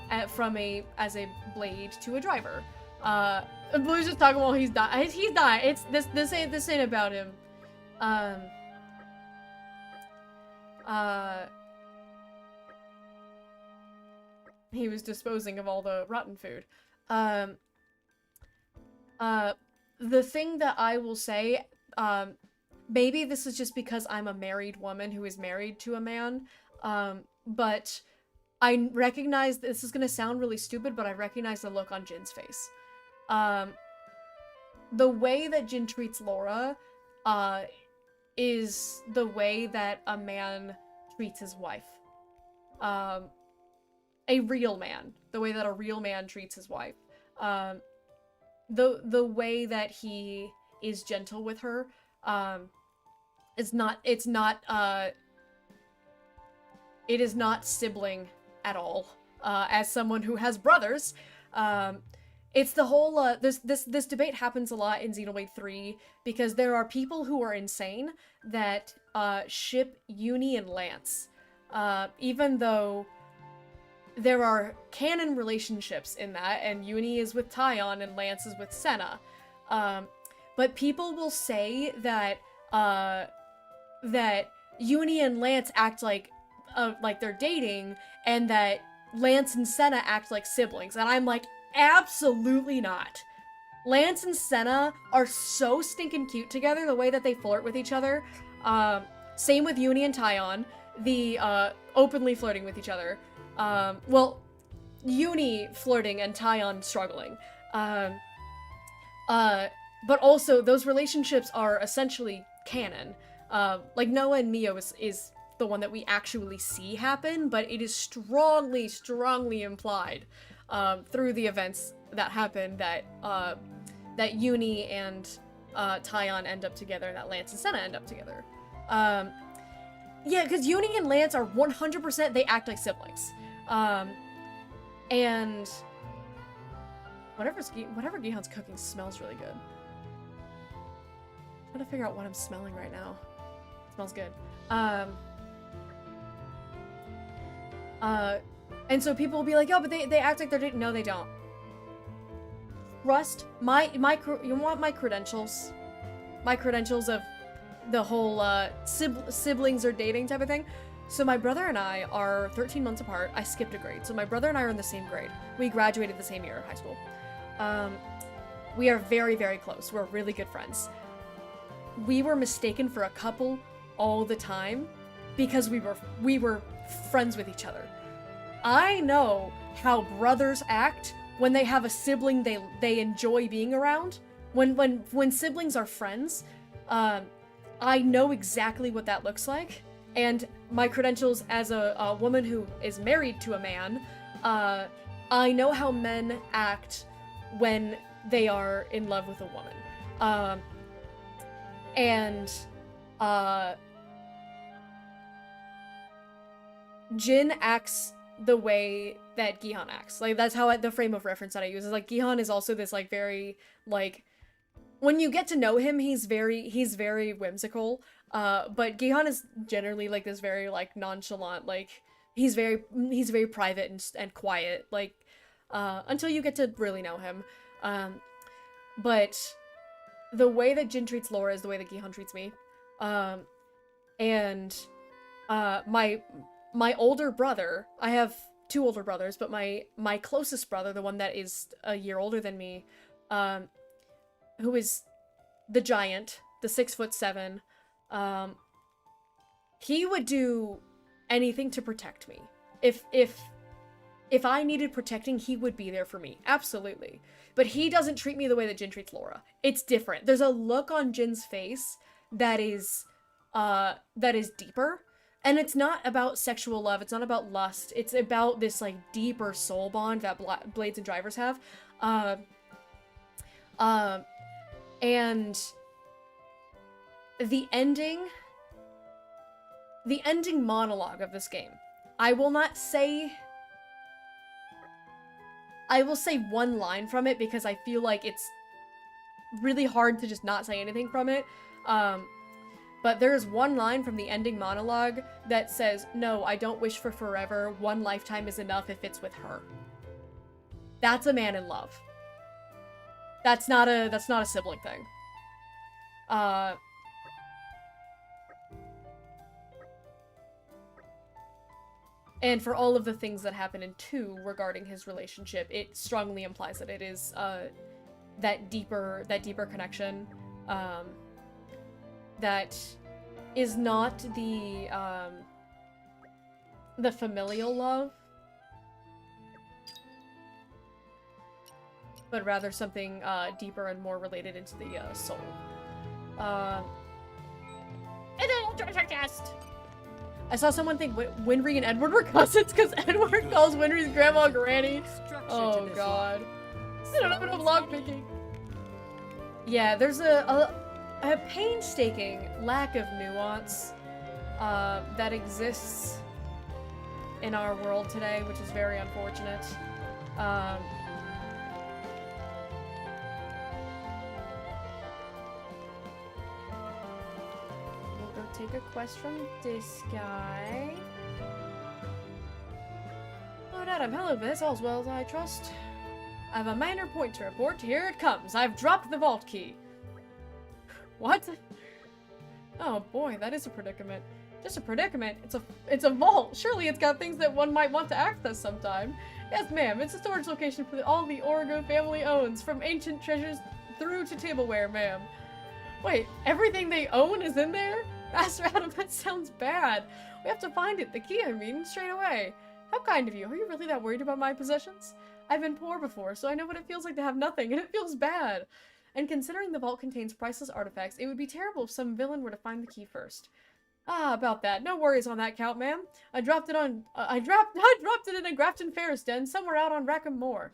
as a blade to a driver. Blue's just talking while he's dying. He's dying. It's this ain't about him. He was disposing of all the rotten food. The thing that I will say, maybe this is just because I'm a married woman who is married to a man, but I recognize, this is gonna sound really stupid, but I recognize the look on Jin's face. The way that Jin treats Laura, is the way that a man treats his wife. A real man. The way that a real man treats his wife. The way that he is gentle with her, it is not sibling at all. As someone who has brothers, it's the whole, this debate happens a lot in Xenoblade 3, because there are people who are insane that ship Uni and Lance. Even though there are canon relationships in that, and Uni is with Taion and Lance is with Senna. But people will say that that Uni and Lance act like they're dating, and that Lance and Senna act like siblings. And I'm like, absolutely not. Lance and Senna are so stinking cute together, the way that they flirt with each other. Same with Uni and Taion, the openly flirting with each other. Well, Uni flirting and Taion struggling. But also, those relationships are essentially canon. Like, Noah and Mio is the one that we actually see happen, but it is strongly, strongly implied through the events that happen that that Uni and Taion end up together, and that Lance and Senna end up together. Yeah, because Uni and Lance are 100%, they act like siblings. And whatever Gihan's cooking smells really good. I'm trying to figure out what I'm smelling right now. It smells good. And so people will be like, oh, but they act like they're dating. No, they don't. Trust you want my credentials? My credentials of the whole siblings or dating type of thing. So my brother and I are 13 months apart. I skipped a grade. So my brother and I are in the same grade. We graduated the same year of high school. We are very, very close. We're really good friends. We were mistaken for a couple all the time because we were friends with each other. I know how brothers act when they have a sibling they enjoy being around. When siblings are friends, I know exactly what that looks like. And my credentials as a woman who is married to a man, I know how men act when they are in love with a woman. Jin acts the way that Gihan acts. Like, that's how the frame of reference that I use is, like, Gihan is also this, like, very, like, when you get to know him, he's very whimsical, but Gihan is generally, like, this very, like, nonchalant, like, he's very private and quiet, like, until you get to really know him. But the way that Jin treats Laura is the way that Gihan treats me. And my older brother, I have 2 older brothers, but my closest brother, the one that is a year older than me, who is the giant, the 6'7", he would do anything to protect me. If I needed protecting, he would be there for me. Absolutely. But he doesn't treat me the way that Jin treats Laura. It's different. There's a look on Jin's face that is deeper. And it's not about sexual love. It's not about lust. It's about this, like, deeper soul bond that Blades and Drivers have. And the ending monologue of this game, I will say one line from it because I feel like it's really hard to just not say anything from it. But there's one line from the ending monologue that says, "No, I don't wish for forever. One lifetime is enough if it's with her." That's a man in love. That's not a sibling thing. And for all of the things that happen in 2 regarding his relationship, it strongly implies that it is that deeper connection that is not the familial love, but rather something deeper and more related into the soul. And then test. I saw someone think Winry and Edward were cousins because Edward calls Winry's grandma Granny. Oh god. I don't have enough lockpicking. Yeah, there's a painstaking lack of nuance that exists in our world today, which is very unfortunate. We'll go take a quest from this guy. Lord Adam, hello, Viz. All's well, as I trust. I have a minor point to report. Here it comes. I've dropped the vault key. What? Oh boy, that is a predicament. Just a predicament? It's a vault. Surely it's got things that one might want to access sometime. Yes, ma'am. It's a storage location for all the Origo family owns, from ancient treasures through to tableware, ma'am. Wait, everything they own is in there? Master Adam, that sounds bad. We have to find it. The key, I mean, straight away. How kind of you. Are you really that worried about my possessions? I've been poor before, so I know what it feels like to have nothing, and it feels bad. And considering the vault contains priceless artifacts, it would be terrible if some villain were to find the key first. Ah, about that. No worries on that count, ma'am. I dropped it in a Grafton Ferris den somewhere out on Rackham Moor.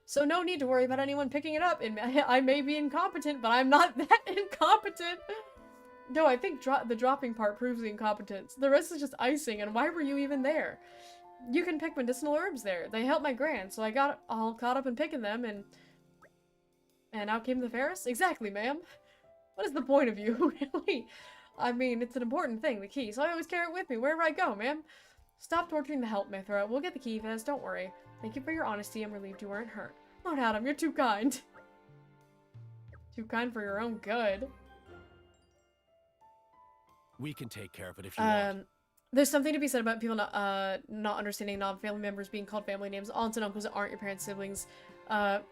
So no need to worry about anyone picking it up. I may be incompetent, but I'm not that incompetent. No, I think the dropping part proves the incompetence. The rest is just icing, and why were you even there? You can pick medicinal herbs there. They help my gran, so I got all caught up in picking them, and out came the Ferris? Exactly, ma'am. What is the point of you, really? I mean, it's an important thing, the key, so I always carry it with me wherever I go, ma'am. Stop torturing the help, Mithra. We'll get the key, Fez, don't worry. Thank you for your honesty. I'm relieved you weren't hurt. Lord Adam, you're too kind. Too kind for your own good. We can take care of it if you want. There's something to be said about people not understanding non-family members being called family names. Aunts and uncles that aren't your parents' siblings.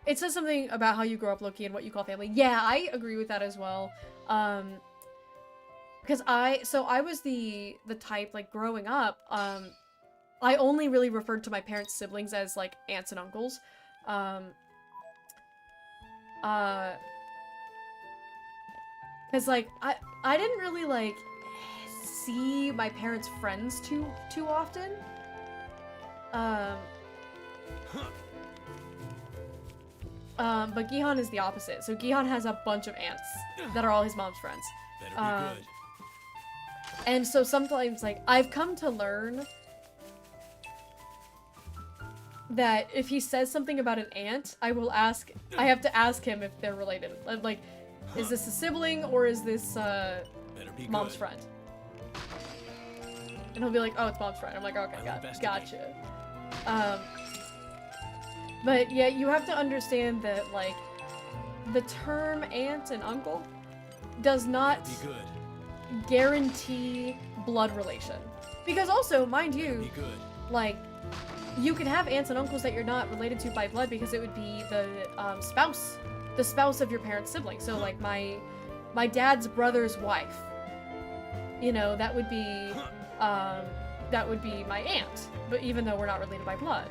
It says something about how you grow up, Loki, and what you call family. Yeah, I agree with that as well. Because I was the type, like, growing up, I only really referred to my parents' siblings as, like, aunts and uncles. Because, like, I didn't really, like, see my parents' friends too often. But Gihan is the opposite. So Gihan has a bunch of aunts that are all his mom's friends. Better be good. And so sometimes, like, I've come to learn that if he says something about an aunt, I have to ask him if they're related. Like, is this a sibling or is this mom's friend? And he'll be like, oh, it's mom's friend. I'm like, okay, gotcha. But yeah, you have to understand that, like, the term aunt and uncle does not guarantee blood relation. Because also, mind you, like, you could have aunts and uncles that you're not related to by blood because it would be the spouse of your parent's sibling. So, like, my dad's brother's wife, you know, that would be my aunt, but even though we're not related by blood.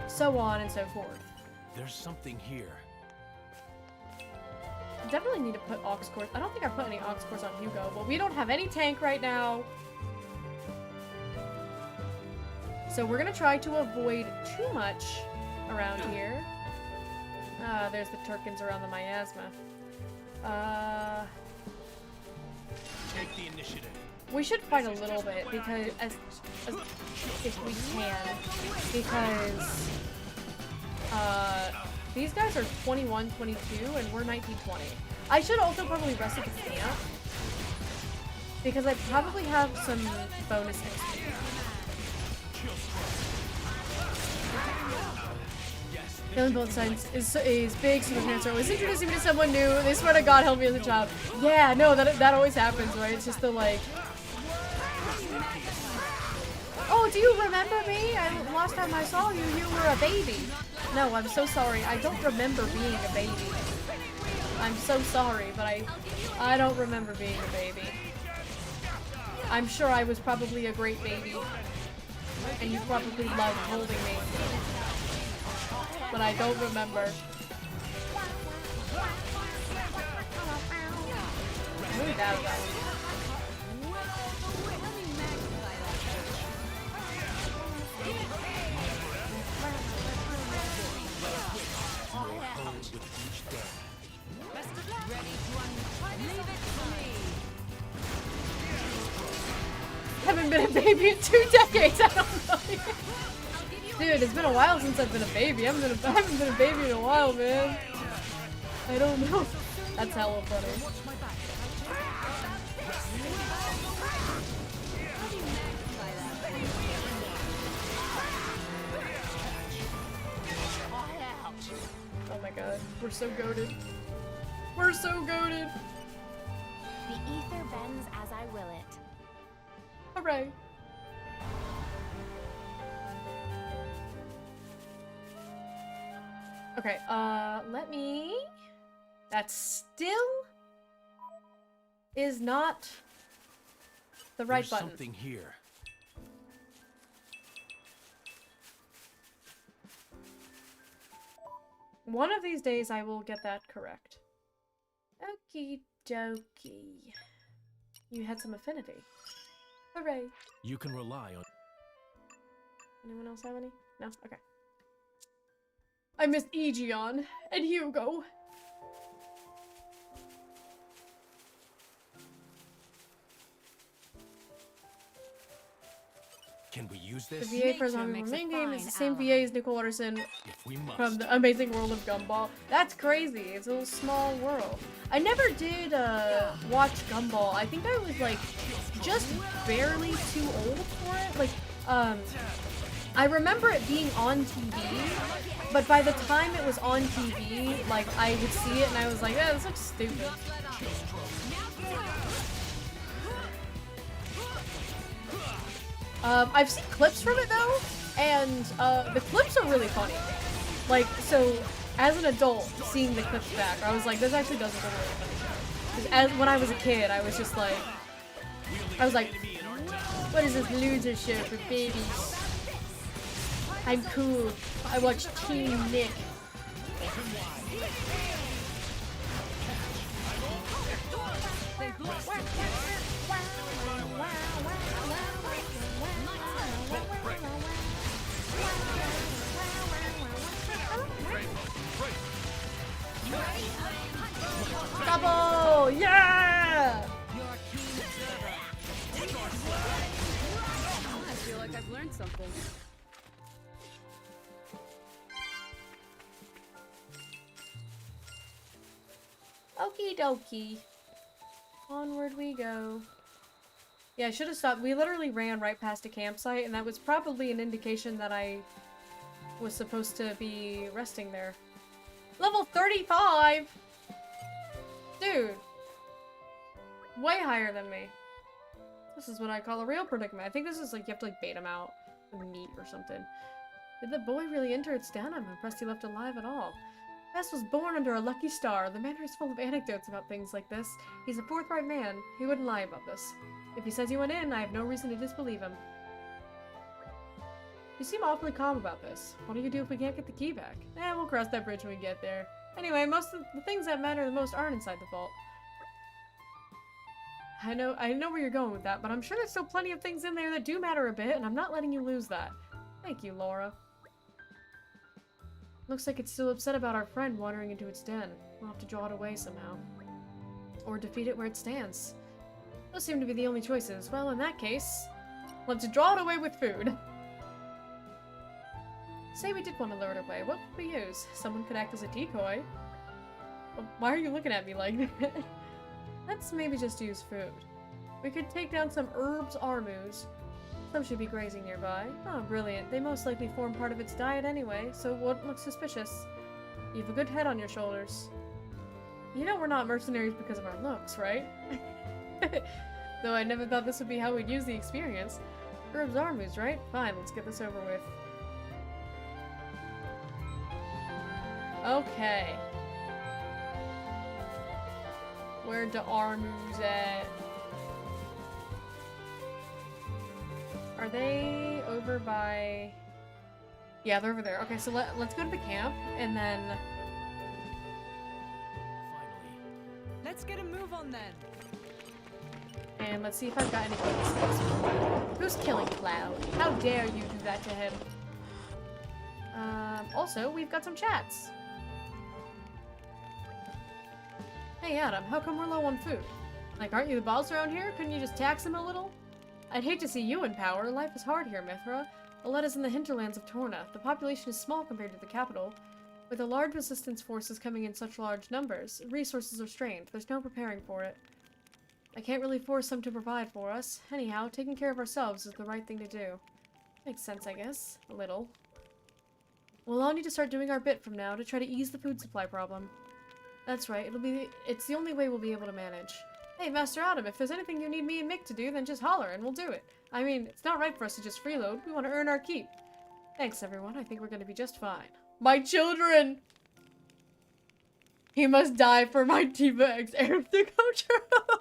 So on and so forth. There's something here. Definitely need to put aux cores. I don't think I put any aux cores on Hugo, but we don't have any tank right now. So we're gonna try to avoid too much around here. There's the Turkins around the miasma. Take the initiative. We should fight a little bit because if we can, because these guys are 21, 22, and we're 19, 20. I should also probably rest at the camp because I probably have some bonus XP. Killing both sides is big, so the parents are always introducing me to someone new. They swear to God help me as a child. Yeah, no, that always happens, right? It's just the like, oh, do you remember me? Last time I saw you, you were a baby. No, I'm so sorry. I don't remember being a baby. I'm so sorry, but I don't remember being a baby. I'm sure I was probably a great baby, and you probably loved holding me. But I don't remember. I'm really bad at that one. Haven't been a baby in 2 decades, I don't know. Dude, it's been a while since I've been a baby. I haven't been a baby in a while, man. I don't know. That's hella funny. Oh my god, we're so goated. We're so goated. The ether bends as I will it. Hooray. Okay, let me... That still is not the right There's button. Something here. One of these days I will get that correct. Okie dokie. You had some affinity. Hooray. You can rely on... Anyone else have any? No? Okay. I missed Aegeon and Hugo. Can we use this? The VA for zombie main game is the same VA as Nicole Watterson from the Amazing World of Gumball. That's crazy. It's a little small world. I never did watch Gumball. I think I was like just barely too old for it. Like I remember it being on TV, but by the time it was on TV, like I would see it and I was like, "Yeah, this looks stupid." I've seen clips from it though, and the clips are really funny. Like, so as an adult, seeing the clips back, I was like, this actually does look like a really funny show. Because when I was a kid, I was just like, what is this loser show for babies? I'm cool. I watch Teen Nick. Double! Yeah! I feel like I've learned something. dokie. Onward we go. Yeah, I should have stopped. We literally ran right past a campsite, and that was probably an indication that I was supposed to be resting there. Level 35! Dude. Way higher than me. This is what I call a real predicament. I think this is like, you have to like bait him out with meat or something. Did the boy really enter its den? I'm impressed he left alive at all. Bess was born under a lucky star. The manor is full of anecdotes about things like this. He's a forthright man. He wouldn't lie about this. If he says he went in, I have no reason to disbelieve him. You seem awfully calm about this. What do you do if we can't get the key back? We'll cross that bridge when we get there. Anyway, most of the things that matter the most aren't inside the vault. I know where you're going with that, but I'm sure there's still plenty of things in there that do matter a bit, and I'm not letting you lose that. Thank you, Laura. Looks like it's still upset about our friend wandering into its den. We'll have to draw it away somehow. Or defeat it where it stands. Those seem to be the only choices. Well, in that case, let's draw it away with food. Say we did want to lure it away. What would we use? Someone could act as a decoy. Well, why are you looking at me like that? Let's maybe just use food. We could take down some herbs armus. Some should be grazing nearby. Oh, brilliant. They most likely form part of its diet anyway, so it won't look suspicious. You have a good head on your shoulders. You know we're not mercenaries because of our looks, right? Though I never thought this would be how we'd use the experience. Herbs armus, right? Fine, let's get this over with. Okay. Where the armus at? Are they over by... Yeah, they're over there. Okay, so let's go to the camp, and then... Finally. Let's get a move on then. And let's see if I've got any weaknesses. Who's killing Cloud? How dare you do that to him? Also, we've got some chats. Hey Adam, how come we're low on food? Like, aren't you the boss around here? Couldn't you just tax him a little? I'd hate to see you in power. Life is hard here, Mithra. Aled is in the hinterlands of Torna. The population is small compared to the capital. With the large resistance forces coming in such large numbers, resources are strained. There's no preparing for it. I can't really force them to provide for us. Anyhow, taking care of ourselves is the right thing to do. Makes sense, I guess. A little. We'll all need to start doing our bit from now to try to ease the food supply problem. That's right. It's the only way we'll be able to manage. Hey, Master Adam, if there's anything you need me and Mick to do, then just holler and we'll do it. I mean, it's not right for us to just freeload. We want to earn our keep. Thanks, everyone. I think we're going to be just fine. My children! He must die for my Tifa X Aerith to come true.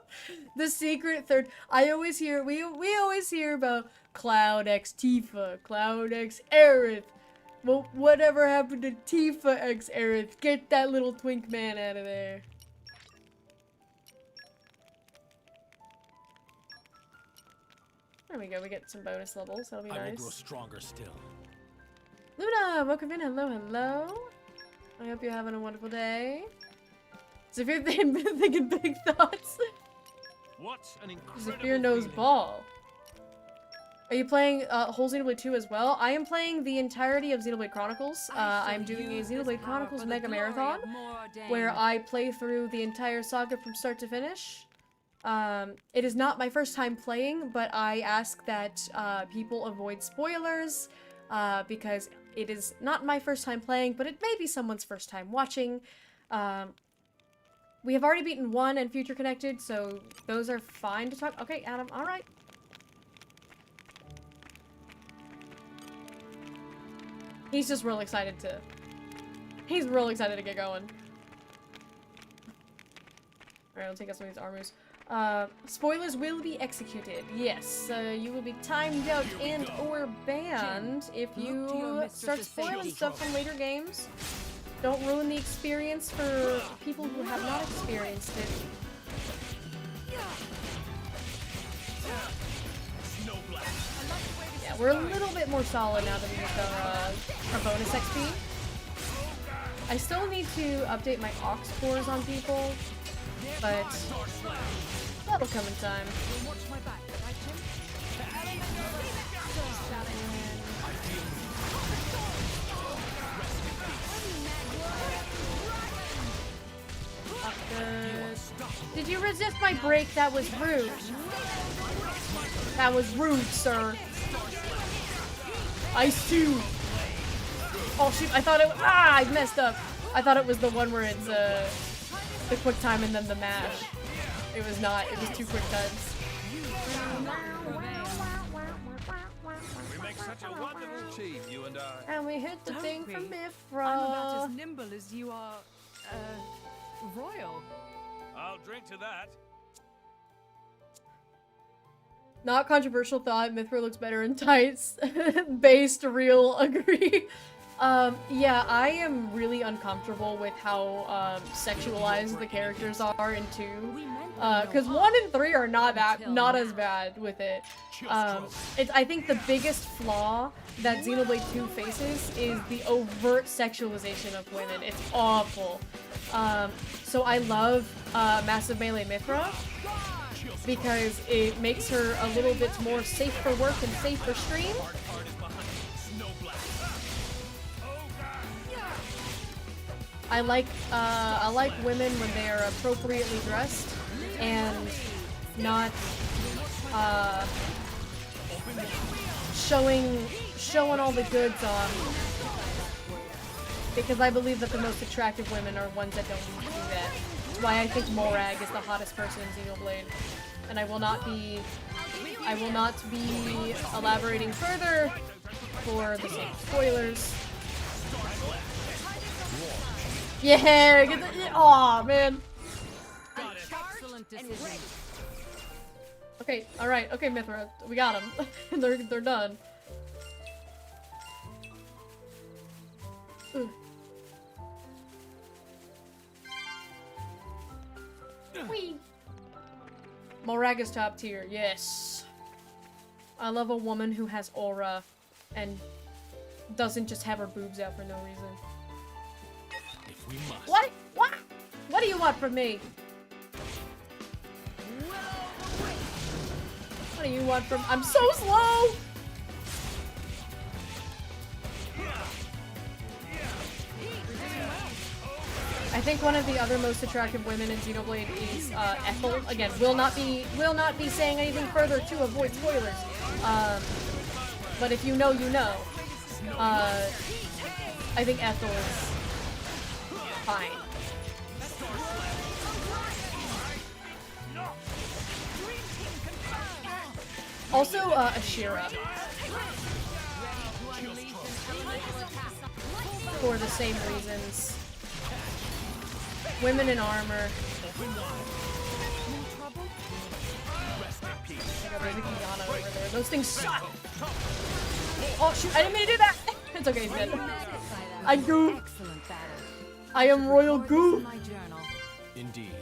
The secret third. I always hear, we always hear about Cloud X Tifa, Cloud X Aerith. Well, whatever happened to Tifa X Aerith? Get that little twink man out of there. There we go, we get some bonus levels, that'll be nice. I will grow stronger still. Luna, welcome in, hello, hello. I hope you're having a wonderful day. So if you're thinking big thoughts, What an incredible Zephyr knows feeling. ball. Are you playing whole Xenoblade 2 as well? I am playing the entirety of Xenoblade Chronicles. I'm doing a Xenoblade Chronicles Mega Marathon, where I play through the entire saga from start to finish. It is not my first time playing, but I ask that people avoid spoilers, because it is not my first time playing, but it may be someone's first time watching. We have already beaten 1 and Future Connected, so those are fine to talk. Okay, Adam, alright. He's just real excited to... He's real excited to get going. Alright, I'll take out some of these armors. Spoilers will be executed. Yes, you will be timed out and or banned if you start spoiling stuff from later games. Don't ruin the experience for people who have not experienced it. Yeah, we're a little bit more solid now that we get our bonus XP. I still need to update my ox cores on people, but that'll come in time. Did you resist my break? That was rude. That was rude, sir. Ice 2. Oh shoot, I thought it was, I messed up. I thought it was the one where it's the quick time and then the mash. It was not, it was 2 quick times. We make such a wonderful team, you and I. And we hit the thing from Mifra. I'm about as nimble as you are, royal. I'll drink to that. Not controversial thought, Mithra looks better in tights. Based, real, agree. Yeah, I am really uncomfortable with how sexualized the characters are in 2. Because 1 and 3 are not as bad with it. I think the biggest flaw that Xenoblade 2 faces is the overt sexualization of women. It's awful. So I love Massive Melee Mithra because it makes her a little bit more safe for work and safe for stream. I like women when they are appropriately dressed and not showing all the goods on. Because I believe that the most attractive women are ones that don't need to do that. That's why I think Morag is the hottest person in Xenoblade. And I will not be elaborating further for the sake of spoilers. Yeah, get the, aw, man. Okay, alright, okay, Mithra, we got them. they're done. Whee! Morag is top tier, yes. I love a woman who has aura and doesn't just have her boobs out for no reason. If we must. What? What? What do you want from me? What do you want from- I'm so slow! I think one of the other most attractive women in Xenoblade is Ethel. Again, will not be saying anything further to avoid spoilers. But if you know, you know. I think Ethel is fine. Also, Ashira. For the same reasons. Women in armor. There's a Kiana over there. Those things suck! Oh shoot, I didn't mean to do that! It's okay, he's dead. I goo! I am royal goo! Indeed.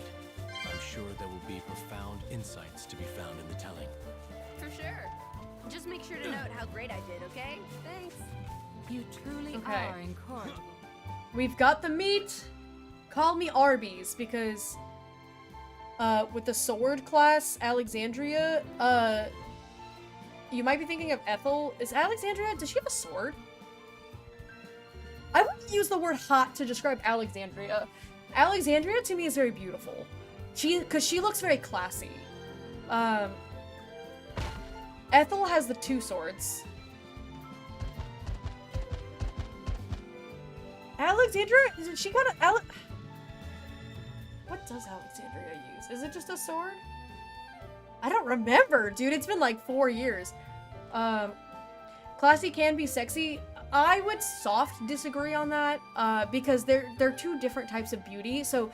I'm sure there will be profound insights to be found in the telling. For sure. Just make sure to note how great I did, okay? Thanks. You truly are incorrigible. We've got the meat! Call me Arby's, because with the sword class, Alexandria, you might be thinking of Ethel. Is Alexandria, does she have a sword? I wouldn't use the word hot to describe Alexandria. Alexandria to me is very beautiful. Because she looks very classy. Ethel has the 2 swords. Alexandria, she got a, what does Alexandria use? Is it just a sword? I don't remember, dude. It's been like 4 years. Classy can be sexy. I would soft disagree on that, because they're 2 different types of beauty. So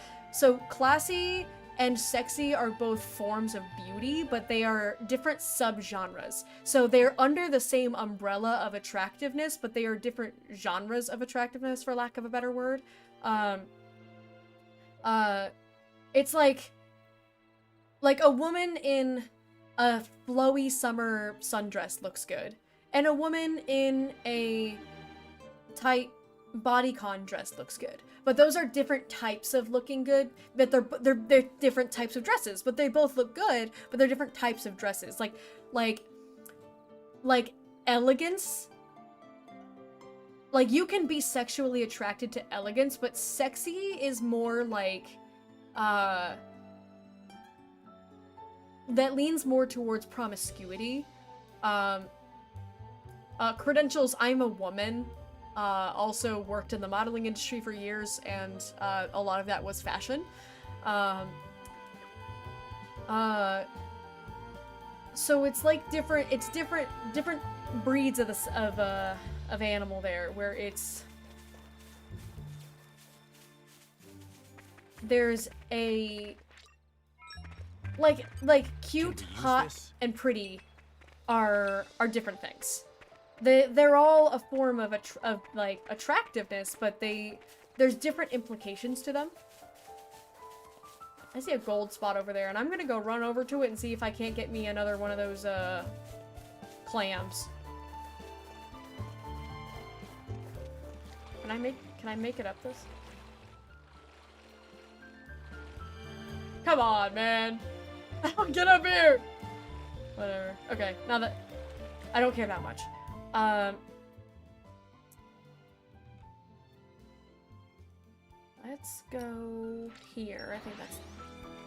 classy and sexy are both forms of beauty, but they are different subgenres. So they're under the same umbrella of attractiveness, but they are different genres of attractiveness, for lack of a better word. It's like a woman in a flowy summer sundress looks good, and a woman in a tight bodycon dress looks good. But those are different types of looking good, but they're different types of dresses, but they both look good, but they're different types of dresses. Like elegance. Like, you can be sexually attracted to elegance, but sexy is more like, that leans more towards promiscuity. Credentials, I'm a woman. Also worked in the modeling industry for years, and a lot of that was fashion. So it's like different breeds of animal there, where there's a like cute, hot, and pretty are different things. They're all a form of like attractiveness, but there's different implications to them. I see a gold spot over there, and I'm gonna go run over to it and see if I can't get me another one of those clams. Can I make it up this? Come on, man. Get up here. Whatever. Okay, now that I don't care that much. Let's go here. I think that's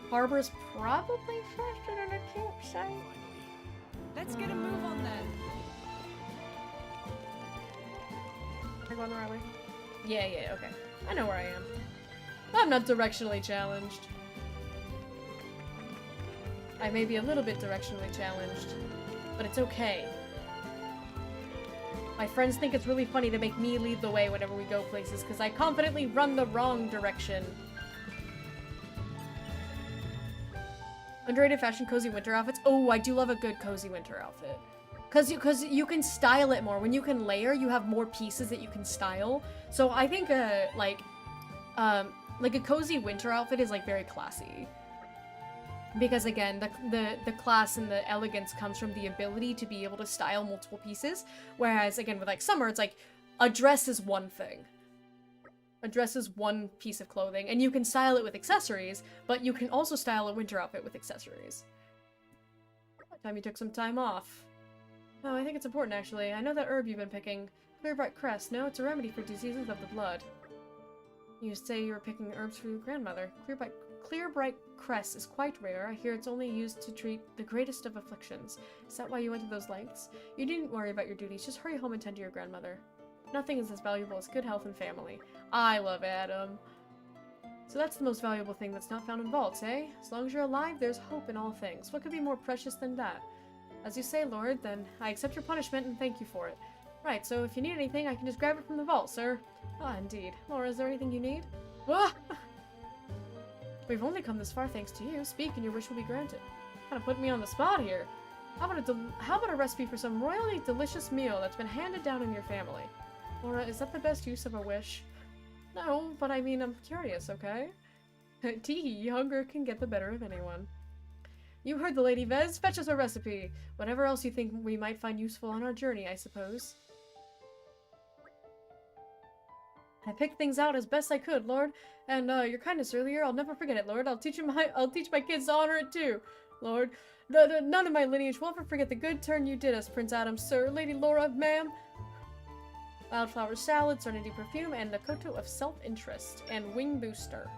Harbor's probably faster than a campsite. Let's get a move on then. Am I going the right way? Yeah, okay. I know where I am. I'm not directionally challenged. I may be a little bit directionally challenged, but it's okay. My friends think it's really funny to make me lead the way whenever we go places, because I confidently run the wrong direction. Underrated fashion cozy winter outfits. Oh, I do love a good cozy winter outfit. Because you can style it more. When you can layer, you have more pieces that you can style. So I think like a cozy winter outfit is like very classy. Because again, the class and the elegance comes from the ability to be able to style multiple pieces. Whereas again, with like summer, it's like a dress is one thing. A dress is one piece of clothing, and you can style it with accessories, but you can also style a winter outfit with accessories. Time you took some time off. Oh, I think it's important actually. I know that herb you've been picking. Clear bright cress. No, it's a remedy for diseases of the blood. You say you were picking herbs for your grandmother. Clear bright cress is quite rare. I hear it's only used to treat the greatest of afflictions. Is that why you went to those lengths? You needn't worry about your duties. Just hurry home and tend to your grandmother. Nothing is as valuable as good health and family. I love Adam. So that's the most valuable thing that's not found in vaults, eh? As long as you're alive, there's hope in all things. What could be more precious than that? As you say, Lord, then I accept your punishment and thank you for it. Right, so if you need anything, I can just grab it from the vault, sir. Ah, indeed. Laura, is there anything you need? Ah! We've only come this far thanks to you. Speak and your wish will be granted. Kind of put me on the spot here. How about a recipe for some royally delicious meal that's been handed down in your family? Laura, is that the best use of a wish? No, but I mean, I'm curious, okay? Teehee, hunger can get the better of anyone. You heard the Lady Vez. Fetch us a recipe. Whatever else you think we might find useful on our journey, I suppose. I picked things out as best I could, Lord. And your kindness earlier, I'll never forget it, Lord. I'll teach my kids to honor it too, Lord. None of my lineage will ever forget the good turn you did us, Prince Adam, sir, Lady Laura, ma'am. Wildflower salad, serenity perfume, and the koto of self-interest, and wing booster.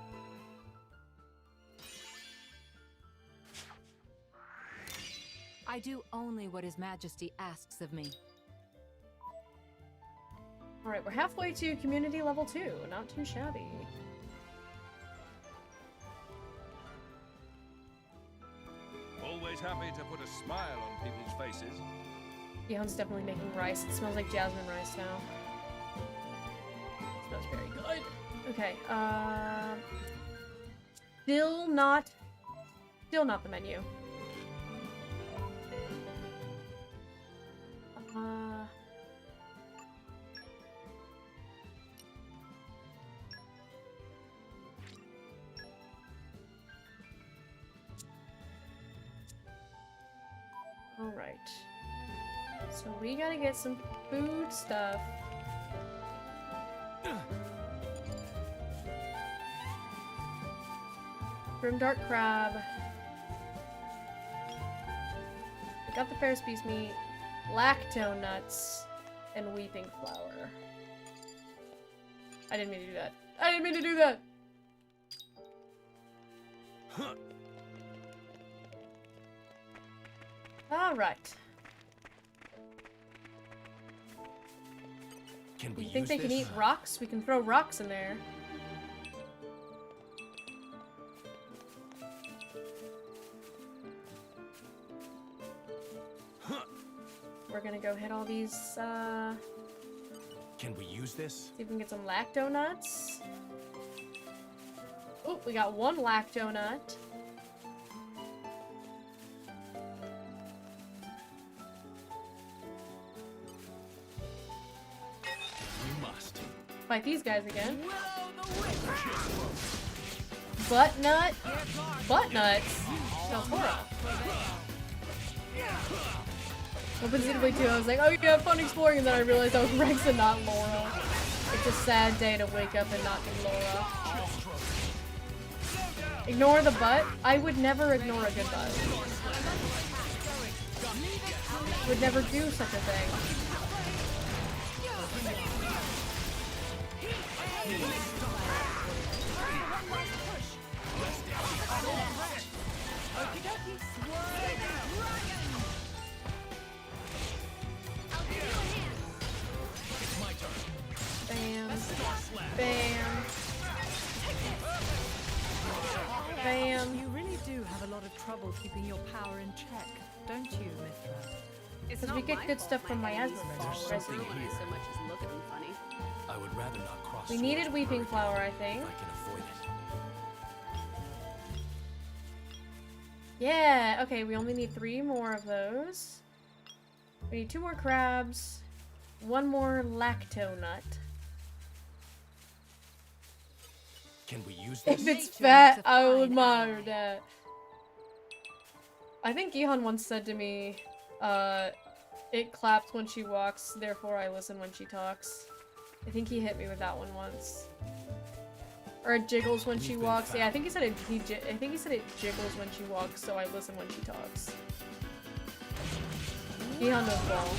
I do only what His Majesty asks of me. Alright, we're halfway to community level 2. Not too shabby. Always happy to put a smile on people's faces. Yeon's definitely making rice. It smells like jasmine rice now. It smells very good. Okay, still not the menu. Alright. So we gotta get some food stuff. Grimdark crab. We got the Ferris beast meat, lacto nuts, and weeping flower. I didn't mean to do that. I didn't mean to do that! Alright. Can we You think use they can this? eat rocks? We can throw rocks in there. We're gonna go hit all these, Can we use this? see if we can get some lacto nuts. Oh, we got one lacto nut. We must. Fight these guys again. Butt nut? Butt nuts? No, Tora. Open Xenoblade 2, I was like, oh yeah, fun exploring, and then I realized I was Rex and not Laura. It's a sad day to wake up and not be Laura. Ignore the butt? I would never ignore a good butt. Would never do such a thing. Bam. Bam. Bam. You really do have a lot of trouble keeping your power in check, don't you, Mithra? It's Because not we get my good fault stuff my from my enemies asthma fall medicine. over when I so much as look at them funny. I would rather not cross. We swords needed with weeping her flower, I again, think. If I can avoid it. Yeah, okay, we only need 3 more of those. We need 2 more crabs, 1 more lacto nut. Can we use this? If it's Nature fat, makes a I will fine admire ally. that. I think Gihan once said to me, it claps when she walks, therefore I listen when she talks. I think he hit me with that one once. Or it jiggles when she We've been walks. Yeah, I found. think he said I think he said it jiggles when she walks, so I listen when she talks. Gihan knows well.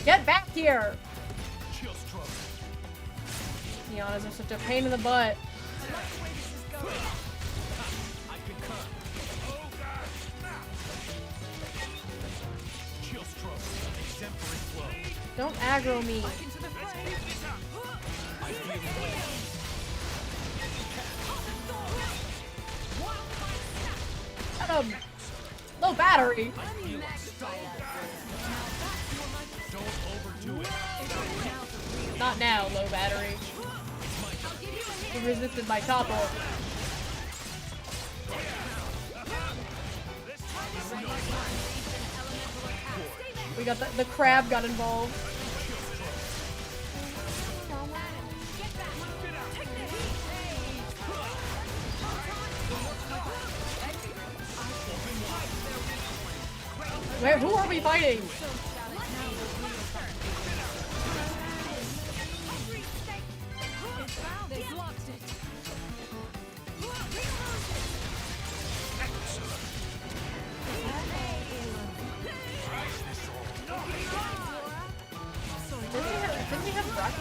Get back here! Chill stroke. Gianas are such a pain in the butt. I concur. Chill stroke. Exemplary flow. Don't aggro me. I feel it. Shut up. Low battery. Don't overdo it. Not now, low battery. He resisted my topple. We got the crab got involved. Where? Who are we fighting? Didn't we have rockets?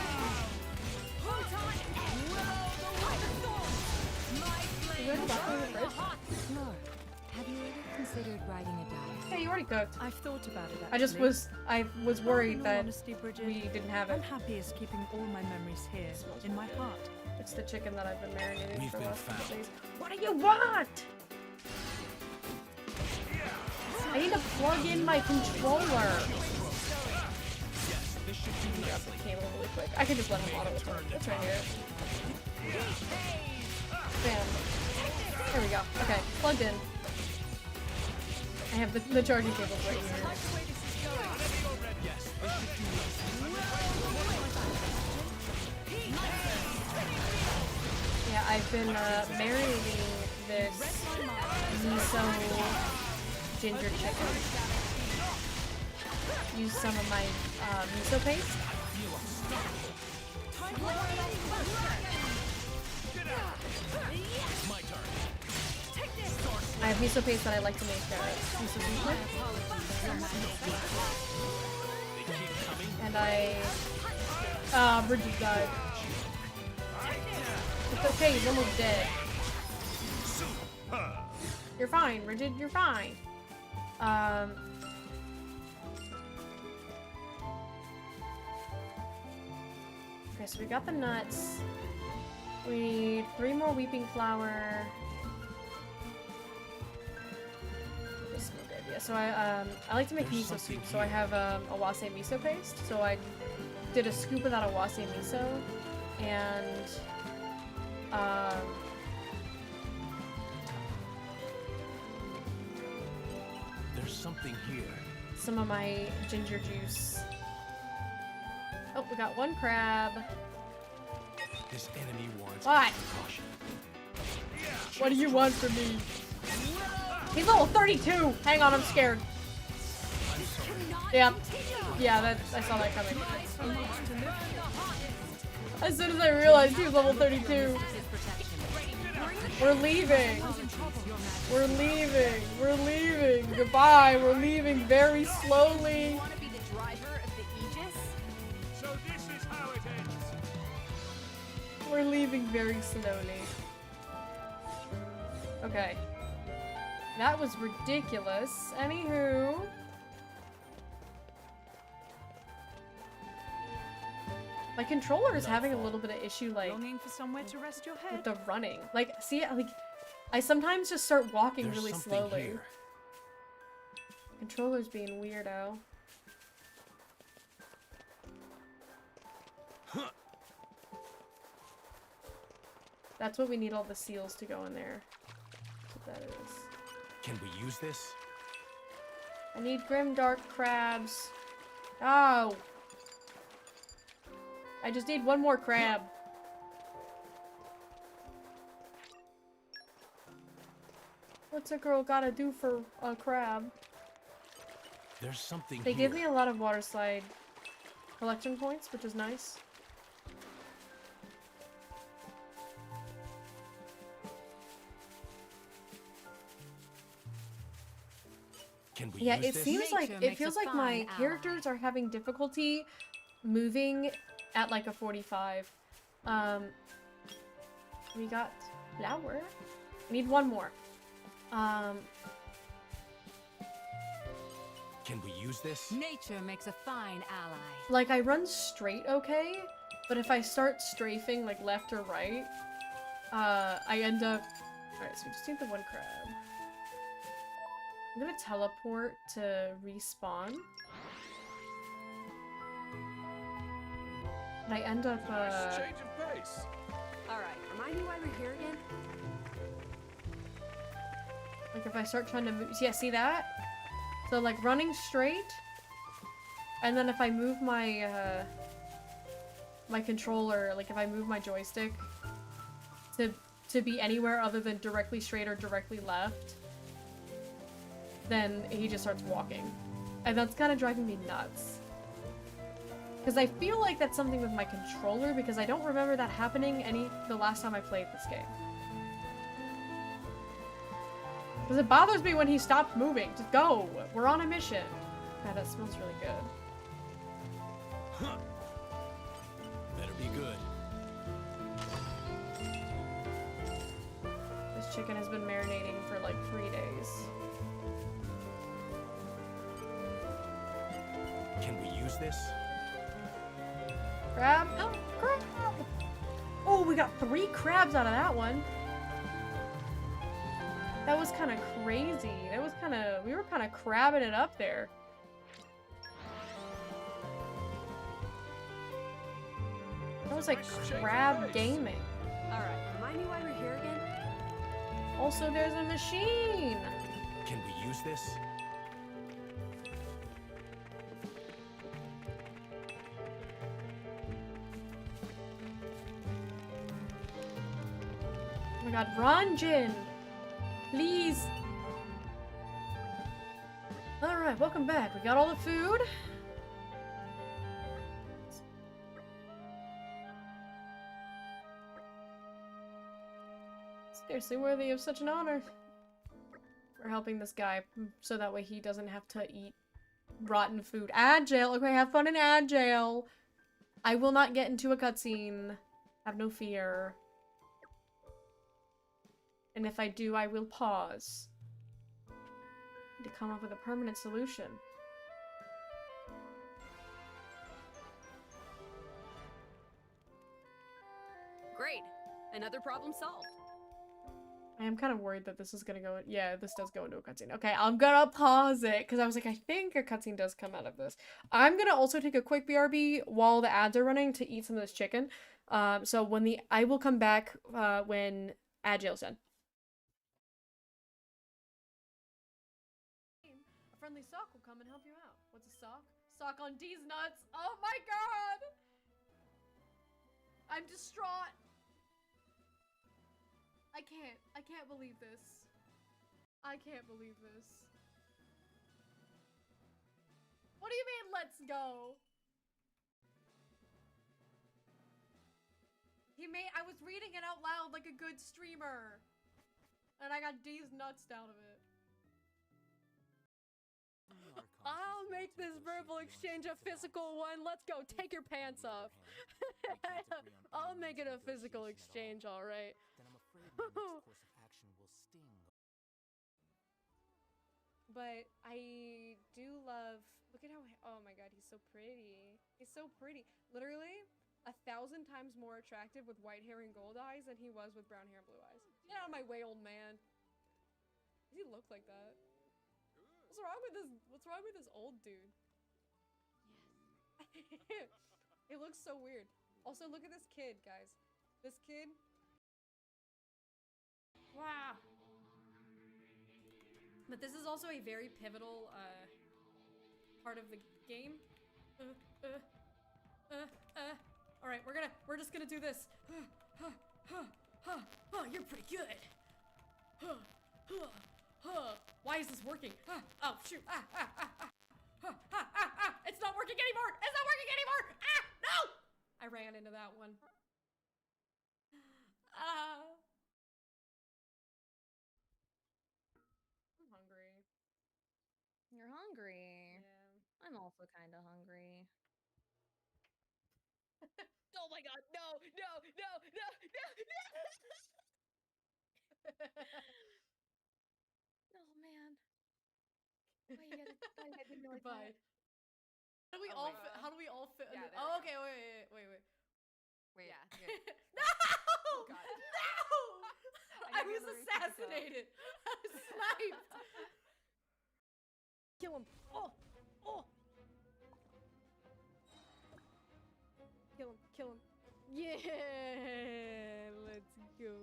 Is there any rockets in the fridge? Laura, have you ever considered writing a diary? Yeah, you already cooked. I've thought about it. I just actually. was worried In all that honesty, Bridget, we didn't have it. I'm happiest keeping all my memories here, in my heart. It's the chicken that I've been marinating We've for been the last couple found. days. What do you want? I need to plug in my controller. This should do Drop the cable really quick. I could just let him auto return. It's right here. Bam. There we go. Okay, plugged in. I have the charging cables right here. Yeah, I've been marinating this miso ginger chicken. Use some of my miso paste. I have miso paste that I like to make miso soup with. And Bridget died. It's okay, he's almost dead. You're fine, Bridget, you're fine. Okay, so we got the nuts. We need 3 more weeping flower. This is a good idea. So I like to make miso soup. So I have awase miso paste. So I did a scoop of that awase miso, and There's something here. some of my ginger juice. Oh, we got 1 crab. This enemy warrants What? caution. What do you want from me? He's level 32! Hang on, I'm scared. Yeah. Yeah, I saw that coming. As soon as I realized he was level 32. We're leaving. We're leaving. We're leaving. Goodbye. We're leaving very slowly. Want to be the driver of the Aegis? So this is how it ends. We're leaving very slowly. Okay. That was ridiculous. Anywho. My controller is having a little bit of issue, like, Longing for somewhere to rest your head. with the running. Like, see, like, I sometimes just start walking There's really something slowly. here. Controller's being weirdo. That's what we need all the seals to go in there. That's what that is. Can we use this? I need grimdark crabs. Oh! I just need 1 more crab. What's a girl gotta do for a crab? There's something They here. give me a lot of water slide collection points, which is nice. Can we Yeah, use it this? seems like Nature it makes feels a like my fine characters are having difficulty moving at like a 45. We got flour. I need 1 more. Can we use this? Nature makes a fine ally. Like I run straight okay, but if I start strafing like left or right, I end up. All right, so we just need the 1 crab. I'm gonna teleport to respawn. And I end up, Nice change of pace. Alright, remind me why we're here again? like if I start trying to move, yeah, see that? So like running straight, and then if I move my, my controller, like if I move my joystick to be anywhere other than directly straight or directly left, then he just starts walking. And that's kind of driving me nuts. Because I feel like that's something with my controller, because I don't remember that happening the last time I played this game. Because it bothers me when he stops moving. Just go! We're on a mission! God, that smells really good. Huh. Better be good. This chicken has been marinating for like 3 days. Can we use this? Crab? Oh, crab! Oh, we got 3 crabs out of that one. That was kind of crazy. That was kind of... We were kind of crabbing it up there. That was like crab gaming. Alright, remind me why we're here again? Also, there's a machine! Can we use this? Oh my god, run, Jin! Please! Alright, welcome back. We got all the food. Scarcely worthy of such an honor. We're helping this guy so that way he doesn't have to eat rotten food. Agile! Okay, have fun in Agile! I will not get into a cutscene. Have no fear. And if I do, I will pause. Need to come up with a permanent solution. Great. Another problem solved. I am kind of worried that this is gonna go. Yeah, this does go into a cutscene. Okay, I'm gonna pause it because I was like, I think a cutscene does come out of this. I'm gonna also take a quick BRB while the ads are running to eat some of this chicken. So when I will come back when ad jail's done. A friendly sock will come and help you out. What's a sock? Sock on D's nuts. Oh my god! I'm distraught. I can't believe this. I can't believe this. What do you mean, let's go? I was reading it out loud like a good streamer. And I got D's nuts down of it. I'll make this verbal exchange a physical one. Let's go. Take your pants off. I'll make it a physical exchange, all right. But I do love. Look at how. Oh my god, he's so pretty. He's so pretty. Literally 1,000 times more attractive with white hair and gold eyes than he was with brown hair and blue eyes. Get out of my way, old man. Does he look like that? What's wrong with this? What's wrong with this old dude? Yes. It looks so weird. Also, look at this kid, guys. This kid. Wow. But this is also a very pivotal part of the game. All right, we're just gonna do this. You're pretty good. Why is this working? Oh shoot! It's not working anymore! It's not working anymore! No! I ran into that one. I'm hungry. You're hungry. Yeah. I'm also kind of hungry. Oh my god, no, no, no, no, no, no! Oh man. Why you gotta do me like Goodbye. that? How do we all fit? How do we all fit? Yeah, in there oh, we okay. Wait. Wait. Yeah. No! Oh, God. No! I gotta be was able to reach this up. assassinated. I was sniped. Kill him. Oh! Oh! Kill him. Yeah! Let's go.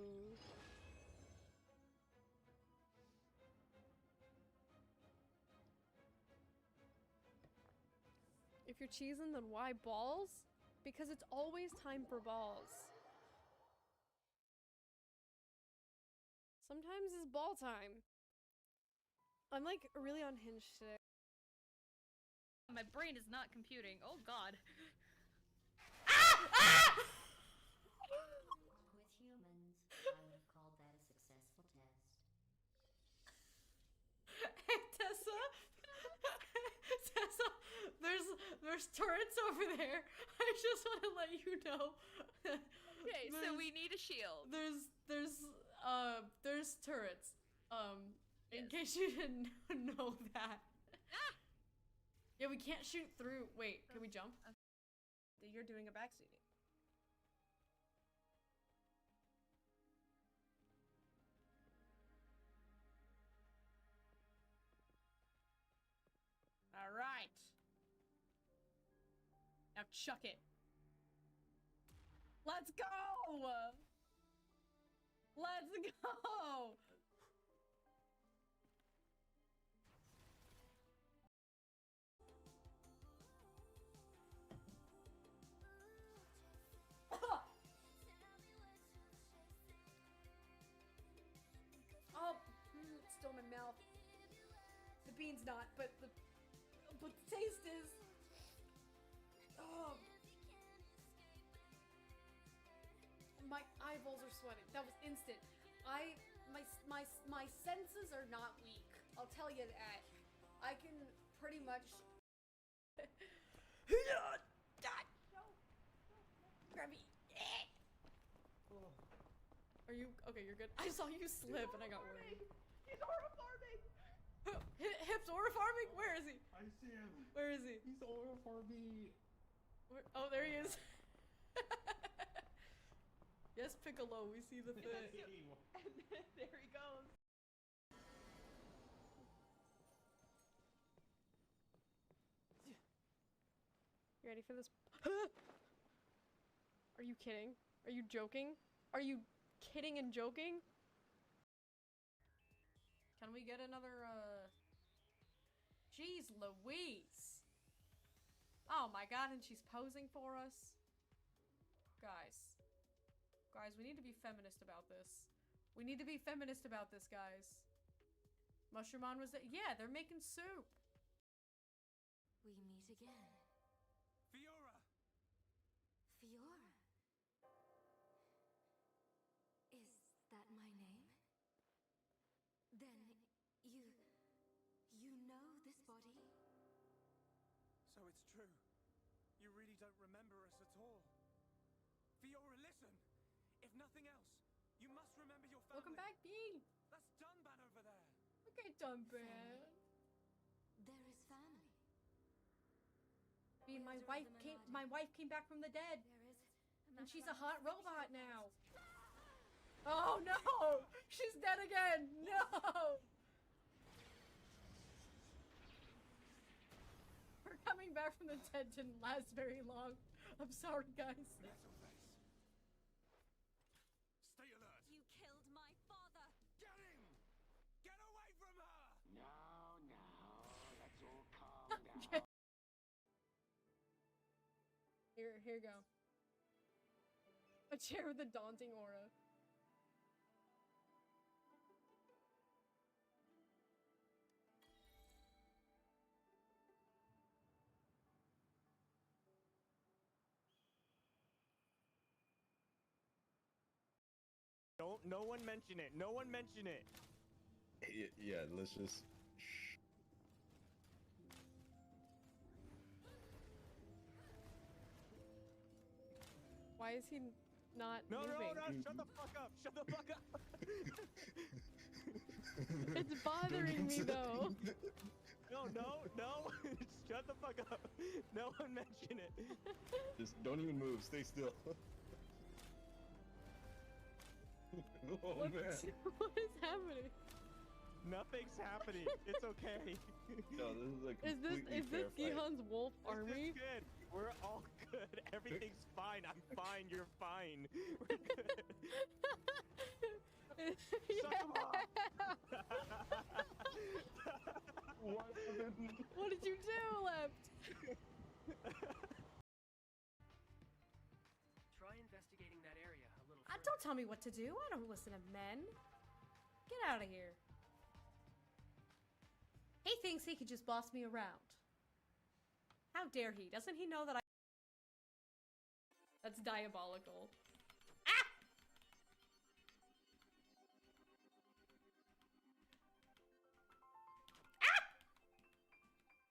If you're cheesing, then why balls? Because it's always time for balls. Sometimes it's ball time. I'm like really unhinged today. My brain is not computing. Oh god. With humans, I would have called that a successful test. Hey, Tessa, there's turrets over there. I just want to let you know. Okay, so we need a shield. There's turrets. In case you didn't know that. Yeah, we can't shoot through. Wait, can we jump? You're doing a backseat. All right. Now chuck it. Let's go! Let's go! Oh, it's still in my mouth. The bean's not, but the taste is. Oh. My eyeballs are sweating. That was instant. My senses are not weak. I'll tell you that. I can pretty much. No. Grab me. Are you okay? You're good. I saw you slip and I got worried. He's horrifying! Hips aura farming? Where is he? I see him. Where is he? He's over for me. Oh, there he is. Yes, Piccolo, we see the thing. And then there he goes. You ready for this? Are you kidding? Are you joking? Are you kidding and joking? Can we get another, Jeez Louise! Oh my god, and she's posing for us? Guys. Guys, we need to be feminist about this. We need to be feminist about this, guys. Mushroomon was that? Yeah, they're making soup. We meet again. Fiora! Fiora. Is that my name? Then you know this body? So it's true. You really don't remember us at all. Fiora, listen! If nothing else, you must remember your family. Welcome back, Bean. That's Dunban over there. Okay, Dunban. There is family. Bean, my wife came back from the dead. And she's a hot robot now. Oh no! She's dead again! No! Her coming back from the dead didn't last very long. I'm sorry, guys. Stay alert. You killed my father. Get him! Get away from her! No, let's all calm down. Here you go. A chair with a daunting aura. No one mention it. No one mention it. Yeah, let's just. Shh. Why is he not moving? No, shut the fuck up. Shut the fuck up. It's bothering me though. No. Shut the fuck up. No one mention it. Just don't even move. Stay still. Oh man. What is happening? Nothing's happening. It's okay. No, this is like Is this Gihon's wolf army? It's good. We're all good. Everything's fine. I'm fine. You're fine. We're good. Shut them up. What did you do, Left? Try investigating that area a little further. Don't tell me what to do. I don't listen to men. Get out of here. He thinks he could just boss me around. How dare he? Doesn't he know that I— That's diabolical. Ah! Ah!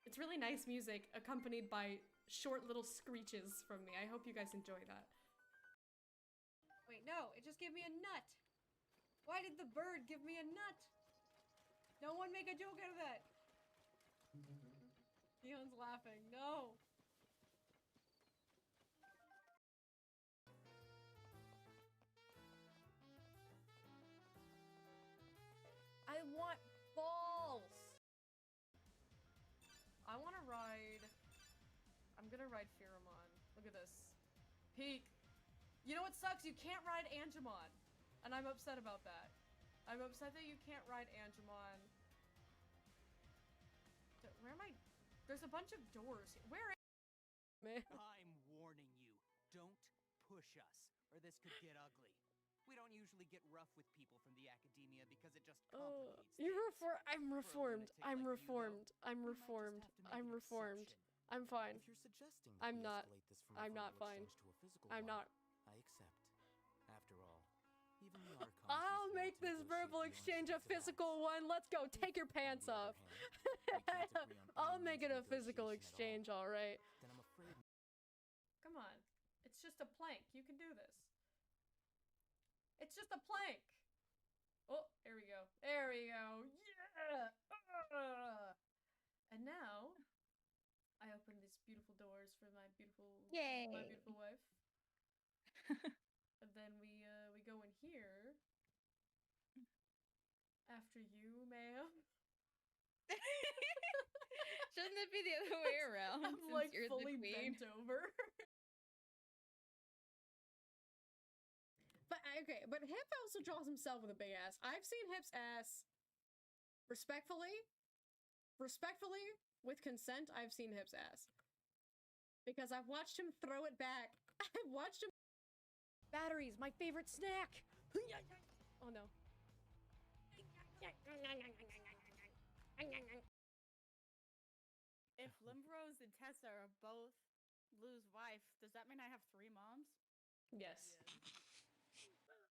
It's really nice music accompanied by short little screeches from me. I hope you guys enjoy that. Wait, no, it just gave me a nut. Why did the bird give me a nut? No one make a joke out of that. Leon's laughing. No. I want balls. I want to ride. I'm gonna ride Pheromon. Look at this. Peek. You know what sucks? You can't ride Angemon. And I'm upset about that. I'm upset that you can't ride Angemon. Where am I? There's a bunch of doors here. Where am I? I'm warning you. Don't push us, or this could get ugly. We don't usually get rough with people from the academia because it just complicates things. I'm reformed. I'm reformed. I'm reformed. I'm reformed. I'm fine. If you're suggesting that I'm we not. escalate this from a I'm not verbal fine. exchange to a physical I'm one, not. I accept. After all, even the Archons I'll use make war to this negotiate verbal the exchange a honesty to physical one. Let's go. Take your pants off. I'll make it a physical exchange, alright. Then I'm afraid. Come on. It's just a plank. You can do this. It's just a plank. Oh, here we go. There we go. Yeah! And now, I open these beautiful doors for my beautiful wife. And then we go in here. After you, ma'am. Shouldn't it be the other way around? I'm since like you're fully the queen? bent over. But okay, but Hip also draws himself with a big ass. I've seen Hip's ass respectfully, with consent, I've seen Hip's ass. Because I've watched him throw it back. I've watched him. Batteries, my favorite snack. Oh no. If Limbrose and Tessa are both Lou's wife, does that mean I have 3 moms? Yes.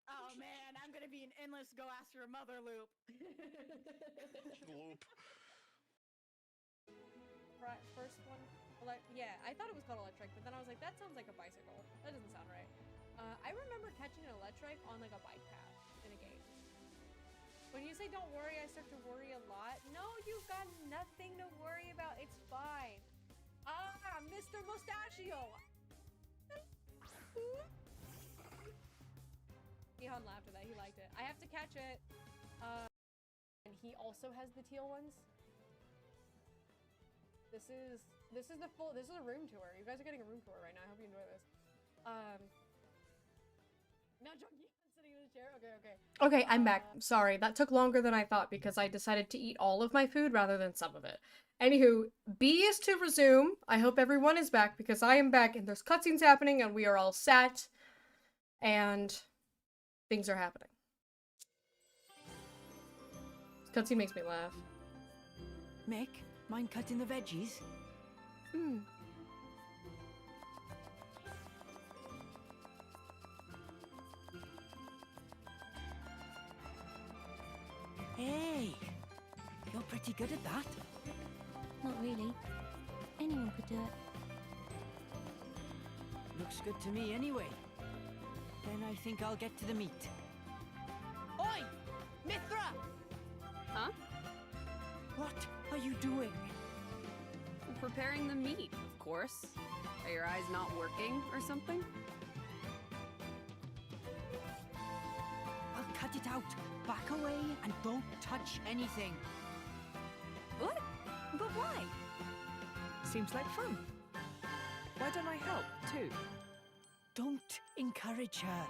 Oh man, I'm gonna be an endless go ask your mother loop. Loop. Right, first one. Yeah, I thought it was called Electric, but then I was like, that sounds like a bicycle. That doesn't sound right. I remember catching an Electric on like a bike path in a game. When you say don't worry, I start to worry a lot. No, you've got nothing to worry about. It's fine. Ah, Mr. Mustachio! Nihon laughed at that. He liked it. I have to catch it. And he also has the teal ones. This is a room tour. You guys are getting a room tour right now. I hope you enjoy this. Now Junkie sitting in the chair. Okay. Okay, I'm back. Sorry, that took longer than I thought because I decided to eat all of my food rather than some of it. Anywho, B is to resume. I hope everyone is back because I am back and there's cutscenes happening and we are all set. And things are happening. This cutscene makes me laugh. Mick, mind cutting the veggies? Hey, you're pretty good at that. Not really. Anyone could do it. Looks good to me anyway. Then I think I'll get to the meat. Oi! Mithra! Huh? What are you doing? Preparing the meat, of course. Are your eyes not working or something? I'll cut it out. Back away and don't touch anything. What? But why? Seems like fun. Why don't I help, too? Don't encourage her.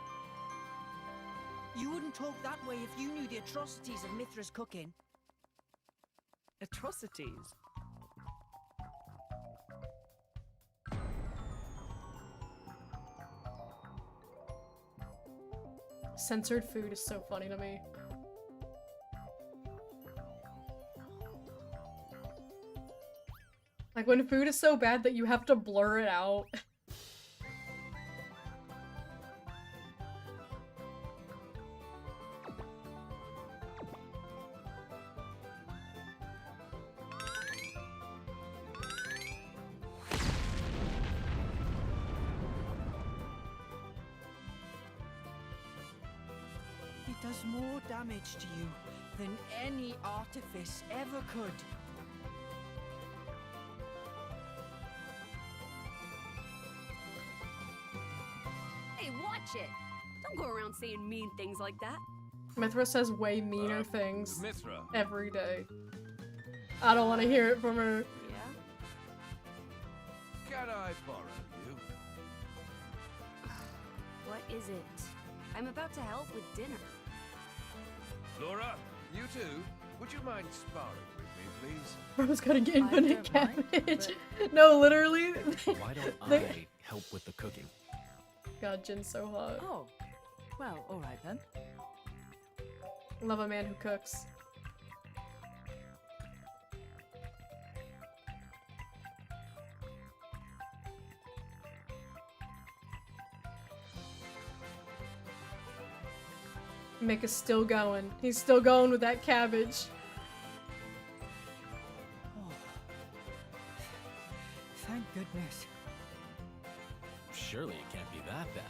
You wouldn't talk that way if you knew the atrocities of Mithra's cooking. Atrocities? Censored food is so funny to me. Like when food is so bad that you have to blur it out. It does more damage to you than any artifice ever could. Hey, watch it! Don't go around saying mean things like that. Mithra says way meaner things Mithra. every day. I don't want to hear it from her. Yeah? Can I borrow you? What is it? I'm about to help with dinner. Laura, you too? Would you mind sparring with me, please? Bro's gotta get infinite don't mind, cabbage. No, literally. Why don't I help with the cooking? God, Jin's so hot. Oh, well, alright then. Love a man who cooks. Mick is still going. He's still going with that cabbage. Oh. Thank goodness. Surely it can't be that bad.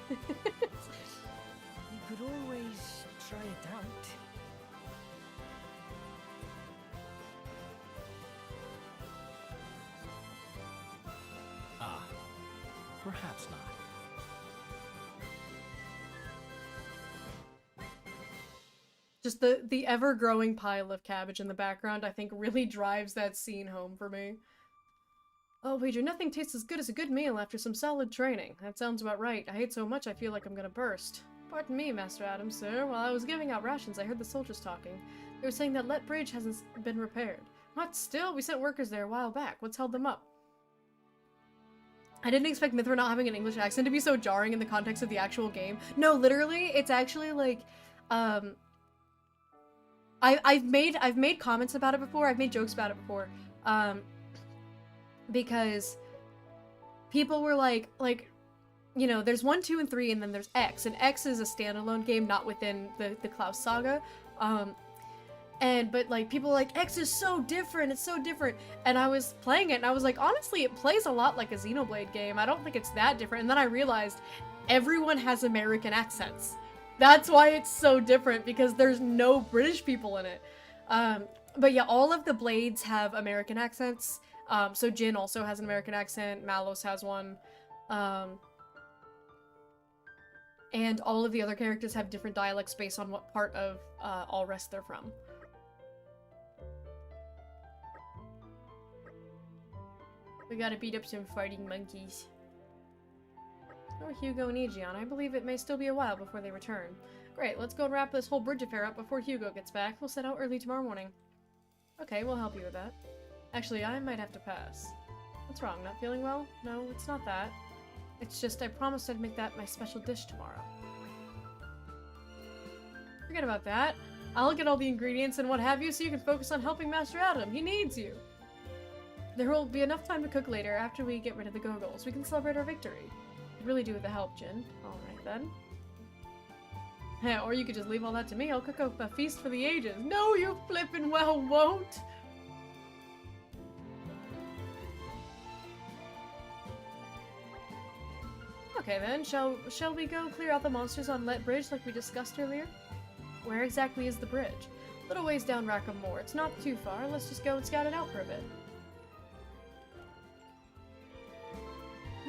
You could always try it out. perhaps not. Just the ever-growing pile of cabbage in the background, I think, really drives that scene home for me. Oh, wager, nothing tastes as good as a good meal after some solid training. That sounds about right. I ate so much I feel like I'm gonna burst. Pardon me, Master Adams, sir. While I was giving out rations, I heard the soldiers talking. They were saying that Let Bridge hasn't been repaired. What? Still? We sent workers there a while back. What's held them up? I didn't expect Mithra not having an English accent to be so jarring in the context of the actual game. No, literally, it's actually like, I've made comments about it before. I've made jokes about it before, because people were like, you know, there's 1, 2, and 3, and then there's X, and X is a standalone game, not within the Klaus saga. But like people were like, X is so different. It's so different. And I was playing it, and I was like, honestly, it plays a lot like a Xenoblade game. I don't think it's that different. And then I realized everyone has American accents. That's why it's so different, because there's no British people in it. But yeah, all of the Blades have American accents. So Jin also has an American accent, Malos has one. And all of the other characters have different dialects based on what part of All Rest they're from. We gotta beat up some fighting monkeys. Oh, Hugo and Aegeon. I believe it may still be a while before they return. Great, let's go and wrap this whole bridge affair up before Hugo gets back. We'll set out early tomorrow morning. Okay, we'll help you with that. Actually, I might have to pass. What's wrong? Not feeling well? No, it's not that. It's just I promised I'd make that my special dish tomorrow. Forget about that. I'll get all the ingredients and what have you so you can focus on helping Master Adam. He needs you. There will be enough time to cook later after we get rid of the Gogols. We can celebrate our victory. Could really do with the help, Jin. Alright then. Yeah, or you could just leave all that to me. I'll cook up a feast for the ages. No, you flippin' well won't! Okay then, shall we go clear out the monsters on Let Bridge like we discussed earlier? Where exactly is the bridge? Little ways down Rackham Moor. It's not too far. Let's just go and scout it out for a bit.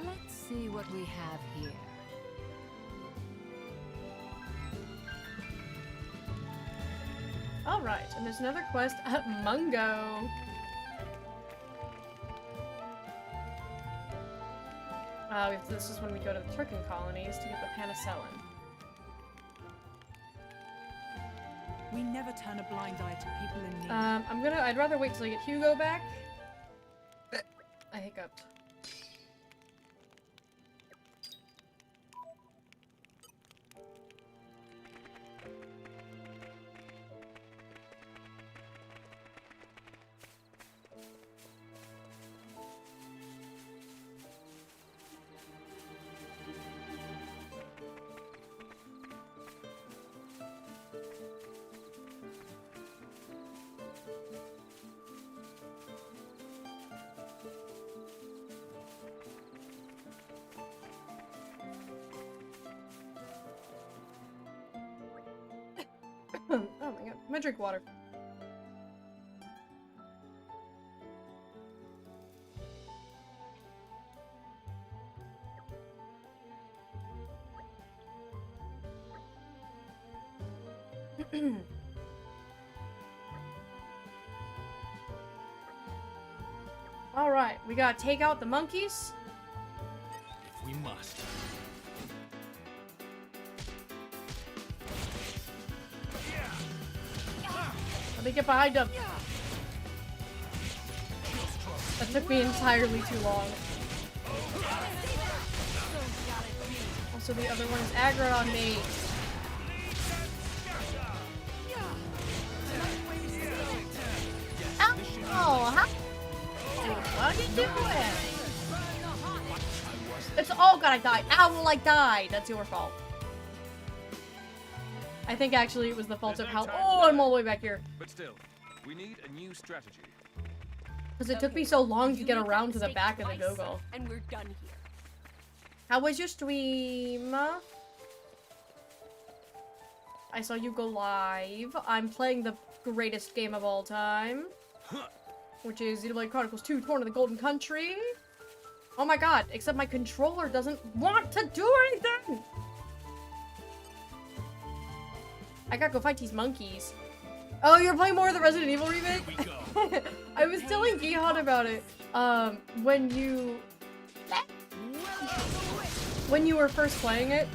Let's see what we have here. Alright, and there's another quest at Mungo. This is when we go to the Turken colonies to get the penicillin. We never turn a blind eye to people in need. I'd rather wait till I get Hugo back. I hiccuped. Oh my god, I'm gonna drink water. Alright, we gotta take out the monkeys. If we must. Let me get behind him. That took me entirely too long. Also, the other one is aggro on me. Oh, what are you doing? It's oh god, I died. Owl, I died. That's your fault. I think actually it was the fault of how. Oh, I'm all the way back here. But still, we need a new strategy. Because it took me so long to get around to the back of the Gogo. And we're done here. How was your stream? I saw you go live. I'm playing the greatest game of all time, which is Xenoblade Chronicles 2: Torn of the Golden Country. Oh my god, except my controller doesn't want to do anything! I gotta go fight these monkeys. Oh, you're playing more of the Resident Evil remake? I was telling Gihan about it. When you were first playing it,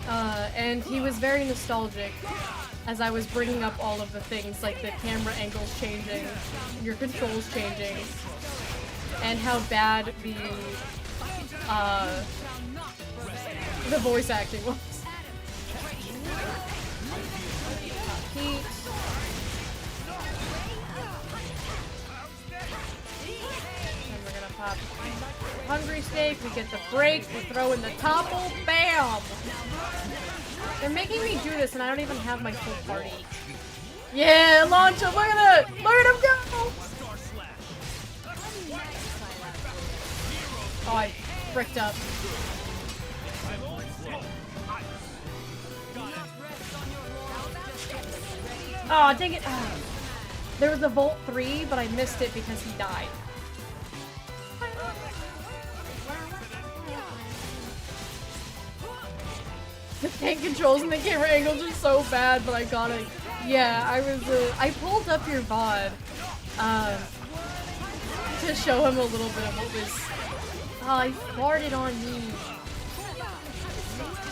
and he was very nostalgic as I was bringing up all of the things, like the camera angles changing, your controls changing, and how bad the voice acting was. And we're gonna pop hungry steak, we get the break, we throw in the topple, bam! They're making me do this and I don't even have my full party. Yeah, launch him, look at it! Look at him go! Oh, I fricked up. Oh, dang it. There was a Volt 3, but I missed it because he died. The tank controls and the camera angles are so bad, but I got it. Yeah, I pulled up your VOD, to show him a little bit of what was... Oh, he farted on me.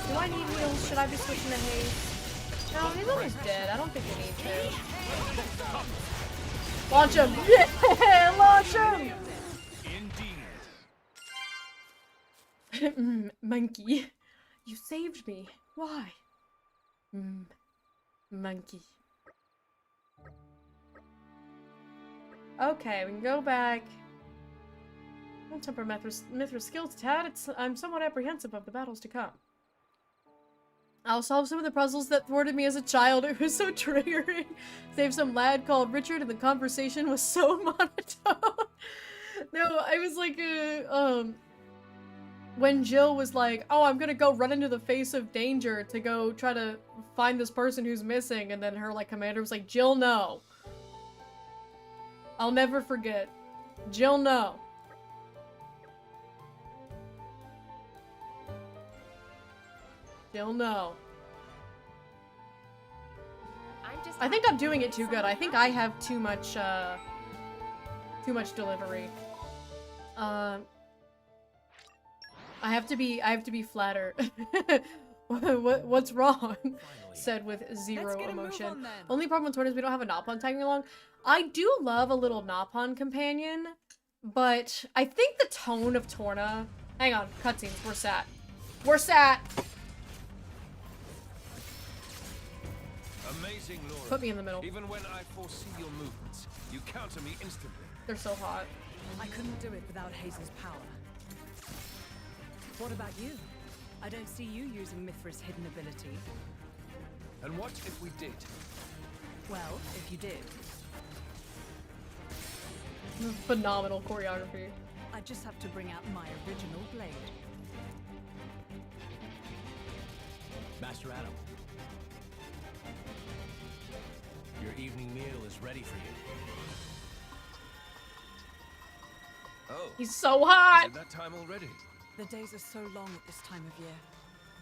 Do I need heals? Should I be switching to haste? No, he's almost dead. I don't think we need to. Launch him! Yeah! Launch him! Monkey. You saved me. Why? Monkey. Okay, we can go back. Don't temper Mithra's skills, Tad. I'm somewhat apprehensive of the battles to come. I'll solve some of the puzzles that thwarted me as a child. It was so triggering. Save some lad called Richard and the conversation was so monotone. No, I was like, when Jill was like, oh, I'm gonna go run into the face of danger to go try to find this person who's missing, and then her, like, commander was like, Jill, no. I'll never forget. Jill, no. Jill, no. I think I'm doing it too good. I think I have too much delivery. I have to be flatter. What's wrong? Said with zero emotion. Only problem with Torn is we don't have a Nopon tagging along. I do love a little Nopon companion, but I think the tone of Torna... Hang on, cutscenes, we're sat. We're sat! Amazing, Laura. Put me in the middle. Even when I foresee your movements, you counter me instantly. They're so hot. I couldn't do it without Hazel's power. What about you? I don't see you using Mithra's hidden ability. And what if we did? Well, if you did. Phenomenal choreography. I just have to bring out my original blade. Master Adam. Your evening meal is ready for you. Oh. He's so hot! Is it that time already? The days are so long at this time of year.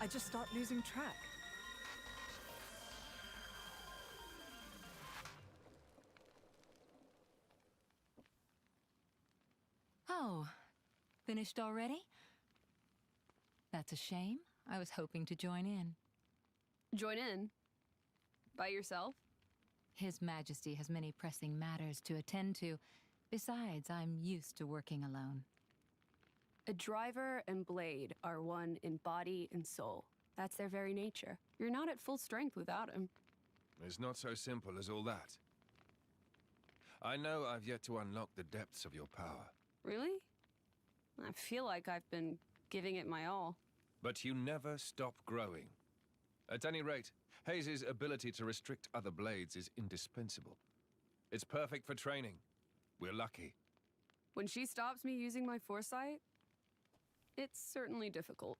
I just start losing track. Oh, finished already? That's a shame. I was hoping to join in. Join in? By yourself? His Majesty has many pressing matters to attend to. Besides, I'm used to working alone. A driver and blade are one in body and soul. That's their very nature. You're not at full strength without him. It's not so simple as all that. I know I've yet to unlock the depths of your power. Really? I feel like I've been giving it my all. But you never stop growing. At any rate, Hayes' ability to restrict other blades is indispensable. It's perfect for training. We're lucky. When she stops me using my foresight, it's certainly difficult.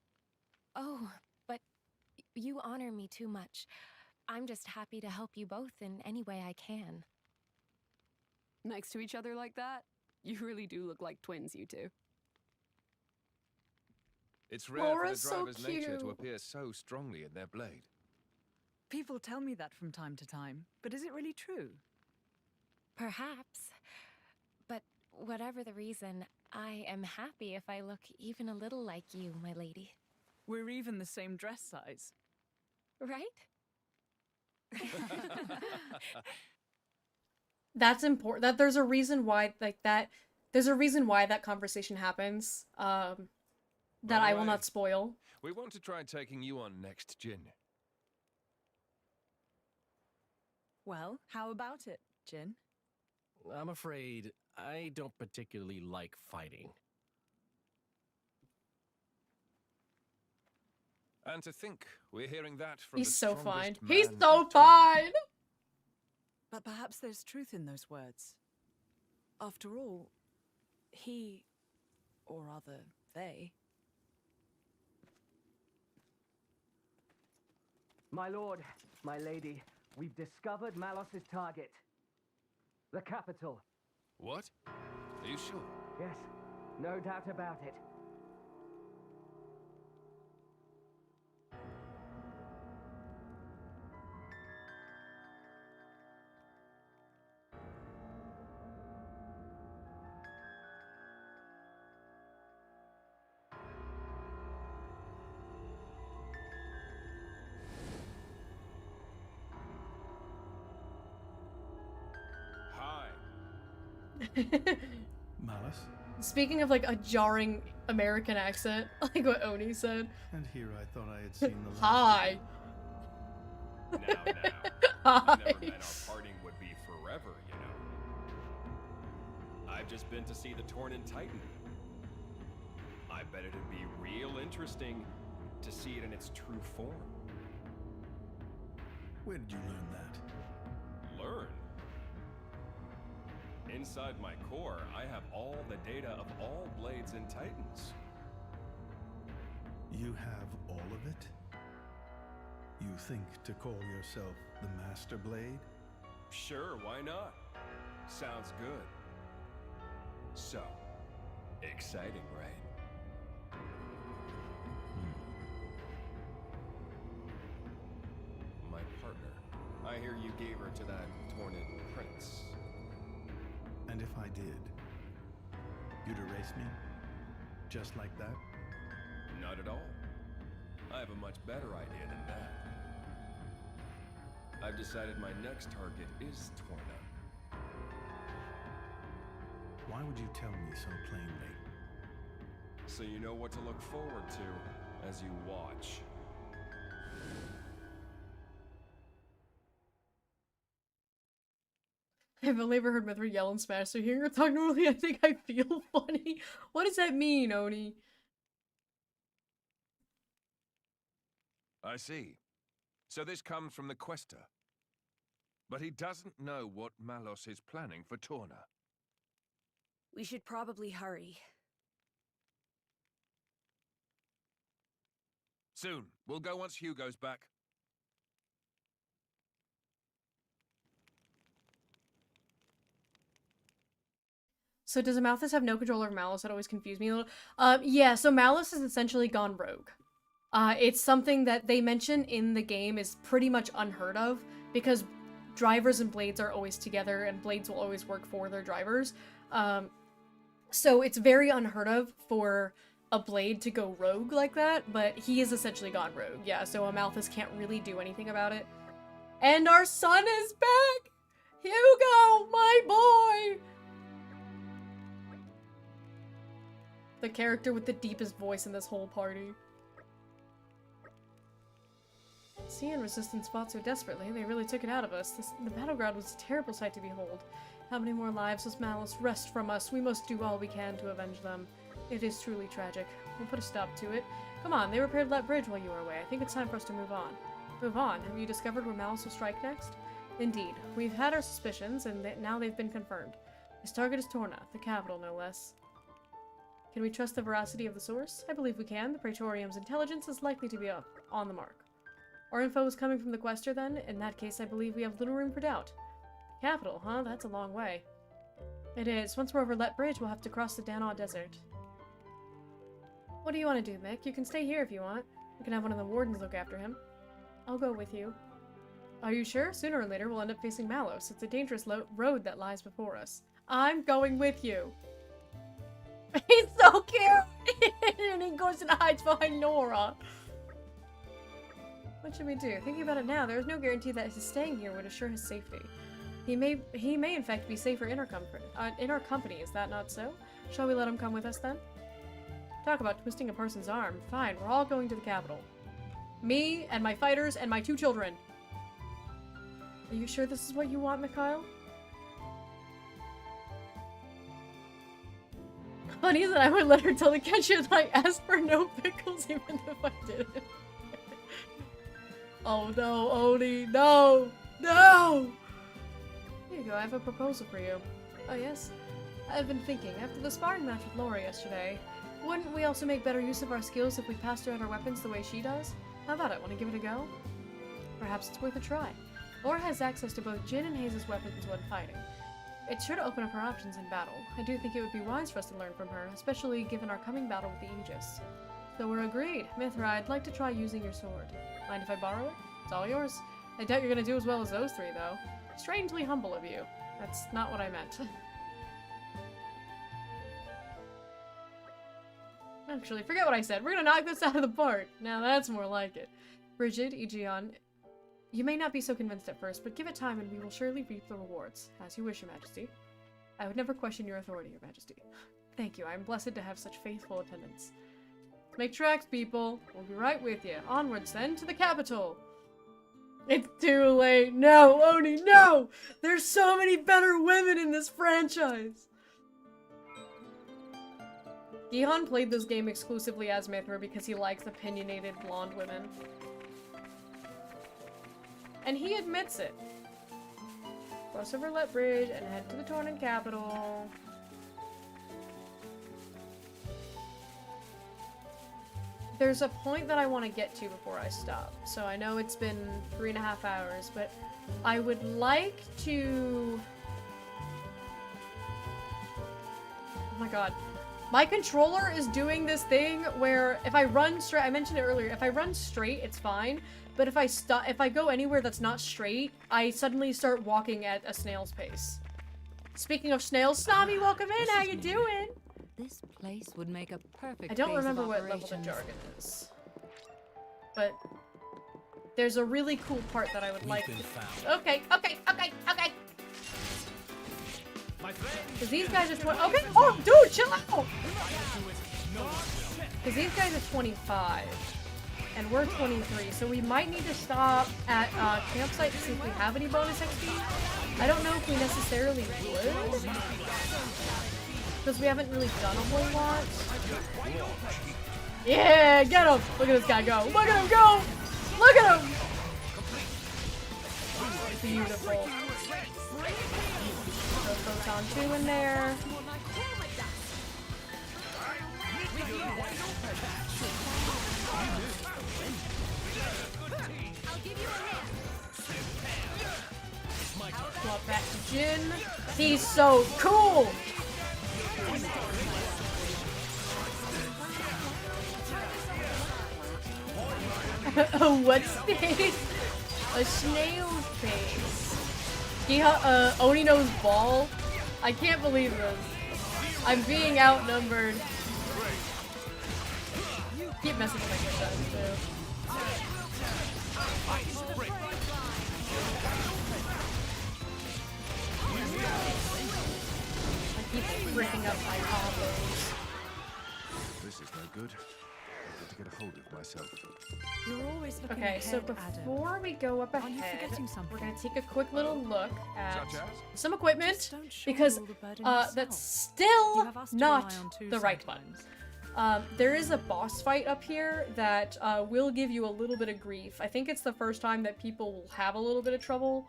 Oh, but you honor me too much. I'm just happy to help you both in any way I can. Next to each other like that, you really do look like twins, you two. It's rare for the Laura's so driver's nature to cute. appear so strongly in their blade. People tell me that from time to time, but is it really true? Perhaps. But whatever the reason, I am happy if I look even a little like you, my lady. We're even the same dress size. Right? That's important. That there's a reason why, like, that. There's a reason why that conversation happens. That I will not spoil. We want to try taking you on next, Jin. Well, how about it, Jin? I'm afraid I don't particularly like fighting. And to think, we're hearing that from He's the so fine. strongest He's man so in fine! But perhaps there's truth in those words. After all, he, or rather, they. My lord, my lady, we've discovered Malos's target. The capital. What? Are you sure? Yes, no doubt about it. Malice? Speaking of, like, a jarring American accent, like what Oni said. And here I thought I had seen the last. Hi. Now. Hi. I never meant our parting would be forever, you know. I've just been to see the Torn Titan. I bet it'd be real interesting to see it in its true form. Where did you learn that? Learn? Inside my core, I have all the data of all blades and titans. You have all of it? You think to call yourself the Master Blade? Sure, why not? Sounds good. So, exciting, right? My partner. I hear you gave her to that Tornid prince. And if I did, you'd erase me? Just like that? Not at all. I have a much better idea than that. I've decided my next target is Torna. Why would you tell me so plainly? So you know what to look forward to as you watch. I've only ever heard Mithra yell in Smash, so hearing her talk normally, I think I feel funny. What does that mean, Oni? I see. So this comes from the Quester. But he doesn't know what Malos is planning for Torna. We should probably hurry. Soon. We'll go once Hugo's back. So does Amalthus have no control over Malus? That always confused me a little. Yeah, so Malus has essentially gone rogue. It's something that they mention in the game is pretty much unheard of, because drivers and blades are always together, and blades will always work for their drivers. So it's very unheard of for a blade to go rogue like that, but he has essentially gone rogue. Yeah, so Amalthus can't really do anything about it. And our son is back! Hugo, my boy! The character with the deepest voice in this whole party. See, and Resistance fought so desperately, they really took it out of us. The battleground was a terrible sight to behold. How many more lives does Malus wrest from us? We must do all we can to avenge them. It is truly tragic. We'll put a stop to it. Come on, they repaired that bridge while you were away. I think it's time for us to move on. Move on? Have you discovered where Malus will strike next? Indeed. We've had our suspicions, and now they've been confirmed. His target is Torna, the capital no less. Can we trust the veracity of the source? I believe we can. The Praetorium's intelligence is likely to be on the mark. Our info is coming from the Quester, then? In that case, I believe we have little room for doubt. Capital, huh? That's a long way. It is. Once we're over Let Bridge, we'll have to cross the Danaw Desert. What do you want to do, Mick? You can stay here if you want. You can have one of the wardens look after him. I'll go with you. Are you sure? Sooner or later we'll end up facing Malos. It's a dangerous road that lies before us. I'm going with you. He's so cute! And he goes and hides behind Nora. What should we do? Thinking about it now, there is no guarantee that his staying here would assure his safety. He may in fact be safer in our company, is that not so? Shall we let him come with us then? Talk about twisting a person's arm. Fine, we're all going to the capital. Me, and my fighters, and my 2 children. Are you sure this is what you want, Mikhail? Funny that I would let her tell the catcher that I asked for no pickles even if I didn't. Oh no, Oni, no! No! Here you go, I have a proposal for you. Oh yes? I've been thinking, after the sparring match with Laura yesterday, wouldn't we also make better use of our skills if we passed around our weapons the way she does? How about it? Want to give it a go? Perhaps it's worth a try. Laura has access to both Jin and Hayes' weapons when fighting. It's sure to open up her options in battle. I do think it would be wise for us to learn from her, especially given our coming battle with the Aegis. So we're agreed. Mithra, I'd like to try using your sword. Mind if I borrow it? It's all yours. I doubt you're gonna do as well as those 3, though. Strangely humble of you. That's not what I meant. Actually, forget what I said. We're gonna knock this out of the park. Now that's more like it. Brigid, Aegeon, you may not be so convinced at first, but give it time and we will surely reap the rewards. As you wish, Your Majesty. I would never question your authority, Your Majesty. Thank you. I am blessed to have such faithful attendants. Make tracks, people. We'll be right with you. Onwards, then, to the capital. It's too late. No, Oni, no! There's so many better women in this franchise! Gihan played this game exclusively as Mithra because he likes opinionated blonde women. And he admits it. Cross over Let Bridge and head to the Tornin capital. There's a point that I want to get to before I stop. So I know it's been 3.5 hours, but I would like to... Oh my god. My controller is doing this thing where if I run straight, I mentioned it earlier, if I run straight, it's fine. But if I go anywhere that's not straight, I suddenly start walking at a snail's pace. Speaking of snails, Snobby, welcome in, how you doing? This place would make a perfect I don't base remember of what level the operations. jargon is. But there's a really cool part that I would like to... Okay. Because these guys are 20... Okay, oh, dude, chill out! Because these guys are 25. And we're 23, so we might need to stop at campsite to see if we have any bonus XP. I don't know if we necessarily would. Because we haven't really done a whole lot. Yeah, get him! Look at this guy go! Look at him go! Look at him! Beautiful. Throw Photon 2 in there. Swap back to Jin. He's so cool! What's face? A snail's face. Oni knows ball. I can't believe this. I'm being outnumbered. Keep messing with my good times too. I keep freaking up my combos. This is no good. I've got to get a hold of myself. You're always looking Okay, ahead, so before Adam. we go up Are you ahead, forgetting something? we're gonna take a quick little look at Such as? some equipment Just don't shoulder because all the burden that's yourself. still You have us to not rely on too the right one. There is a boss fight up here that will give you a little bit of grief. I think it's the first time that people will have a little bit of trouble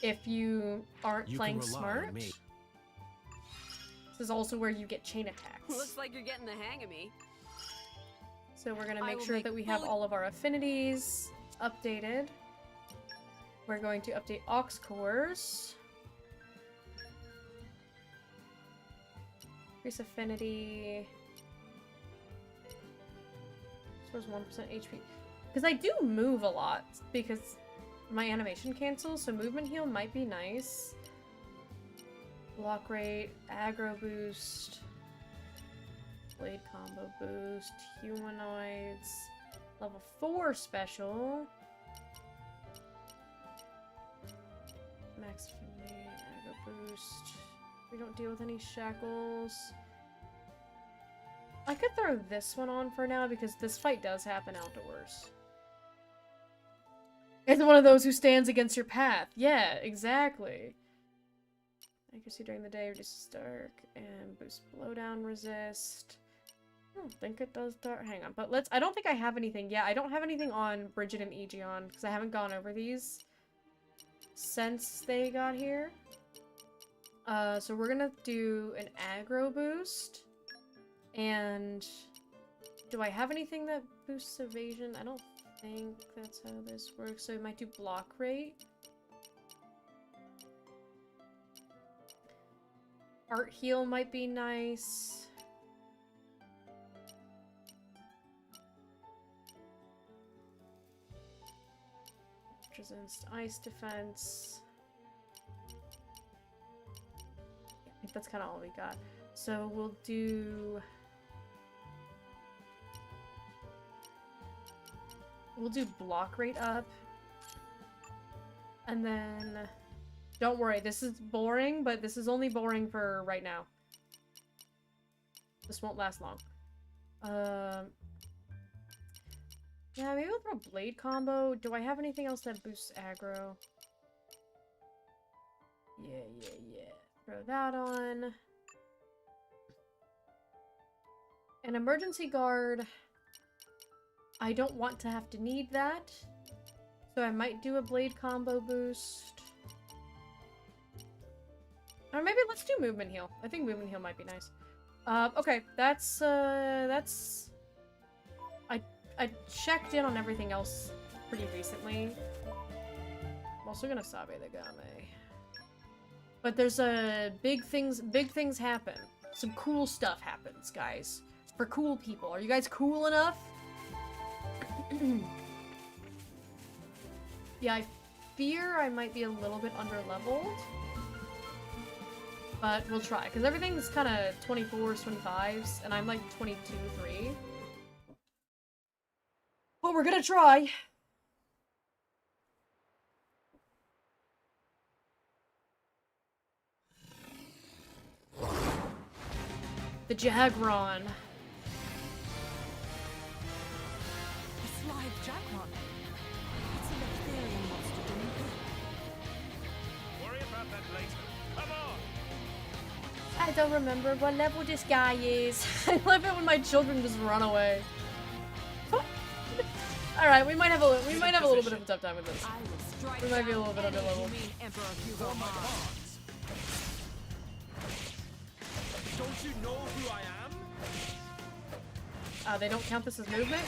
if you aren't playing smart. This is also where you get chain attacks. Looks like you're getting the hang of me. So we're gonna I make will sure make that we have fully- all of our affinities updated. We're going to update aux cores. Increase affinity. Restores 1% HP. Because I do move a lot, because my animation cancels, so movement heal might be nice. Block rate, aggro boost, blade combo boost, humanoids, level 4 special. Max affinity, aggro boost. We don't deal with any shackles. I could throw this one on for now because this fight does happen outdoors. It's one of those who stands against your path. Yeah, exactly. Accuracy during the day reduces dark and boosts blowdown resist. I don't think it does dark. Hang on, but let's. I don't think I have anything. Yeah, I don't have anything on Bridget and Aegeon because I haven't gone over these since they got here. So we're gonna do an aggro boost. And do I have anything that boosts evasion? I don't think that's how this works. So I might do block rate. Art heal might be nice. Resist ice defense. I think that's kind of all we got. So we'll do block rate up. And then don't worry, this is boring, but this is only boring for right now. This won't last long. Yeah, maybe I'll throw blade combo. Do I have anything else that boosts aggro? Yeah. Throw that on. An emergency guard. I don't want to have to need that. So I might do a blade combo boost. Or maybe let's do movement heal. I think movement heal might be nice. Okay, that's I checked in on everything else pretty recently. I'm also gonna Sabe the Game. But there's big things happen. Some cool stuff happens, guys. For cool people. Are you guys cool enough? Yeah, I fear I might be a little bit under-leveled. But we'll try, because everything's kind of 24s, 25s, and I'm like 22, 3. But we're gonna try. The Jagron. A slide Jagron. What's an Ethereum monster doing here? Worry about that later. Come on! I don't remember what level this guy is. I love it when my children just run away. All right, we might have a little bit of a tough time with this. We might be a little bit under level. Don't you know who I am? They don't count this as movement?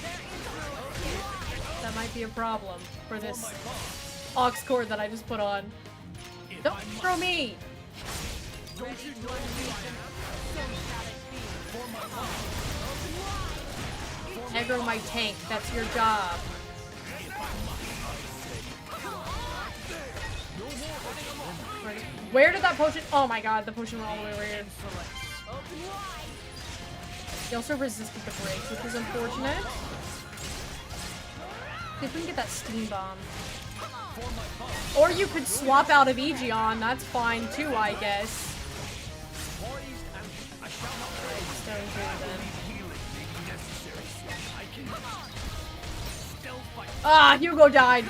That might be a problem for this aux cord that I just put on. Don't throw me! Don't you know who I am? Aggro my tank, that's your job. Where did that potion? Oh my god, the potion went all the way over here. He also resisted the breaks, which was unfortunate. See if we can get that steam bomb. Or you could swap out of Aegeon, that's fine too, I guess. Ah, Hugo died.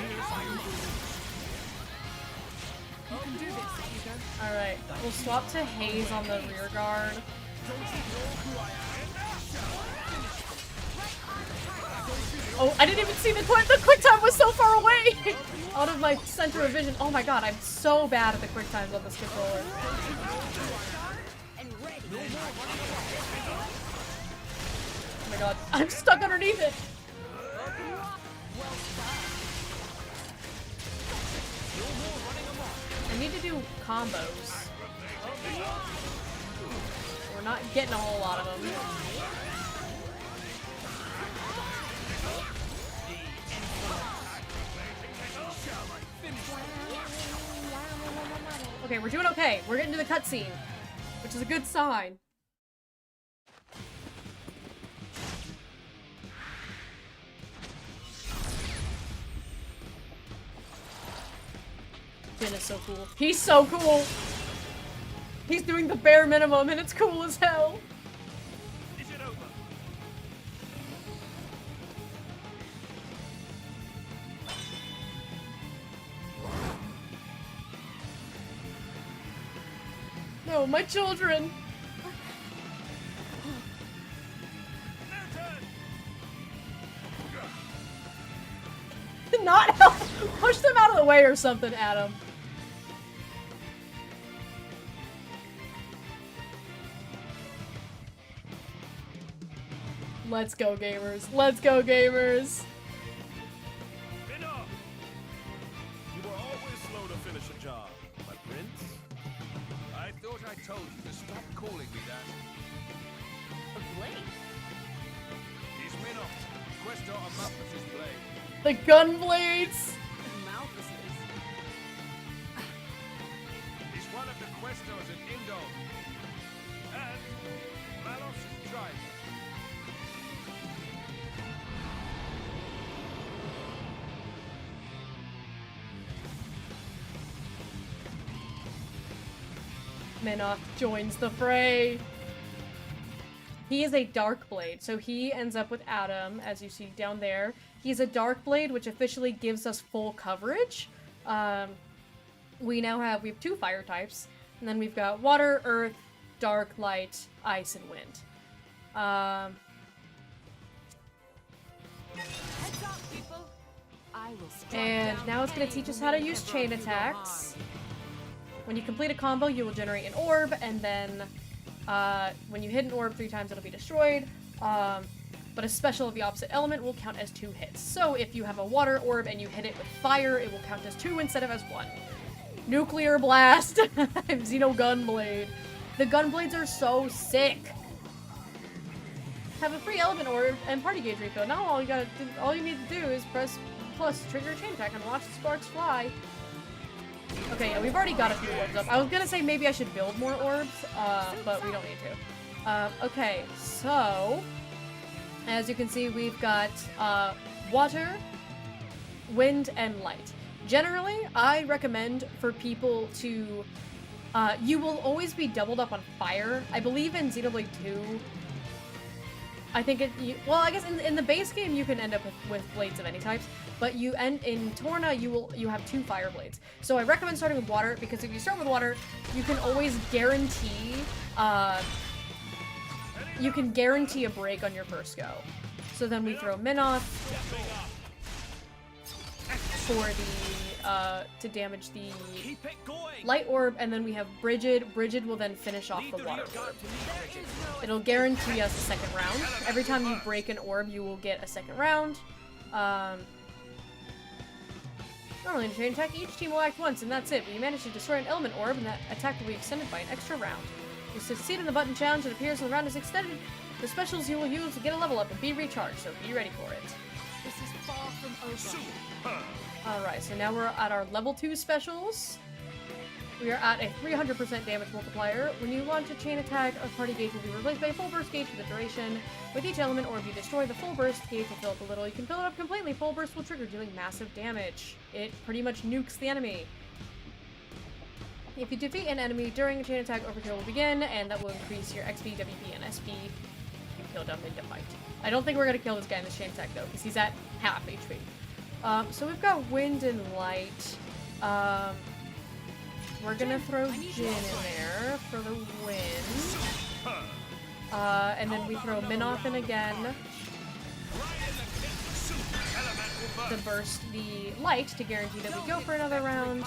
Alright, we'll swap to Haze on the rear guard. Oh, I didn't even see the quick time was so far away! Out of my center of vision. Oh my god, I'm so bad at the quick times on this controller. Oh my god, I'm stuck underneath it! I need to do combos. We're not getting a whole lot of them. Okay, we're doing okay. We're getting to the cutscene, which is a good sign. Finn is so cool. He's so cool! He's doing the bare minimum and it's cool as hell! Is it over? No, my children! Not help! Push them out of the way or something, Adam. Let's go, gamers. Let's go, gamers. Enough! You were always slow to finish a job, my prince. I thought I told you to stop calling me that. Blade? He's Minoth, Questor of Malthus's blade. The gun blades! Malthus's. He's one of the Questors in Indon. And Malos' tribe. Minoth joins the fray. He is a Dark Blade, so he ends up with Adam, as you see down there. He's a Dark Blade, which officially gives us full coverage. We have 2 fire types, and then we've got water, earth, dark, light, ice, and wind. Heads up, people. I will strike And down now it's going to any teach us who how to may use ever chain do no attacks. harm. When you complete a combo, you will generate an orb, and then when you hit an orb 3 times, it'll be destroyed. But a special of the opposite element will count as 2 hits. So if you have a water orb and you hit it with fire, it will count as 2 instead of as 1. Nuclear blast! Xeno Gunblade. The Gunblades are so sick. Have a free element orb and party gauge refill. Now all you need to do is press plus, trigger a chain attack, and watch the sparks fly. Okay, yeah, we've already got a few orbs up. I was gonna say maybe I should build more orbs, but we don't need to. Okay, so as you can see, we've got water, wind, and light. Generally, I recommend for people to... you will always be doubled up on fire. I believe in Xenoblade 2... I think well, I guess in the base game you can end up with blades of any types, but in Torna you have 2 fire blades. So I recommend starting with water, because if you start with water, you can always guarantee a break on your first go. So then we throw Minoth for the to damage the light orb, and then we have Brigid. Brigid will then finish off the water orb. It'll guarantee us a second round. Every time you break an orb, you will get a second round. Normally in a chain attack, each team will act once, and that's it. But you manage to destroy an element orb, and that attack will be extended by an extra round. You succeed in the button challenge, it appears when the round is extended. The specials you will use to get a level up and be recharged, so be ready for it. This is far from over. Alright, so now we're at our level 2 specials. We are at a 300% damage multiplier. When you launch a chain attack, a party gauge will be replaced by a full burst gauge for the duration. With each element orb you destroy, the full burst gauge will fill up a little. You can fill it up completely. Full burst will trigger, dealing massive damage. It pretty much nukes the enemy. If you defeat an enemy during a chain attack, overkill will begin, and that will increase your XP, WP, and SP. You killed him in the fight. I don't think we're going to kill this guy in this chain attack, though, because he's at half HP. So we've got wind and light. We're gonna throw Jin in there for the wind. And then we throw Minoth in again to burst the light to guarantee that we go for another round.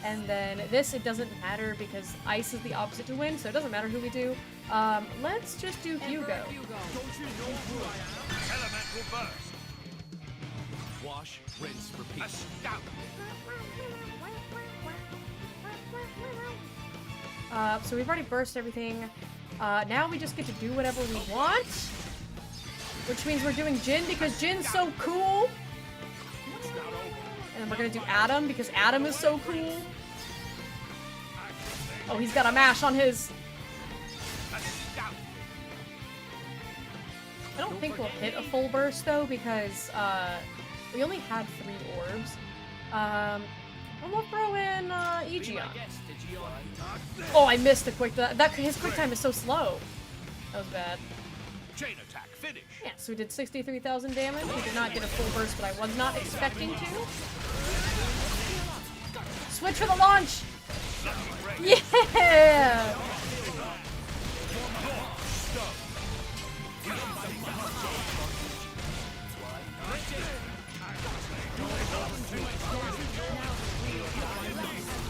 And then this, it doesn't matter because ice is the opposite to wind, so it doesn't matter who we do. Let's just do Hugo. Wash, rinse, repeat. So we've already burst everything. Now we just get to do whatever we want. Which means we're doing Jin because Jin's so cool. And then we're gonna do Adam because Adam is so cool. Oh, he's got a mash on his. I don't think we'll hit a full burst though because we only had 3 orbs. And we'll throw in Aegeon. Oh, I missed the quick. His quick time is so slow. That was bad. Chain attack finish. Yeah, so we did 63,000 damage. We did not get a full burst, but I was not expecting to. Switch for the launch! Yeah!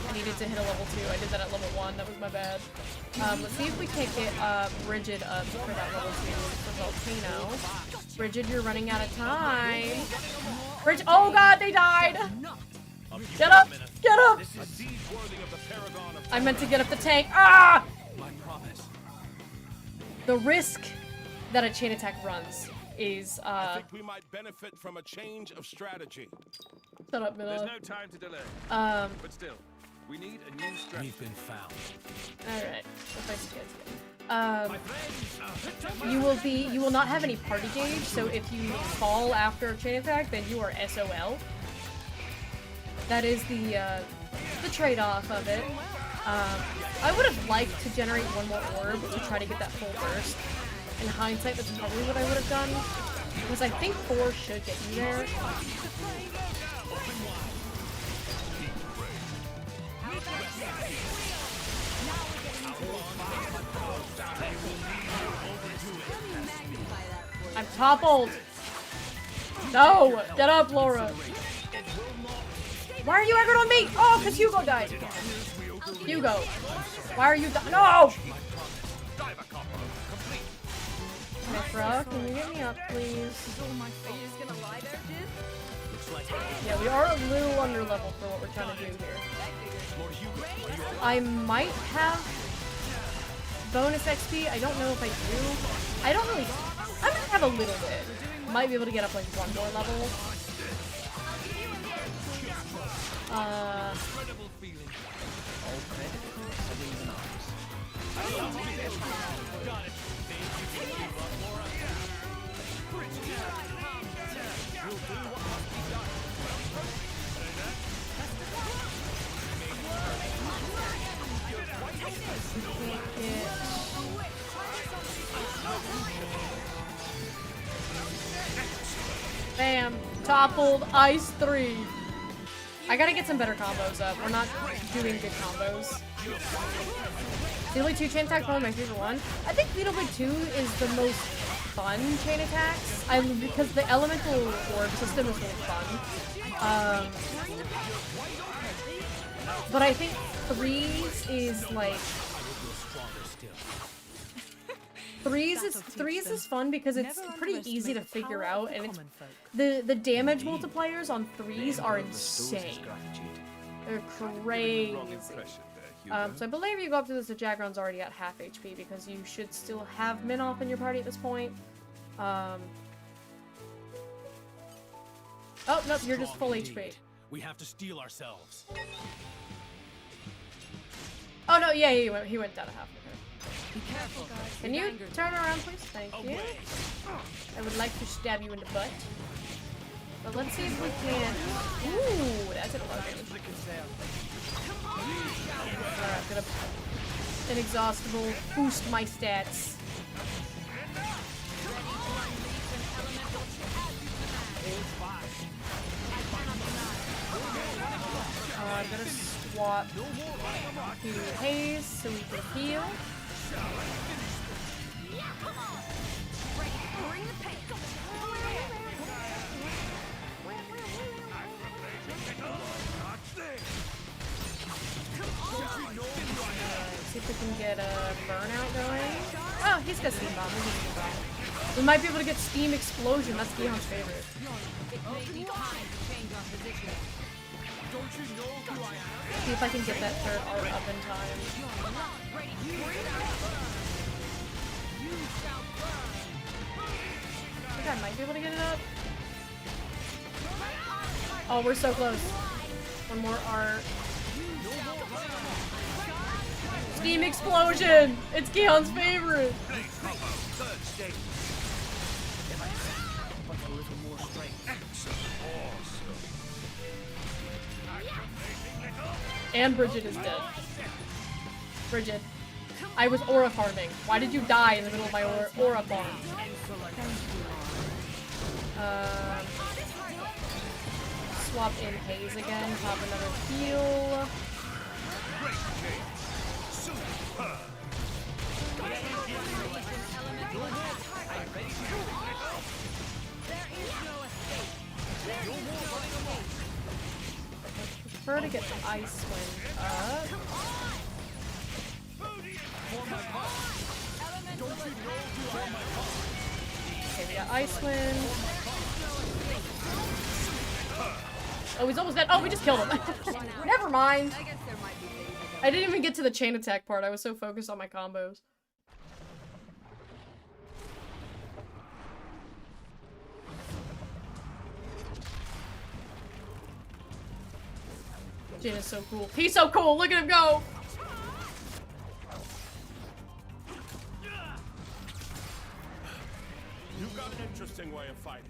I needed to hit a level 2. I did that at level 1. That was my bad. Let's see if we can't get Rigid up for that level 2 for Volcano. Rigid, you're running out of time. Rigid, oh god, they died! Get up! Get up! I meant to get up the tank. Ah! The risk that a chain attack runs is I think we might benefit from a change of strategy. Shut up, Miller. There's no time to delay. But still, we need a new strategy. We've been found. Alright. You will not have any party gauge, so if you fall after a chain attack, then you are SOL. That is the trade-off of it. I would have liked to generate 1 more orb to try to get that full burst. In hindsight, that's probably what I would have done. Because I think 4 should get you there. I'm toppled! No! Get up, Laura! Why are you aggroed on me? Oh, because Hugo died! Hugo! Why are you No! Mithra, can you get me up, please? Are you just gonna lie there, Jin? Yeah, we are a little under level for what we're trying to do here. I might have bonus XP. I don't know if I do. I don't really. I might have a little bit. Might be able to get up like 1 more level. Bam! Toppled, ice 3. I gotta get some better combos up. We're not doing good combos. Xenoblade 2 chain attack, probably my favorite one. I think Xenoblade 2 is the most fun chain attacks. Because the elemental orb system is really fun. But I think 3's is like... 3's is fun because it's pretty easy to figure out, and it's the damage multipliers on 3's are insane. They're crazy. So I believe you go up to this, the Jagron's already at half HP because you should still have Minoff in your party at this point. Oh no, you're just full HP. We have to steel ourselves. Oh no, yeah, he went down a half. Be careful, guys. Can you turn around, please? Thank you. I would like to stab you in the butt. But let's see if we can... Ooh, that's a lot of damage. Alright, I'm gonna... Inexhaustible. Boost my stats. I'm gonna swap to Haze so we can heal. See if we can get a burnout going. Oh, he's got steam bomb. We might be able to get steam explosion. That's Gihon's favorite. See if I can get that third art up in time. be able to get it up? Oh, we're so close. One more art. Steam explosion! It's Keon's favorite! And Bridget is dead. Bridget, I was aura farming. Why did you die in the middle of my aura farm? Swap in Haze again, pop another heal. I prefer to get the ice wind up. Okay, we got ice wind. Oh, he's almost dead. Oh, we just killed him. Never mind. I didn't even get to the chain attack part. I was so focused on my combos. Jin is so cool. He's so cool. Look at him go. You've got an interesting way of fighting.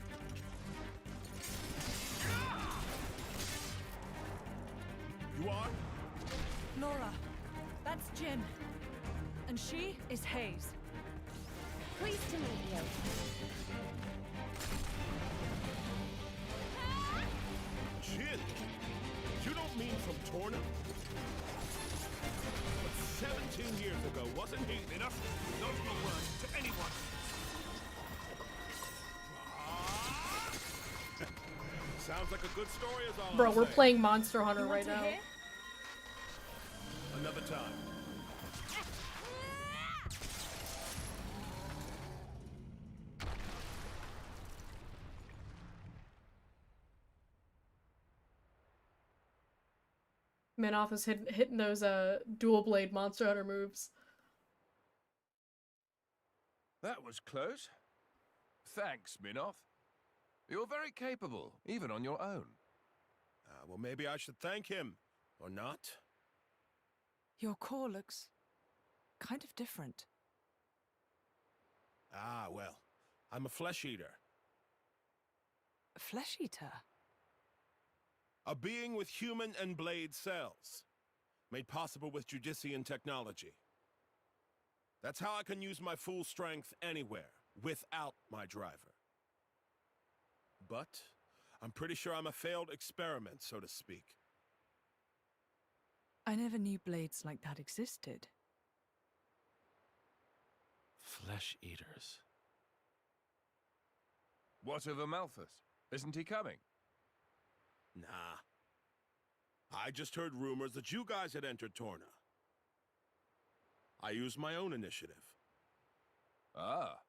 You are? Nora, that's Jin. And she is Haze. Pleased to meet you. Jin? You don't mean from Torna? But 17 years ago, wasn't he? Enough. Those were words to anyone. Sounds like a good story as all. Bro, we're playing Monster Hunter right now. Another time. Minoff is hitting those dual blade Monster Hunter moves. That was close. Thanks, Minoff. You're very capable, even on your own. Well, maybe I should thank him, or not? Your core looks kind of different. Ah, well, I'm a flesh eater. A flesh eater? A being with human and blade cells, made possible with Judician technology. That's how I can use my full strength anywhere, without my driver. But I'm pretty sure I'm a failed experiment, so to speak. I never knew blades like that existed. Flesh eaters. What of Amalthus? Isn't he coming? Nah. I just heard rumors that you guys had entered Torna. I used my own initiative. Ah.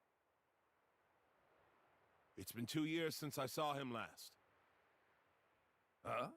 It's been 2 years since I saw him last. Huh?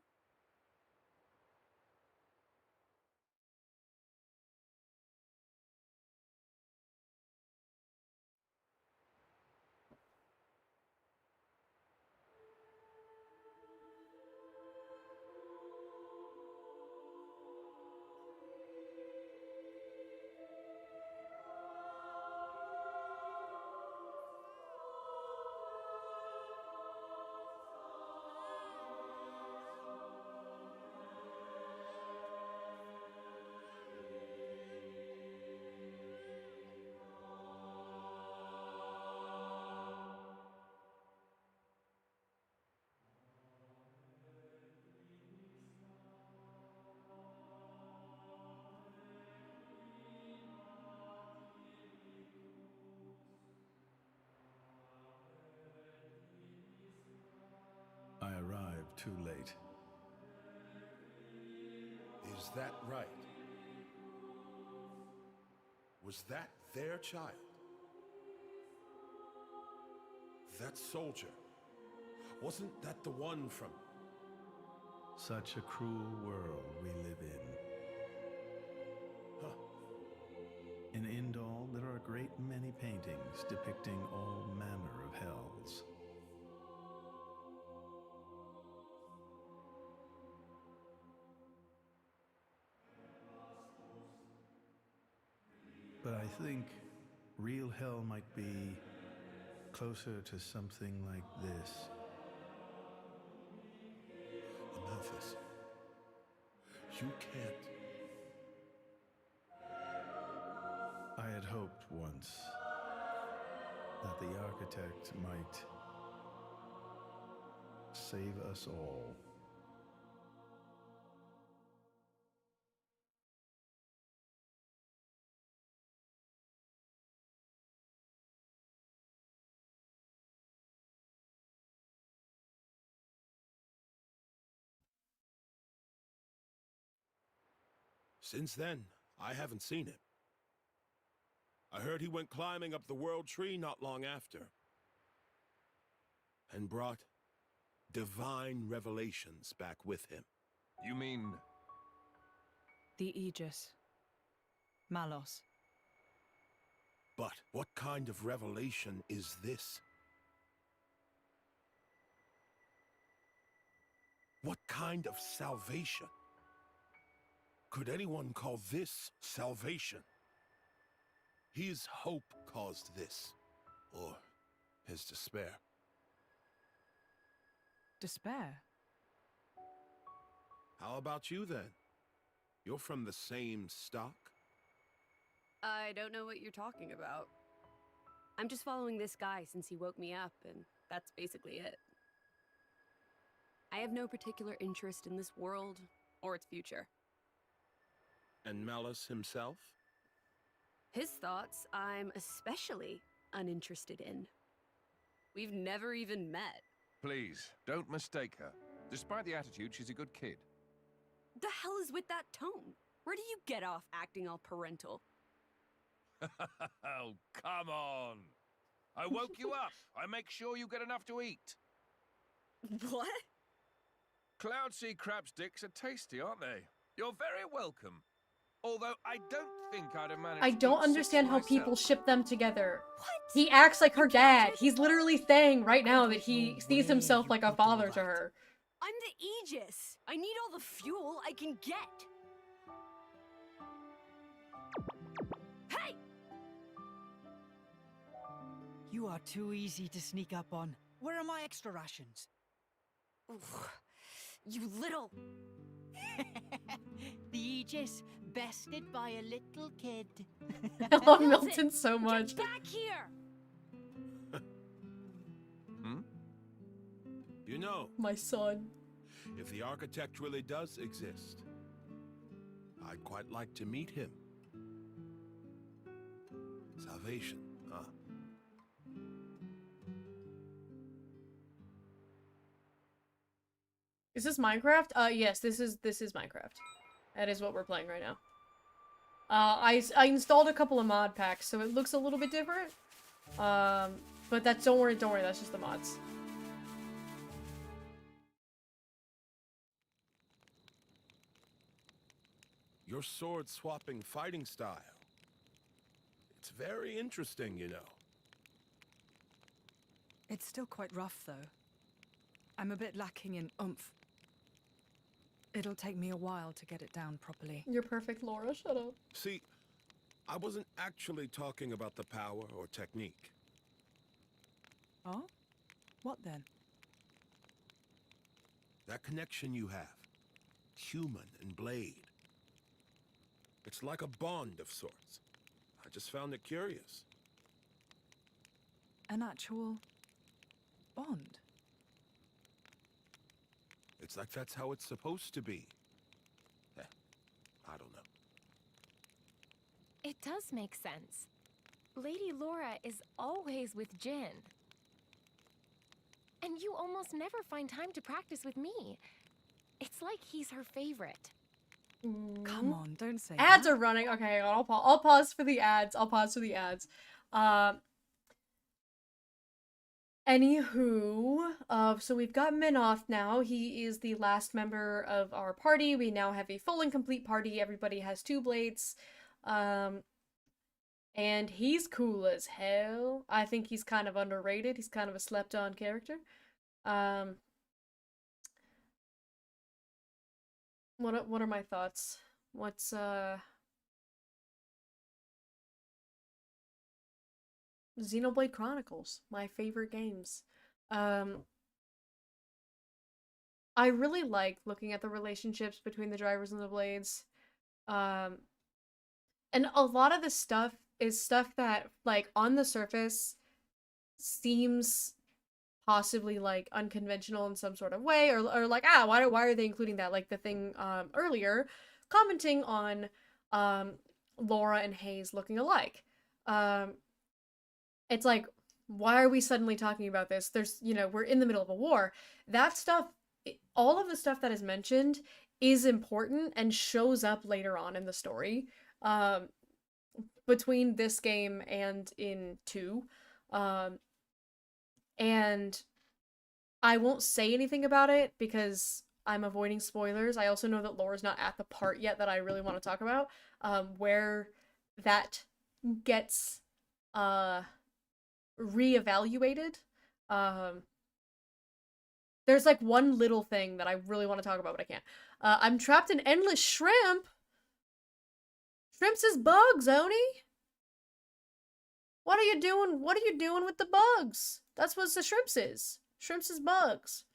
I arrived too late. Is that right? Was that their child? That soldier? Wasn't that the one from... Such a cruel world we live in. Huh. In Indal, there are a great many paintings depicting all manner of hells. But I think real hell might be closer to something like this. Amalthus, you can't. I had hoped once that the architect might save us all. Since then, I haven't seen him. I heard he went climbing up the world tree not long after. And brought divine revelations back with him. You mean... The Aegis. Malos. But what kind of revelation is this? What kind of salvation? Could anyone call this salvation? His hope caused this, or his despair. Despair? How about you then? You're from the same stock? I don't know what you're talking about. I'm just following this guy since he woke me up, and that's basically it. I have no particular interest in this world or its future. And Malus himself? His thoughts, I'm especially uninterested in. We've never even met. Please, don't mistake her. Despite the attitude, she's a good kid. The hell is with that tone? Where do you get off acting all parental? Oh, come on. I woke you up. I make sure you get enough to eat. What? Cloud sea crab sticks are tasty, aren't they? You're very welcome. Although I don't think I'd have managed I to don't eat understand 6 how people myself. ship them together. What? He acts like her dad. He's literally saying right now that he sees himself like a father to her. I'm the Aegis. I need all the fuel I can get. Hey! You are too easy to sneak up on. Where are my extra rations? Oof. You little... The Aegis, bested by a little kid. I love Milton so much. Get back here! You know, My son. if the architect really does exist, I'd quite like to meet him. Salvation, huh? Is this Minecraft? Yes, this is Minecraft. That is what we're playing right now. I installed a couple of mod packs, so it looks a little bit different. But don't worry, that's just the mods. Your sword-swapping fighting style. It's very interesting, you know. It's still quite rough, though. I'm a bit lacking in oomph. It'll take me a while to get it down properly. You're perfect, Laura. Shut up. See, I wasn't actually talking about the power or technique. Oh? What then? That connection you have. Human and blade. It's like a bond of sorts. I just found it curious. An actual bond? It's like that's how it's supposed to be. I don't know. It does make sense. Lady Laura is always with Jin. And you almost never find time to practice with me. It's like he's her favorite. Come on, don't say Ads that. are running. Okay, hang on, I'll pause for the ads. Anywho, so we've got Minoth now. He is the last member of our party. We now have a full and complete party. Everybody has 2 blades. And he's cool as hell. I think he's kind of underrated. He's kind of a slept-on character. What are my thoughts? Xenoblade Chronicles, my favorite games. I really like looking at the relationships between the drivers and the blades. And a lot of the stuff is stuff that, like, on the surface seems possibly, like, unconventional in some sort of way, or like, why are they including that? Like the thing, earlier, commenting on, Laura and Hayes looking alike. It's like, why are we suddenly talking about this? There's, we're in the middle of a war. That stuff, all of the stuff that is mentioned is important and shows up later on in the story, between this game and in 2. And I won't say anything about it because I'm avoiding spoilers. I also know that Laura's not at the part yet that I really want to talk about, where that gets, reevaluated. There's like one little thing that I really want to talk about, but I can't. I'm trapped in endless shrimp. Shrimps is bugs, Oni. What are you doing? What are you doing with the bugs? That's what the shrimps is. Shrimps is bugs.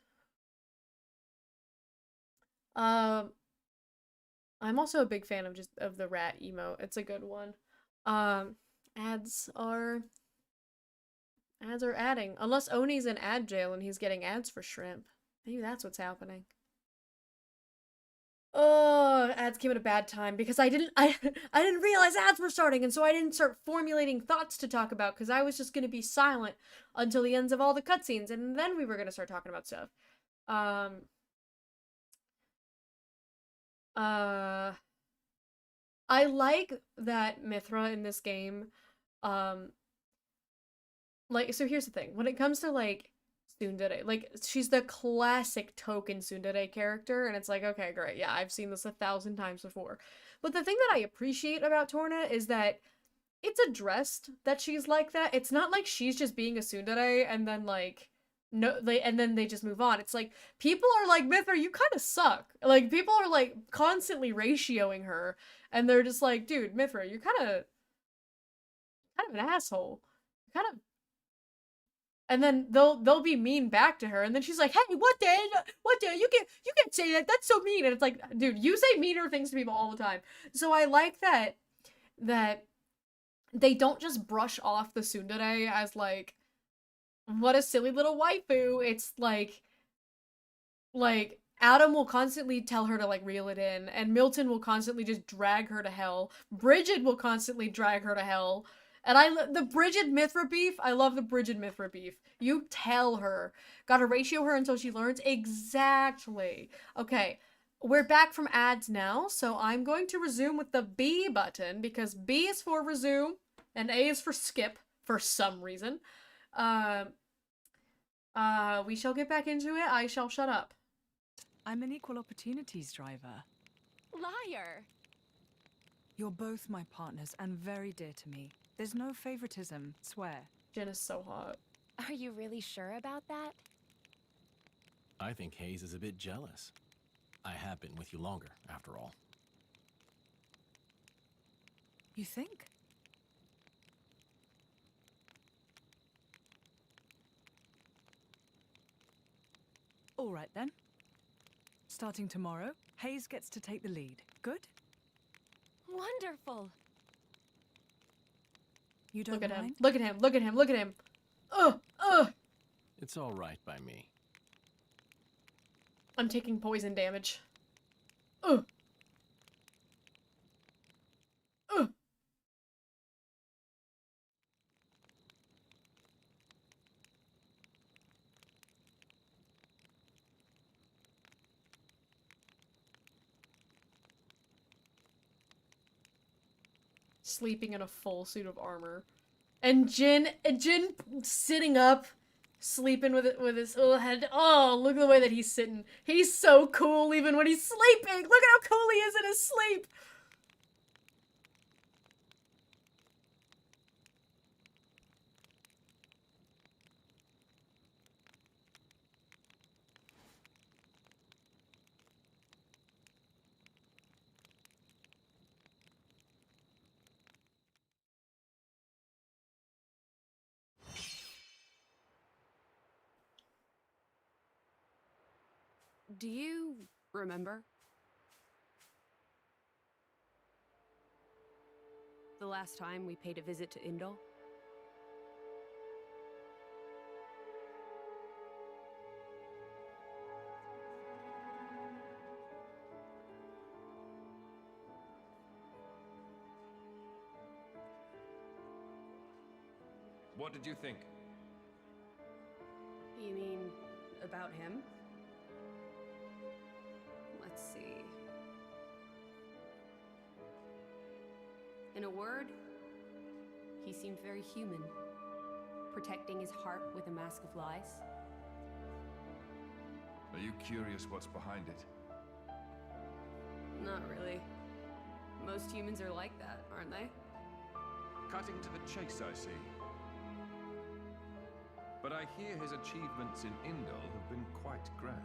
I'm also a big fan of the rat emote. It's a good one. Ads are adding. Unless Oni's in ad jail and he's getting ads for shrimp. Maybe that's what's happening. Oh, ads came at a bad time because I didn't realize ads were starting, and so I didn't start formulating thoughts to talk about because I was just gonna be silent until the ends of all the cutscenes, and then we were gonna start talking about stuff. I like that Mithra in this game, like, so here's the thing. When it comes to, like, tsundere, like, she's the classic token tsundere character, and it's like, okay, great, yeah, I've seen this 1,000 times before. But the thing that I appreciate about Torna is that it's addressed that she's like that. It's not like she's just being a tsundere and then, like, and then they just move on. It's like, people are like, Mithra, you kind of suck. Like, people are, like, constantly ratioing her, and they're just like, dude, Mithra, you're kind of an asshole. Kind of. And then they'll be mean back to her, and then she's like, "Hey, what the you can't say that. That's so mean." And it's like, dude, you say meaner things to people all the time. So I like that they don't just brush off the tsundere as like, what a silly little waifu. It's like Adam will constantly tell her to, like, reel it in, and Milton will constantly just drag her to hell. Bridget will constantly drag her to hell. And the Bridget Mithra beef, I love the Bridget Mithra beef. You tell her. Gotta ratio her until she learns. Exactly. Okay, we're back from ads now, so I'm going to resume with the B button, because B is for resume, and A is for skip, for some reason. We shall get back into it. I shall shut up. I'm an equal opportunities driver. Liar! You're both my partners and very dear to me. There's no favoritism, swear. Jen is so hot. Are you really sure about that? I think Hayes is a bit jealous. I have been with you longer, after all. You think? All right then. Starting tomorrow, Hayes gets to take the lead. Good? Wonderful. You don't Look at him. mind? Look at him. Look at him. Look at him. Ugh. It's all right by me. I'm taking poison damage. Ugh. Sleeping in a full suit of armor. And Jin sitting up, sleeping with his little head. Oh, look at the way that he's sitting. He's so cool even when he's sleeping. Look at how cool he is in his sleep. Do you remember? The last time we paid a visit to Indol? What did you think? You mean about him? Let's see. In a word, he seemed very human, protecting his heart with a mask of lies. Are you curious what's behind it? Not really. Most humans are like that, aren't they? Cutting to the chase, I see. But I hear his achievements in Indol have been quite grand.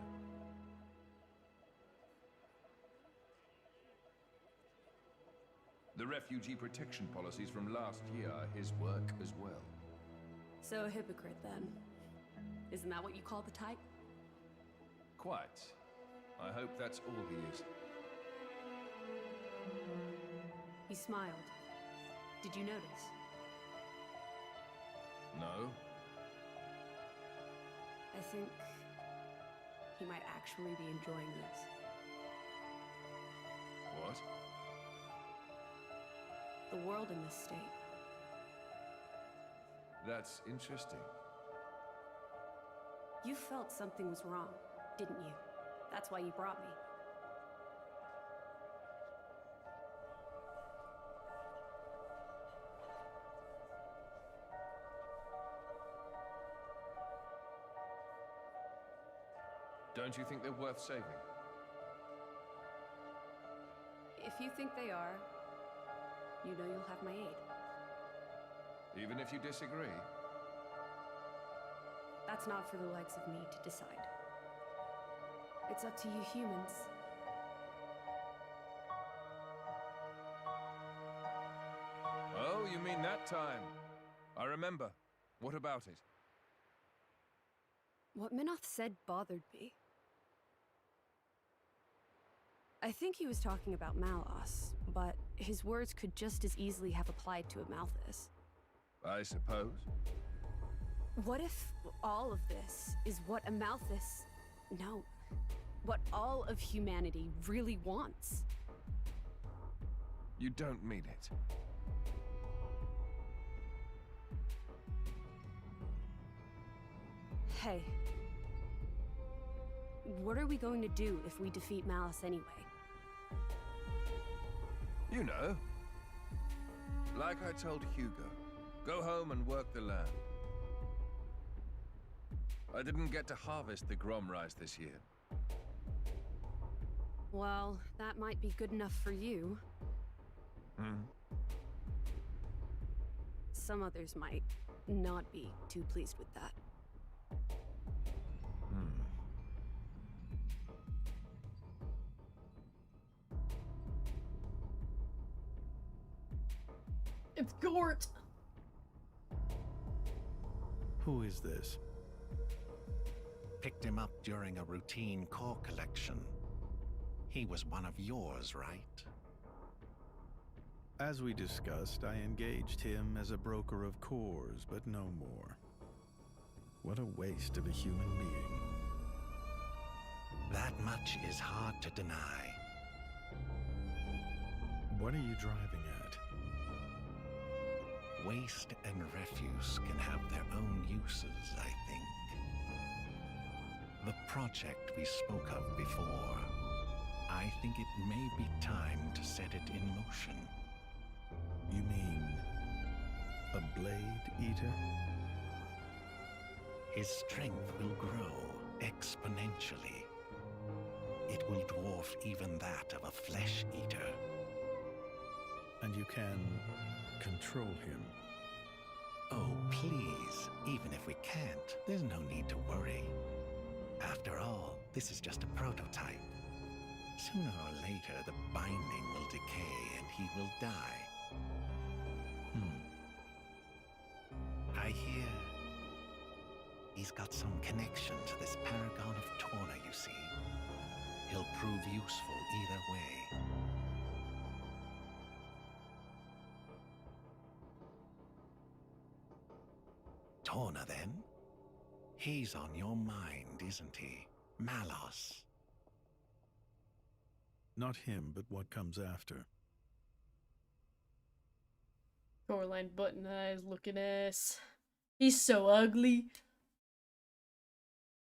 The refugee protection policies from last year are his work as well. So a hypocrite, then. Isn't that what you call the type? Quite. I hope that's all he is. He smiled. Did you notice? No? I think he might actually be enjoying this. What? The world in this state. That's interesting. You felt something was wrong, didn't you? That's why you brought me. Don't you think they're worth saving? If you think they are, you know you'll have my aid. Even if you disagree? That's not for the likes of me to decide. It's up to you humans. Oh, you mean that time? I remember. What about it? What Minoth said bothered me. I think he was talking about Malos, but his words could just as easily have applied to a Malthus. I suppose. What if all of this is what a Malthus... No. What all of humanity really wants? You don't mean it. Hey. What are we going to do if we defeat Malice anyway? You know. Like I told Hugo, go home and work the land. I didn't get to harvest the Grom rice this year. Well, that might be good enough for you. Some others might not be too pleased with that. It's Gort! Who is this? Picked him up during a routine core collection. He was one of yours, right? As we discussed, I engaged him as a broker of cores, but no more. What a waste of a human being. That much is hard to deny. What are you driving at? Waste and refuse can have their own uses, I think. The project we spoke of before, I think it may be time to set it in motion. You mean a blade eater? His strength will grow exponentially. It will dwarf even that of a flesh eater. And you can control him? Oh, please. Even if we can't, there's no need to worry. After all, this is just a prototype. Sooner or later, the binding will decay and he will die. I hear he's got some connection to this paragon of Torna, you see. he'll prove useful either way. Torna, then? He's on your mind, isn't he? Malos. Not him, but what comes after. Coraline button eyes looking ass. He's so ugly.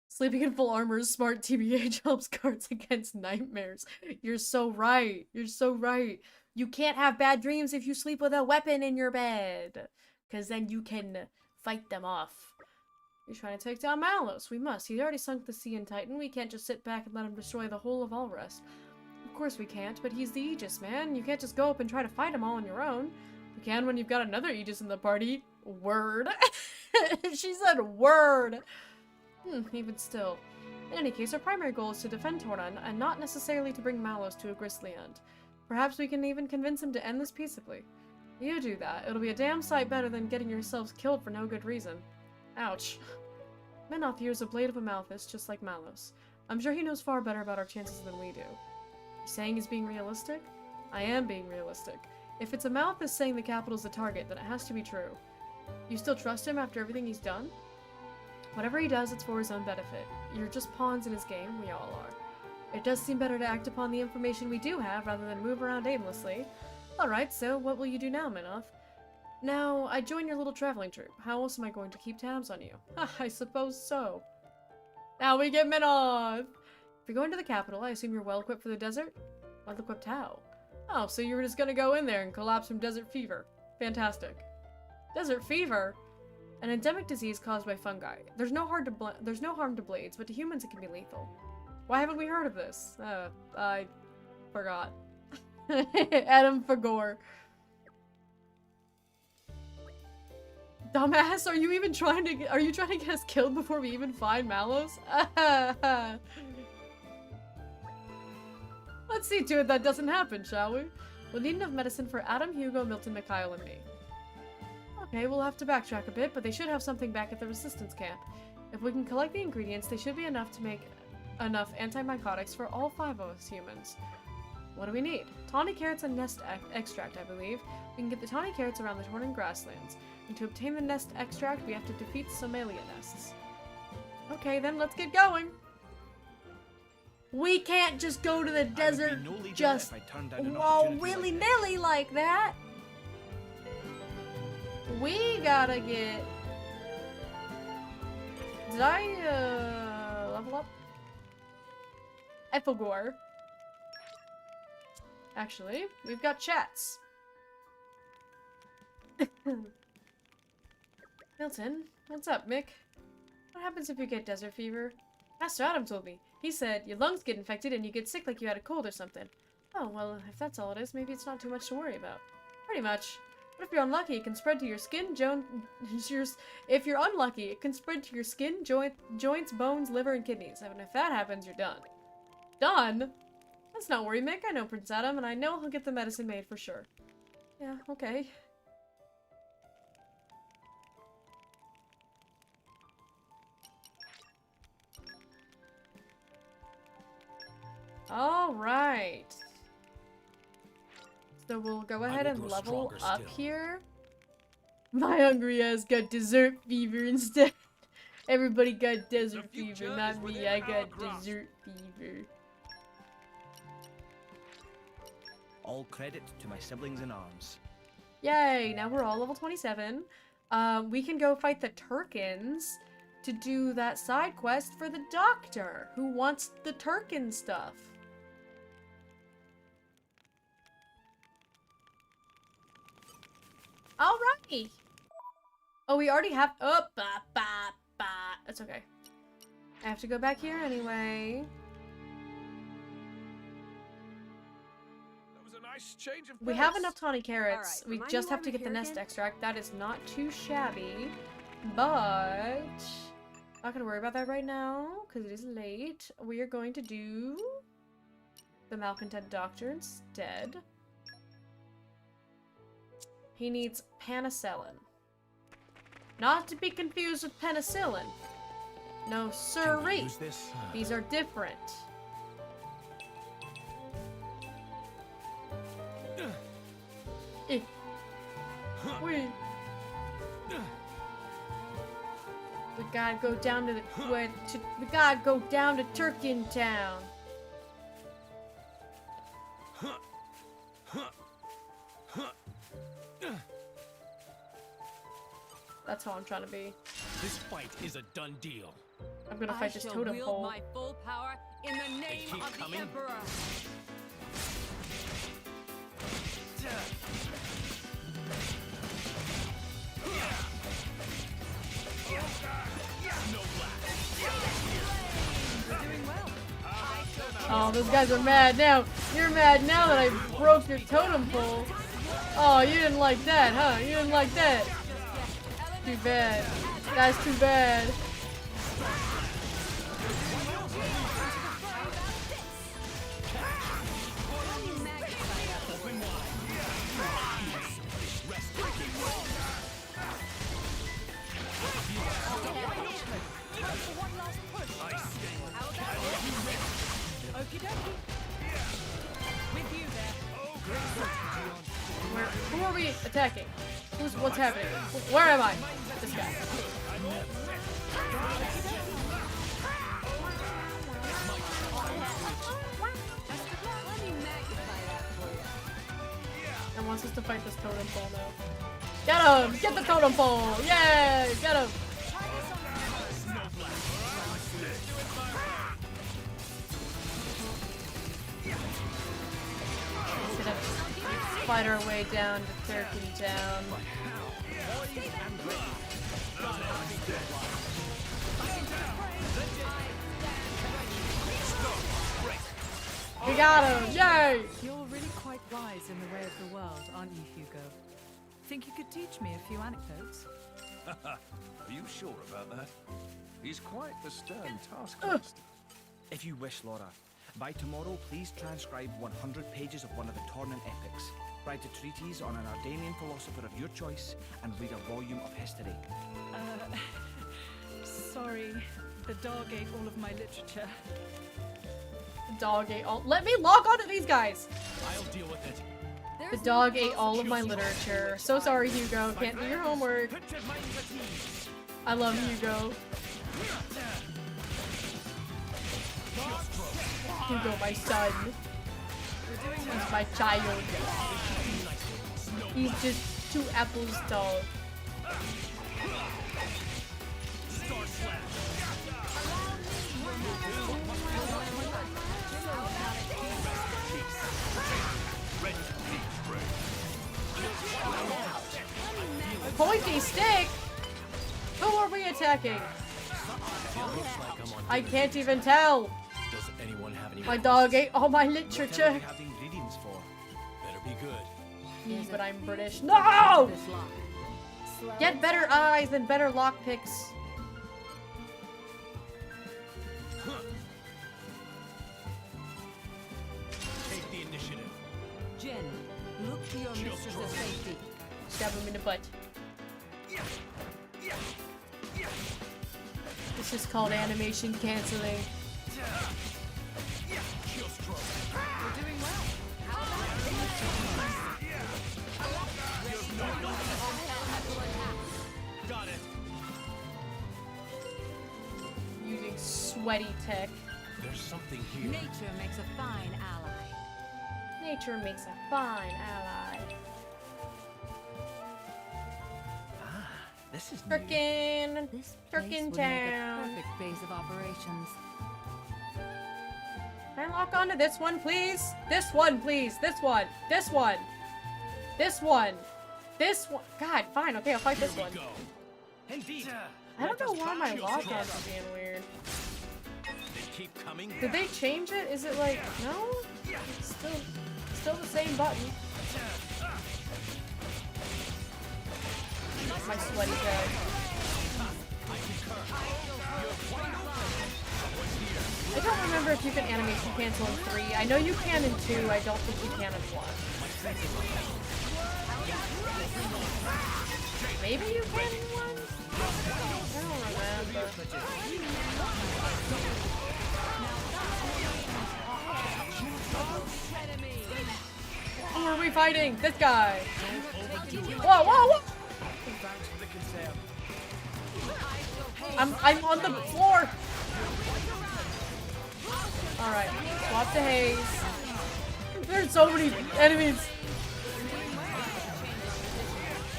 Sleeping in full armor is smart. TBH helps guards against nightmares. You're so right. You're so right. You can't have bad dreams if you sleep with a weapon in your bed. Because then you can fight them off. You're trying to take down Malos. We must. He's already sunk the sea in Titan. We can't just sit back and let him destroy the whole of Allrest. Of course we can't, but he's the Aegis, man. You can't just go up and try to fight him all on your own. You can when you've got another Aegis in the party. Word. She said word. Even still. In any case, our primary goal is to defend Torna, and not necessarily to bring Malos to a grisly end. Perhaps we can even convince him to end this peaceably. You do that. It'll be a damn sight better than getting yourselves killed for no good reason. Ouch. Menoth here's a blade of a Malthus, just like Malos. I'm sure he knows far better about our chances than we do. You're saying he's being realistic? I am being realistic. If it's a Malthus saying the capital's the target, then it has to be true. You still trust him after everything he's done? Whatever he does, it's for his own benefit. You're just pawns in his game, we all are. It does seem better to act upon the information we do have rather than move around aimlessly. Alright, so what will you do now, Menoth? Now, I join your little traveling troupe. How else am I going to keep tabs on you? I suppose so. Now we get Menoth! If you're going to the capital, I assume you're well-equipped for the desert? Well-equipped how? Oh, so you were just gonna go in there and collapse from desert fever. Fantastic. Desert fever? An endemic disease caused by fungi. There's no harm to blades, but to humans it can be lethal. Why haven't we heard of this? I forgot. Adam Fagor. Dumbass, are you trying to get us killed before we even find Malos? Let's see to it that doesn't happen, shall we? We'll need enough medicine for Adam, Hugo, Milton, Mikhail, and me. Okay, we'll have to backtrack a bit, but they should have something back at the resistance camp. If we can collect the ingredients, they should be enough to make enough antimycotics for all 5 of us humans. What do we need? Tawny carrots and nest extract, I believe. We can get the tawny carrots around the Tornan grasslands. And to obtain the nest extract, we have to defeat Somalia nests. Okay, then let's get going. We can't just go to the desert just willy-nilly like that. We gotta get... Did I, level up? Ephelgor. Actually, we've got chats. Milton, what's up, Mick? What happens if you get desert fever? Master Adam told me. He said your lungs get infected and you get sick like you had a cold or something. Oh, well, if that's all it is, maybe it's not too much to worry about. Pretty much. But if you're unlucky, it can spread to your skin, if you're unlucky, it can spread to your skin, joints, bones, liver, and kidneys. And if that happens, you're done. Done? Let's not worry, Mick. I know Prince Adam, and I know he'll get the medicine made for sure. Yeah, okay. Alright. So we'll go ahead and level up here. My hungry ass got dessert fever instead. Everybody got desert fever, not me. I got dessert fever. All credit to my siblings in arms. Yay! Now we're all level 27. We can go fight the Turkins to do that side quest for the doctor who wants the Turkin stuff. Alrighty. Oh, we already have. Oh, That's okay. I have to go back here anyway. That was a nice change of We pace. have enough tawny carrots. All right, We remind just me have why to we're get the here nest again? extract. That is not too shabby, but not gonna worry about that right now because it is late. We are going to do the malcontent doctor instead. He needs penicillin. Not to be confused with penicillin. No, sirree. These are different. We gotta go down to the we gotta go down to Turkin Town. That's how I'm trying to be. This fight is a done deal. I'm gonna fight this totem wield pole. my full power in the name keep of coming. the Emperor. Oh, those guys are mad now. You're mad now that I broke your totem pole. Oh, you didn't like that, huh? You didn't like that. Too bad. That's too bad. Who are we attacking? What's happening? Where am I? This guy. And wants us to fight this totem pole now. Get him! Get the totem pole! Yay! Get him! Fight our way down to Turkey Town. We got him! Yay! You're really quite wise in the way of the world, aren't you, Hugo? Think you could teach me a few anecdotes? Are you sure about that? He's quite the stern taskmaster. If you wish, Laura. By tomorrow, please transcribe 100 pages of one of the Tornan epics. Write a treatise on an Ardanian philosopher of your choice, and read a volume of history. Sorry. The dog ate all of my literature. The dog ate all- Let me log on to these guys! I'll deal with it. The dog ate all of my literature. So sorry, Hugo. Can't do your homework. I love Hugo. Hugo, my son. He's my child. He's just 2 apples tall. Pointy stick? Who are we attacking? I can't even tell. Does anyone have any My dog ate all my literature. Have the ingredients for? Better be good. But I'm British. No! Get better eyes and better lockpicks. Take the initiative. Jin, look to your mistress's safety. Stab him in the butt. This is called animation canceling. We're doing well. Got it. Using sweaty tech. There's something here. Nature makes a fine ally. Nature makes a fine ally. This is Turkin Place would make a Town. perfect base of operations. Can I lock onto this one, please? This one, please. This one. This one. This one. This one. God, fine. Okay, I'll fight this one. Indeed. I don't know why my lock-ons are being weird. They keep coming. Did they change it? Is it like, no? It's still the same button. My sweaty bag. I don't remember if you can animation cancel in 3. I know you can in 2. I don't think you can in 1. Maybe you can in 1? I don't remember. Who are we fighting? This guy. Whoa, whoa, whoa! Thanks for the concern. I'm on the floor. All right, swap to Haze. There's so many enemies.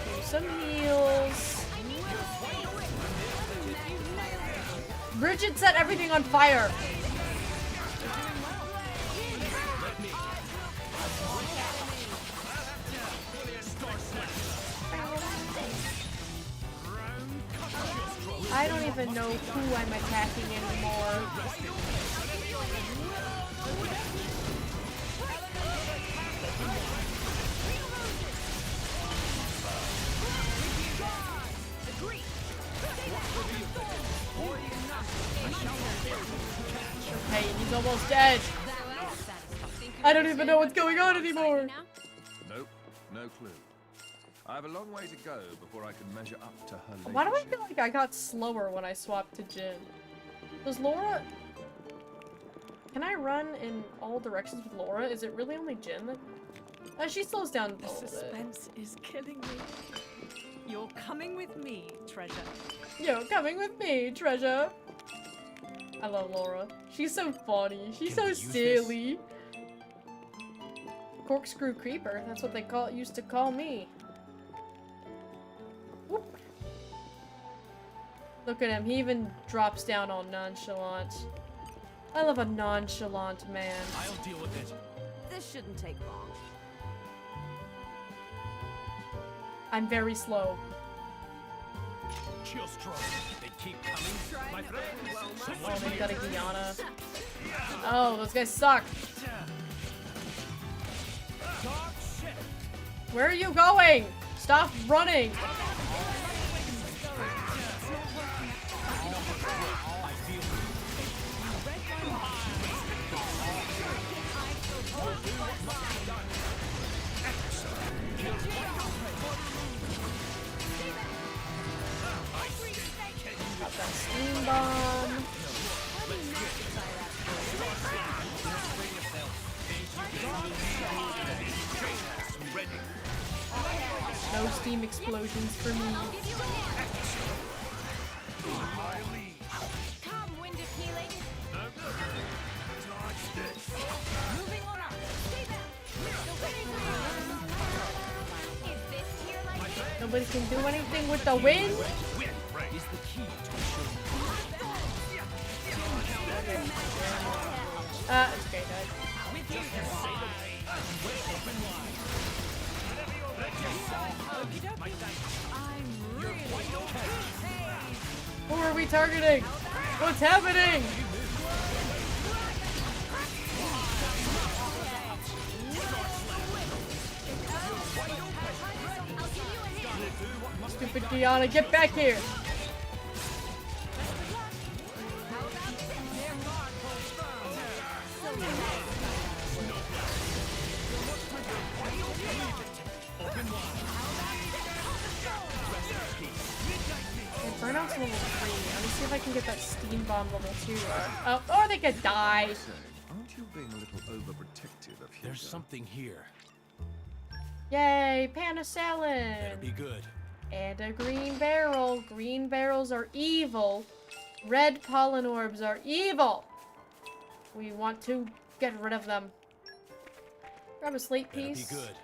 Do some heals. Bridget set everything on fire. I don't even know who I'm attacking anymore. Okay, he's almost dead. I don't even know what's going on anymore. Nope, no clue. I have a long way to go before I can measure up to her. Why do I feel like I got slower when I swapped to Jin? Does Laura... Can I run in all directions with Laura? Is it really only Jin that... she slows down a The little bit. suspense is killing me. You're coming with me, treasure. You're coming with me, treasure. I love Laura. She's so funny. She's so silly. Corkscrew creeper. That's what they used to call me. Whoop. Look at him. He even drops down all nonchalant. I love a nonchalant man. I'll deal with it. This shouldn't take long. I'm very slow. Chill strong. They keep coming. My friend. Oh, they got a Guyana. Oh, those guys suck. Where are you going? Stop running. Got that steam bomb. No steam explosions for me. Come, wind of healing. Moving on up. Stay back. Is this here like it? Nobody can do anything with the wind. Is the key to It's okay, guys. Who are we targeting? What's happening? Stupid Diana, get back here! Burnout's level 3. Let me see if I can get that steam bomb level 2. Or they could die. Aren't you being a little overprotective of There's something here. Yay, penicillin! Better be good. And a green barrel. Green barrels are evil. Red pollen orbs are evil. We want to get rid of them. Grab a slate piece. Better be good.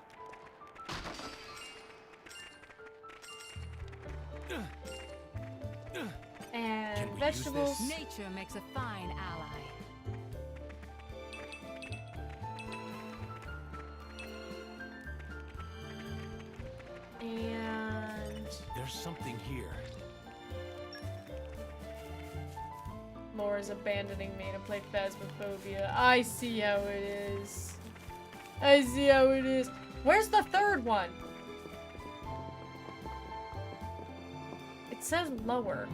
And vegetables. Nature makes a fine ally. And there's something here. Laura's abandoning me to play Phasmophobia. I see how it is. I see how it is. Where's the third one? It says lower.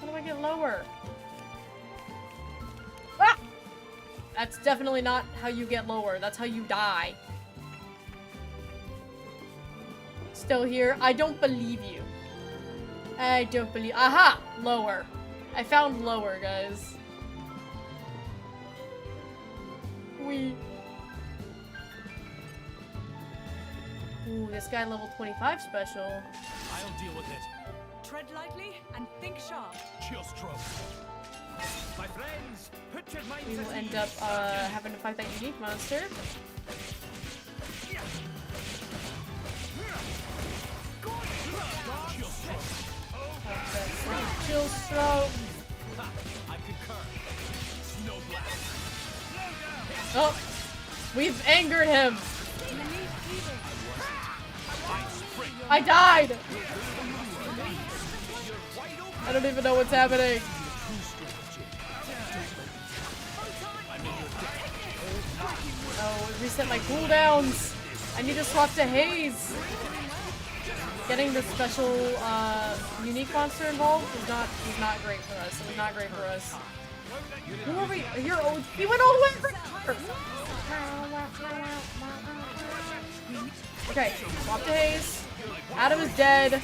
How do I get lower? Ah! That's definitely not how you get lower. That's how you die. Still here? I don't believe you. I don't believe- Aha! Lower. I found lower, guys. Ooh, this guy level 25 special. I'll deal with it. Tread lightly and think sharp. Chill stroke. My friends, put your minds We will at end ease. up having to fight that unique monster. Chill stroke. I concur. Snow blast. Oh, we've angered him. I died. I don't even know what's happening. Oh, it reset my cooldowns. I need to swap to Haze. Getting the special unique monster involved is not great for us. It was not great for us. Who are we? You're old. He went all the way over. Okay, swap to Haze. Adam is dead.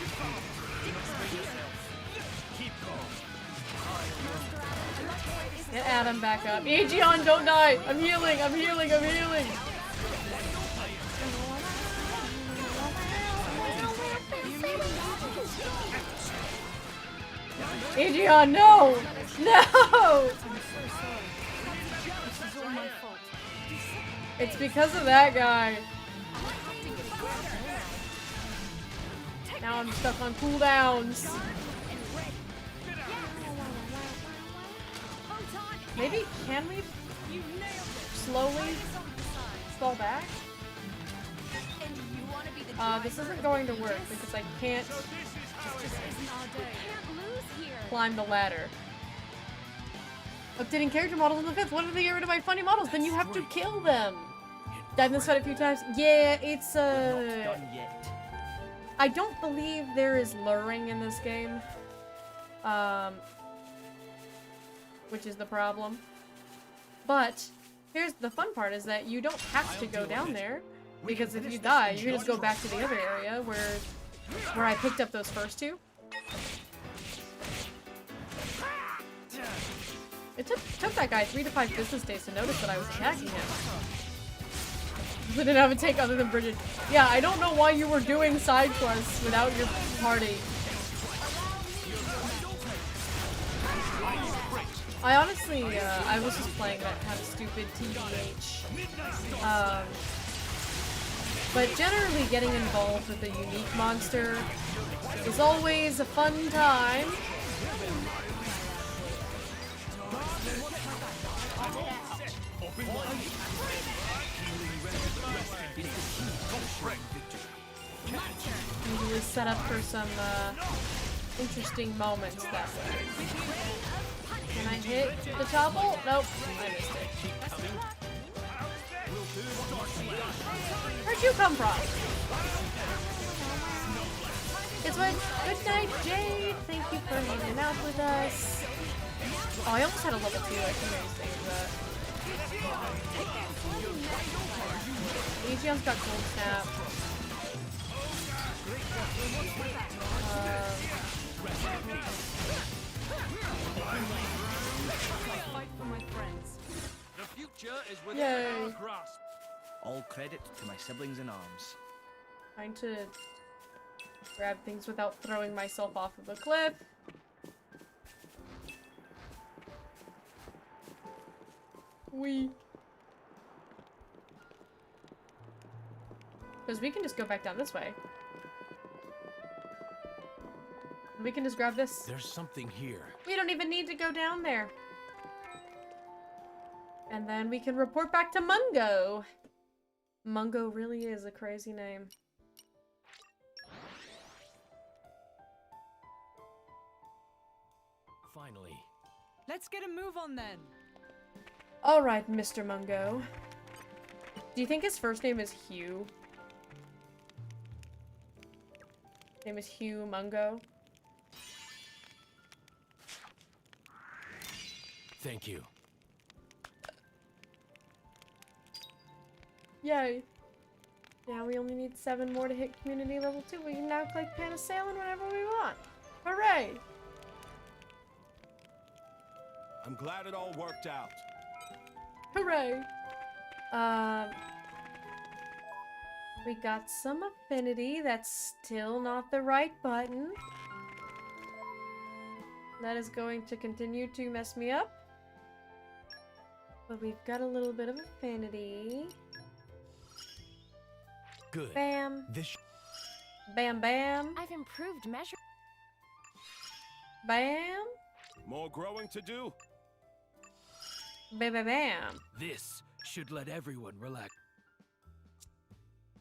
Get Adam back up. Aegeon, don't die! I'm healing, I'm healing, I'm healing! Aegeon, no! No! It's because of that guy. Now I'm stuck on cooldowns. Maybe, can we slowly fall back? This isn't going to work because I can't climb the ladder. Updating character models in the 5th. What if they get rid of my funny models? Then you have to kill them. Died in this fight a few times. Yeah, it's I don't believe there is luring in this game. Which is the problem. But here's the fun part is that you don't have to go down there, because if you die, you can just go back to the other area where I picked up those first two. It took that guy 3 to 5 business days to notice that I was attacking him. I didn't have a tank other than Bridget. Yeah, I don't know why you were doing side quests without your party. I honestly, I was just playing that kind of stupid TBH. But generally getting involved with a unique monster is always a fun time. Usually set up for some interesting moments that way. Can I hit the topple? Nope, I missed it. Where'd you come from? It's what? Good night, Jade. Thank you for hanging out with us. Oh, I almost had a level 2. I think I was thinking that. Aegeon's got cold snap. Fight for my friends. The future is within our grasp. All credit to my siblings in arms. Trying to grab things without throwing myself off of a cliff. Because we can just go back down this way. We can just grab this. There's something here. We don't even need to go down there. And then we can report back to Mungo. Mungo really is a crazy name. Finally. Let's get a move on then. Alright, Mr. Mungo. Do you think his first name is Hugh? His name is Hugh Mungo? Thank you. Yay. Now we only need 7 more to hit community level 2. We can now click Panasailing whenever we want. Hooray! I'm glad it all worked out. We got some affinity. That's still not the right button. That is going to continue to mess me up. But we've got a little bit of affinity. Good. Bam. This. Bam, bam. I've improved measure. Bam. More growing to do. Bam, bam, bam. This should let everyone relax.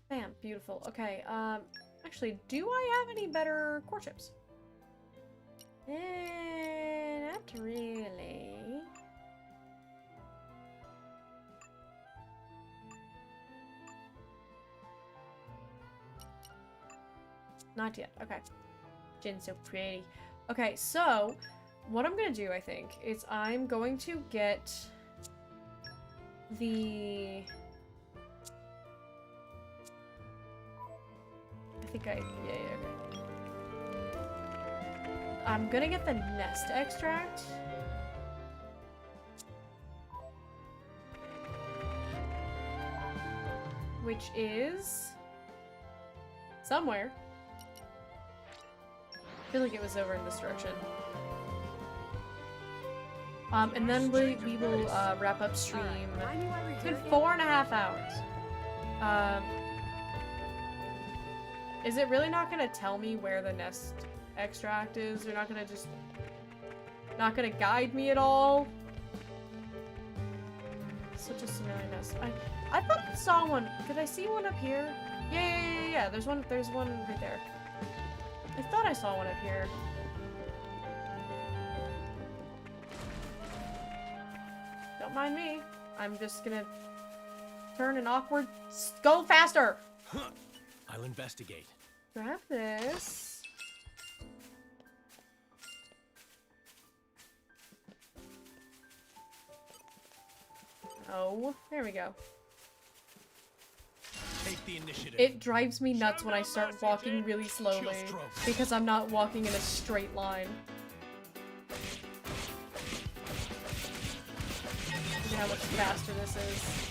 Bam. Beautiful. Okay, actually, do I have any better core chips? Not really. Not yet. Okay. Jin's so pretty. Okay, so what I'm gonna do, I think, is I'm going to get the... yeah. I'm gonna get the nest extract. Which is... somewhere. I feel like it was over in this direction. And then we will wrap up stream. It's been 4.5 hours. Is it really not gonna tell me where the nest extract is? They're not gonna just... not gonna guide me at all? Such a scenario nest. I thought I saw one. Did I see one up here? Yeah. There's one right there. I thought I saw one up here. Don't mind me. I'm just gonna turn an awkward... Go faster! I'll investigate. Grab this. Oh, there we go. Take the initiative. It drives me nuts when I start walking really slowly because I'm not walking in a straight line. Look at how much faster this is.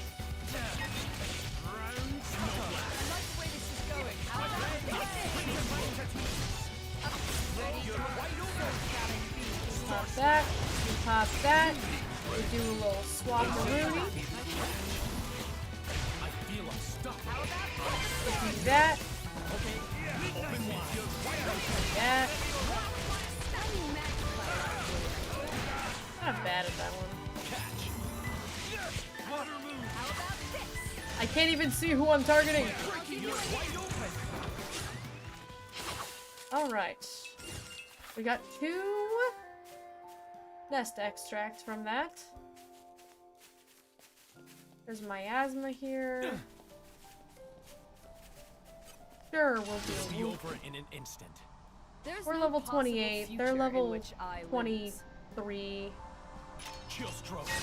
Pop that, we pop that, we do a little swap-a-rooney. We do that. That. Not bad at that one. I can't even see who I'm targeting. Alright. We got 2 nest extracts from that. There's miasma here. Sure, we'll do. Be over in an instant. We're level 28. They're level 23. You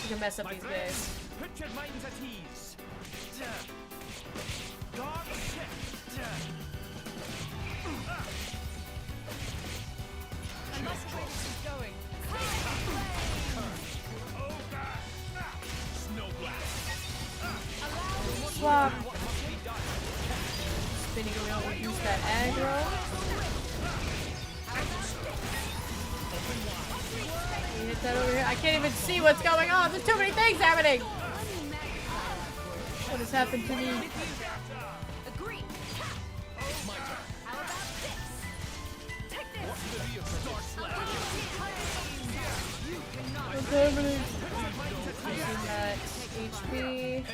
can mess up these guys. Put your minds at ease. I must where this is going. Swap. Spinning wheel will use that aggro. We hit that over here. I can't even see what's going on. There's too many things happening. What has happened to me? What's happening? Using that HP.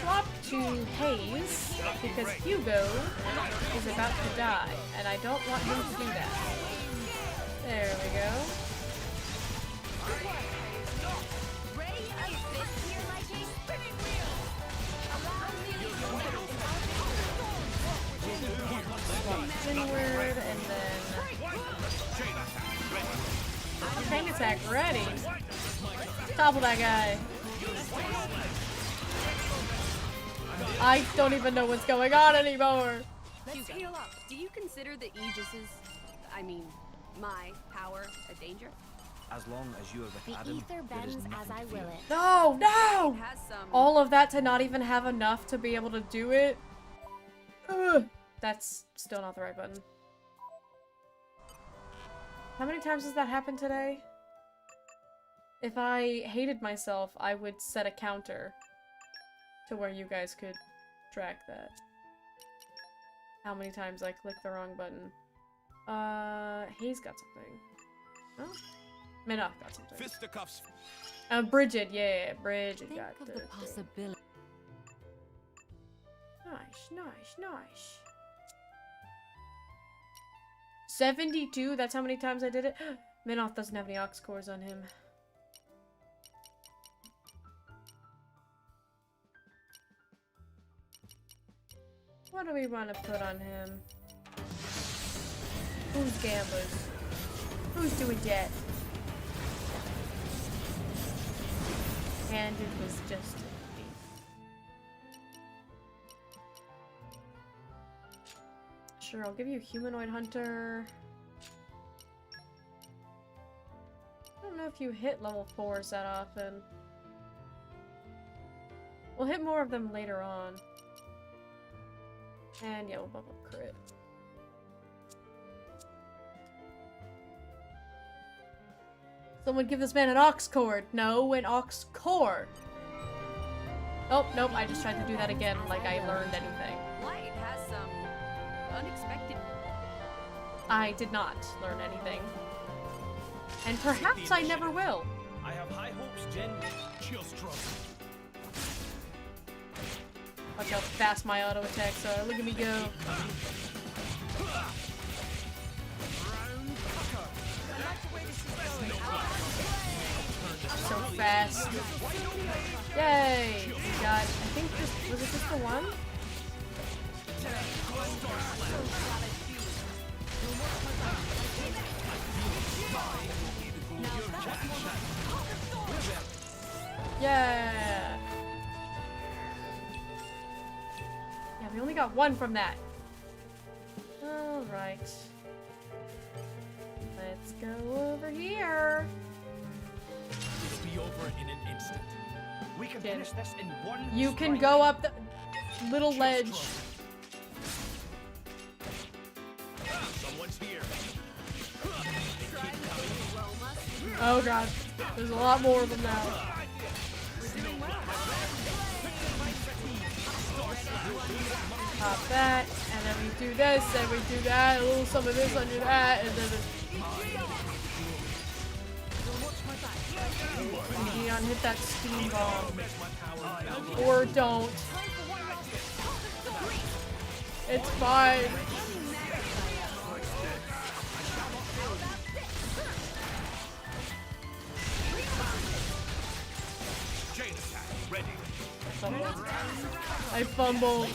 Swap to Haze because Hugo is about to die, and I don't want him to do that. There we go. Swap inward, and then chain attack ready. Topple that guy. I don't even know what's going on anymore. Let's heal up. Do you consider the Aegis's, my power a danger? As long as you are with The Adam, ether there is bends as nothing I to will fear. it. No! It has some All of that to not even have enough to be able to do it. That's still not the right button. How many times has that happened today? If I hated myself, I would set a counter to where you guys could track that. How many times I clicked the wrong button. Hayes got something. Oh? Minoff got something. Fisticuffs. Bridget, yeah, Bridget Think got of the possibility. Nice, nice, nice. 72? That's how many times I did it? Minoff doesn't have any ox cores on him. What do we want to put on him? Who's Gambas? Who's doing that? And it was just a thief. Sure, I'll give you Humanoid Hunter. I don't know if you hit level 4s that often. We'll hit more of them later on. And yeah, we'll bump up crit. Someone give this man an ox cord. No, an ox core. Oh, nope, I just tried to do that again like I learned anything. Light has some unexpected... I did not learn anything. And perhaps I never will. I have high hopes, Jen. Just trust. Watch how fast my auto attacks are. Look at me go. So fast. Yay! We got, I think just, was it just the one? Yeah! Yeah, we only got one from that. Alright. Let's go over here. It'll be over in an instant. We can finish this in one. You can go up the little ledge. Someone's here. Oh god, there's a lot more of them now. Pop that, and then we do this, and we do that, a little some of this under that, and then Neon hit that steam bomb. Or don't. It's fine. I fumbled.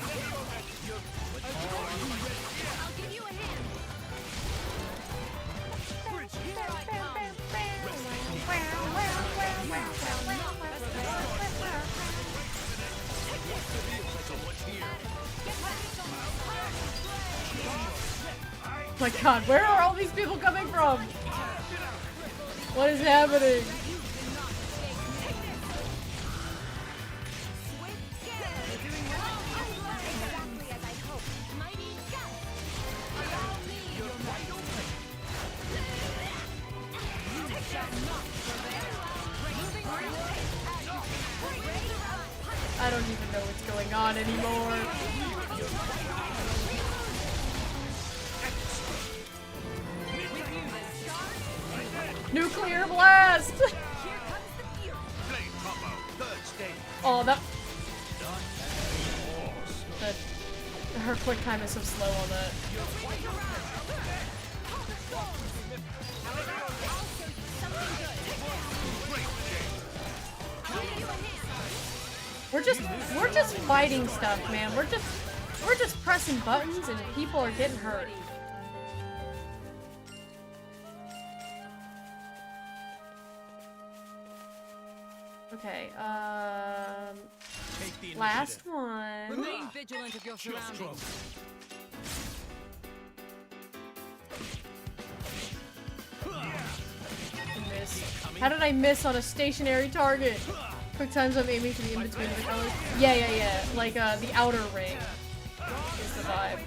Oh my god, where are all these people coming from? What is happening? I don't even know what's going on anymore. Nuclear blast! Oh, that... Her quick time is so slow on that. We're just fighting stuff, man. We're just pressing buttons and people are getting hurt. Okay, last one. Remain vigilant of your surroundings. How did I miss on a stationary target? Quick times I'm aiming to be in between the colors. Yeah. Like, the outer ring is the vibe.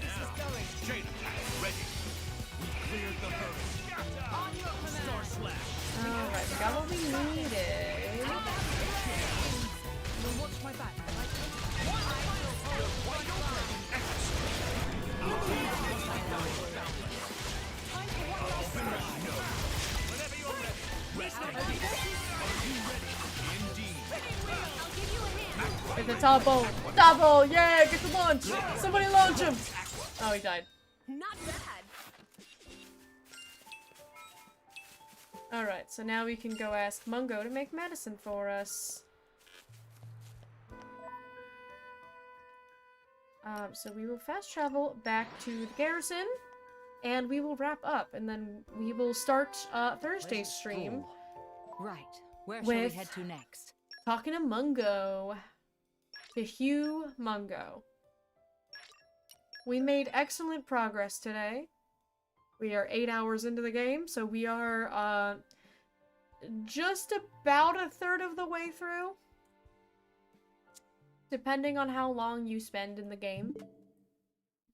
Alright, we got what we needed. Watch my back. It's a double! Double! Yeah! Get the launch! Somebody launch him! Oh, he died. Not bad. Alright, so now we can go ask Mungo to make medicine for us. So we will fast travel back to the garrison, and we will wrap up, and then we will start Thursday's stream. Right. Where shall we head to next? Talking to Mungo. To Hugh Mungo. We made excellent progress today. We are 8 hours into the game, so we are just about a third of the way through. Depending on how long you spend in the game.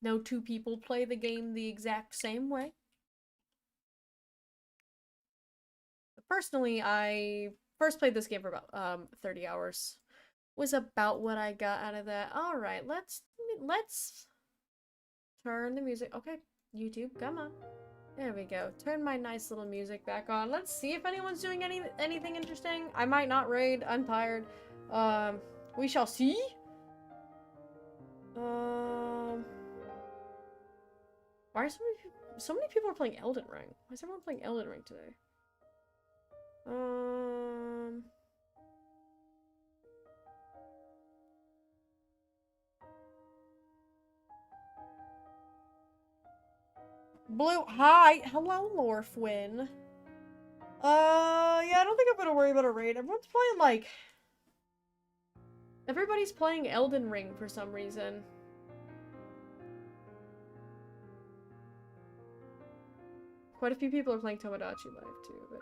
No two people play the game the exact same way. Personally, I first played this game for about 30 hours. Was about what I got out of that. Alright, let's turn the music. Okay, YouTube, come on. There we go. Turn my nice little music back on. Let's see if anyone's doing anything interesting. I might not raid. I'm tired. We shall see. Why are so many people are playing Elden Ring? Why is everyone playing Elden Ring today? Blue, hi! Hello, Lorfwin. Yeah, I don't think I'm gonna worry about a raid. Everyone's playing, like... Everybody's playing Elden Ring for some reason. Quite a few people are playing Tomodachi Life too, but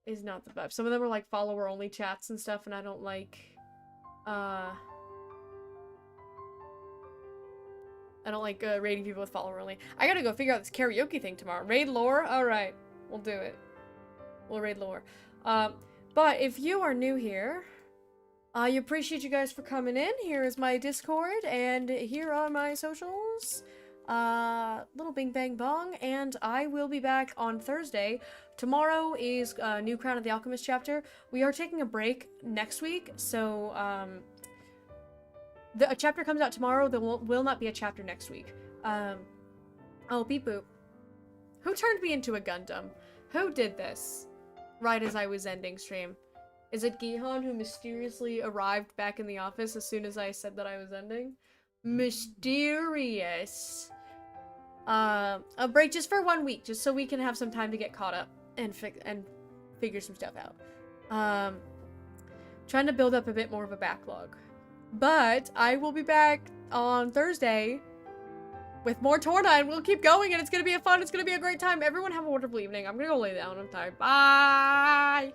it's not the vibe. Some of them are like follower-only chats and stuff, and I don't like, raiding people with follower-only. I gotta go figure out this karaoke thing tomorrow. Raid lore? Alright, we'll do it. We'll raid lore. But if you are new here, I appreciate you guys for coming in. Here is my Discord, and here are my socials. Little bing bang bong, and I will be back on Thursday. Tomorrow is New Crown of the Alchemist chapter. We are taking a break next week, so a chapter comes out tomorrow. There will not be a chapter next week. Oh, beep boop. Who turned me into a Gundam? Who did this? Right as I was ending stream. Is it Gihan who mysteriously arrived back in the office as soon as I said that I was ending? Mysterious. A break just for 1 week, just so we can have some time to get caught up and figure some stuff out. Trying to build up a bit more of a backlog. But I will be back on Thursday with more Torna, and we'll keep going, and it's gonna be it's gonna be a great time. Everyone have a wonderful evening. I'm gonna go lay down. I'm tired. Bye!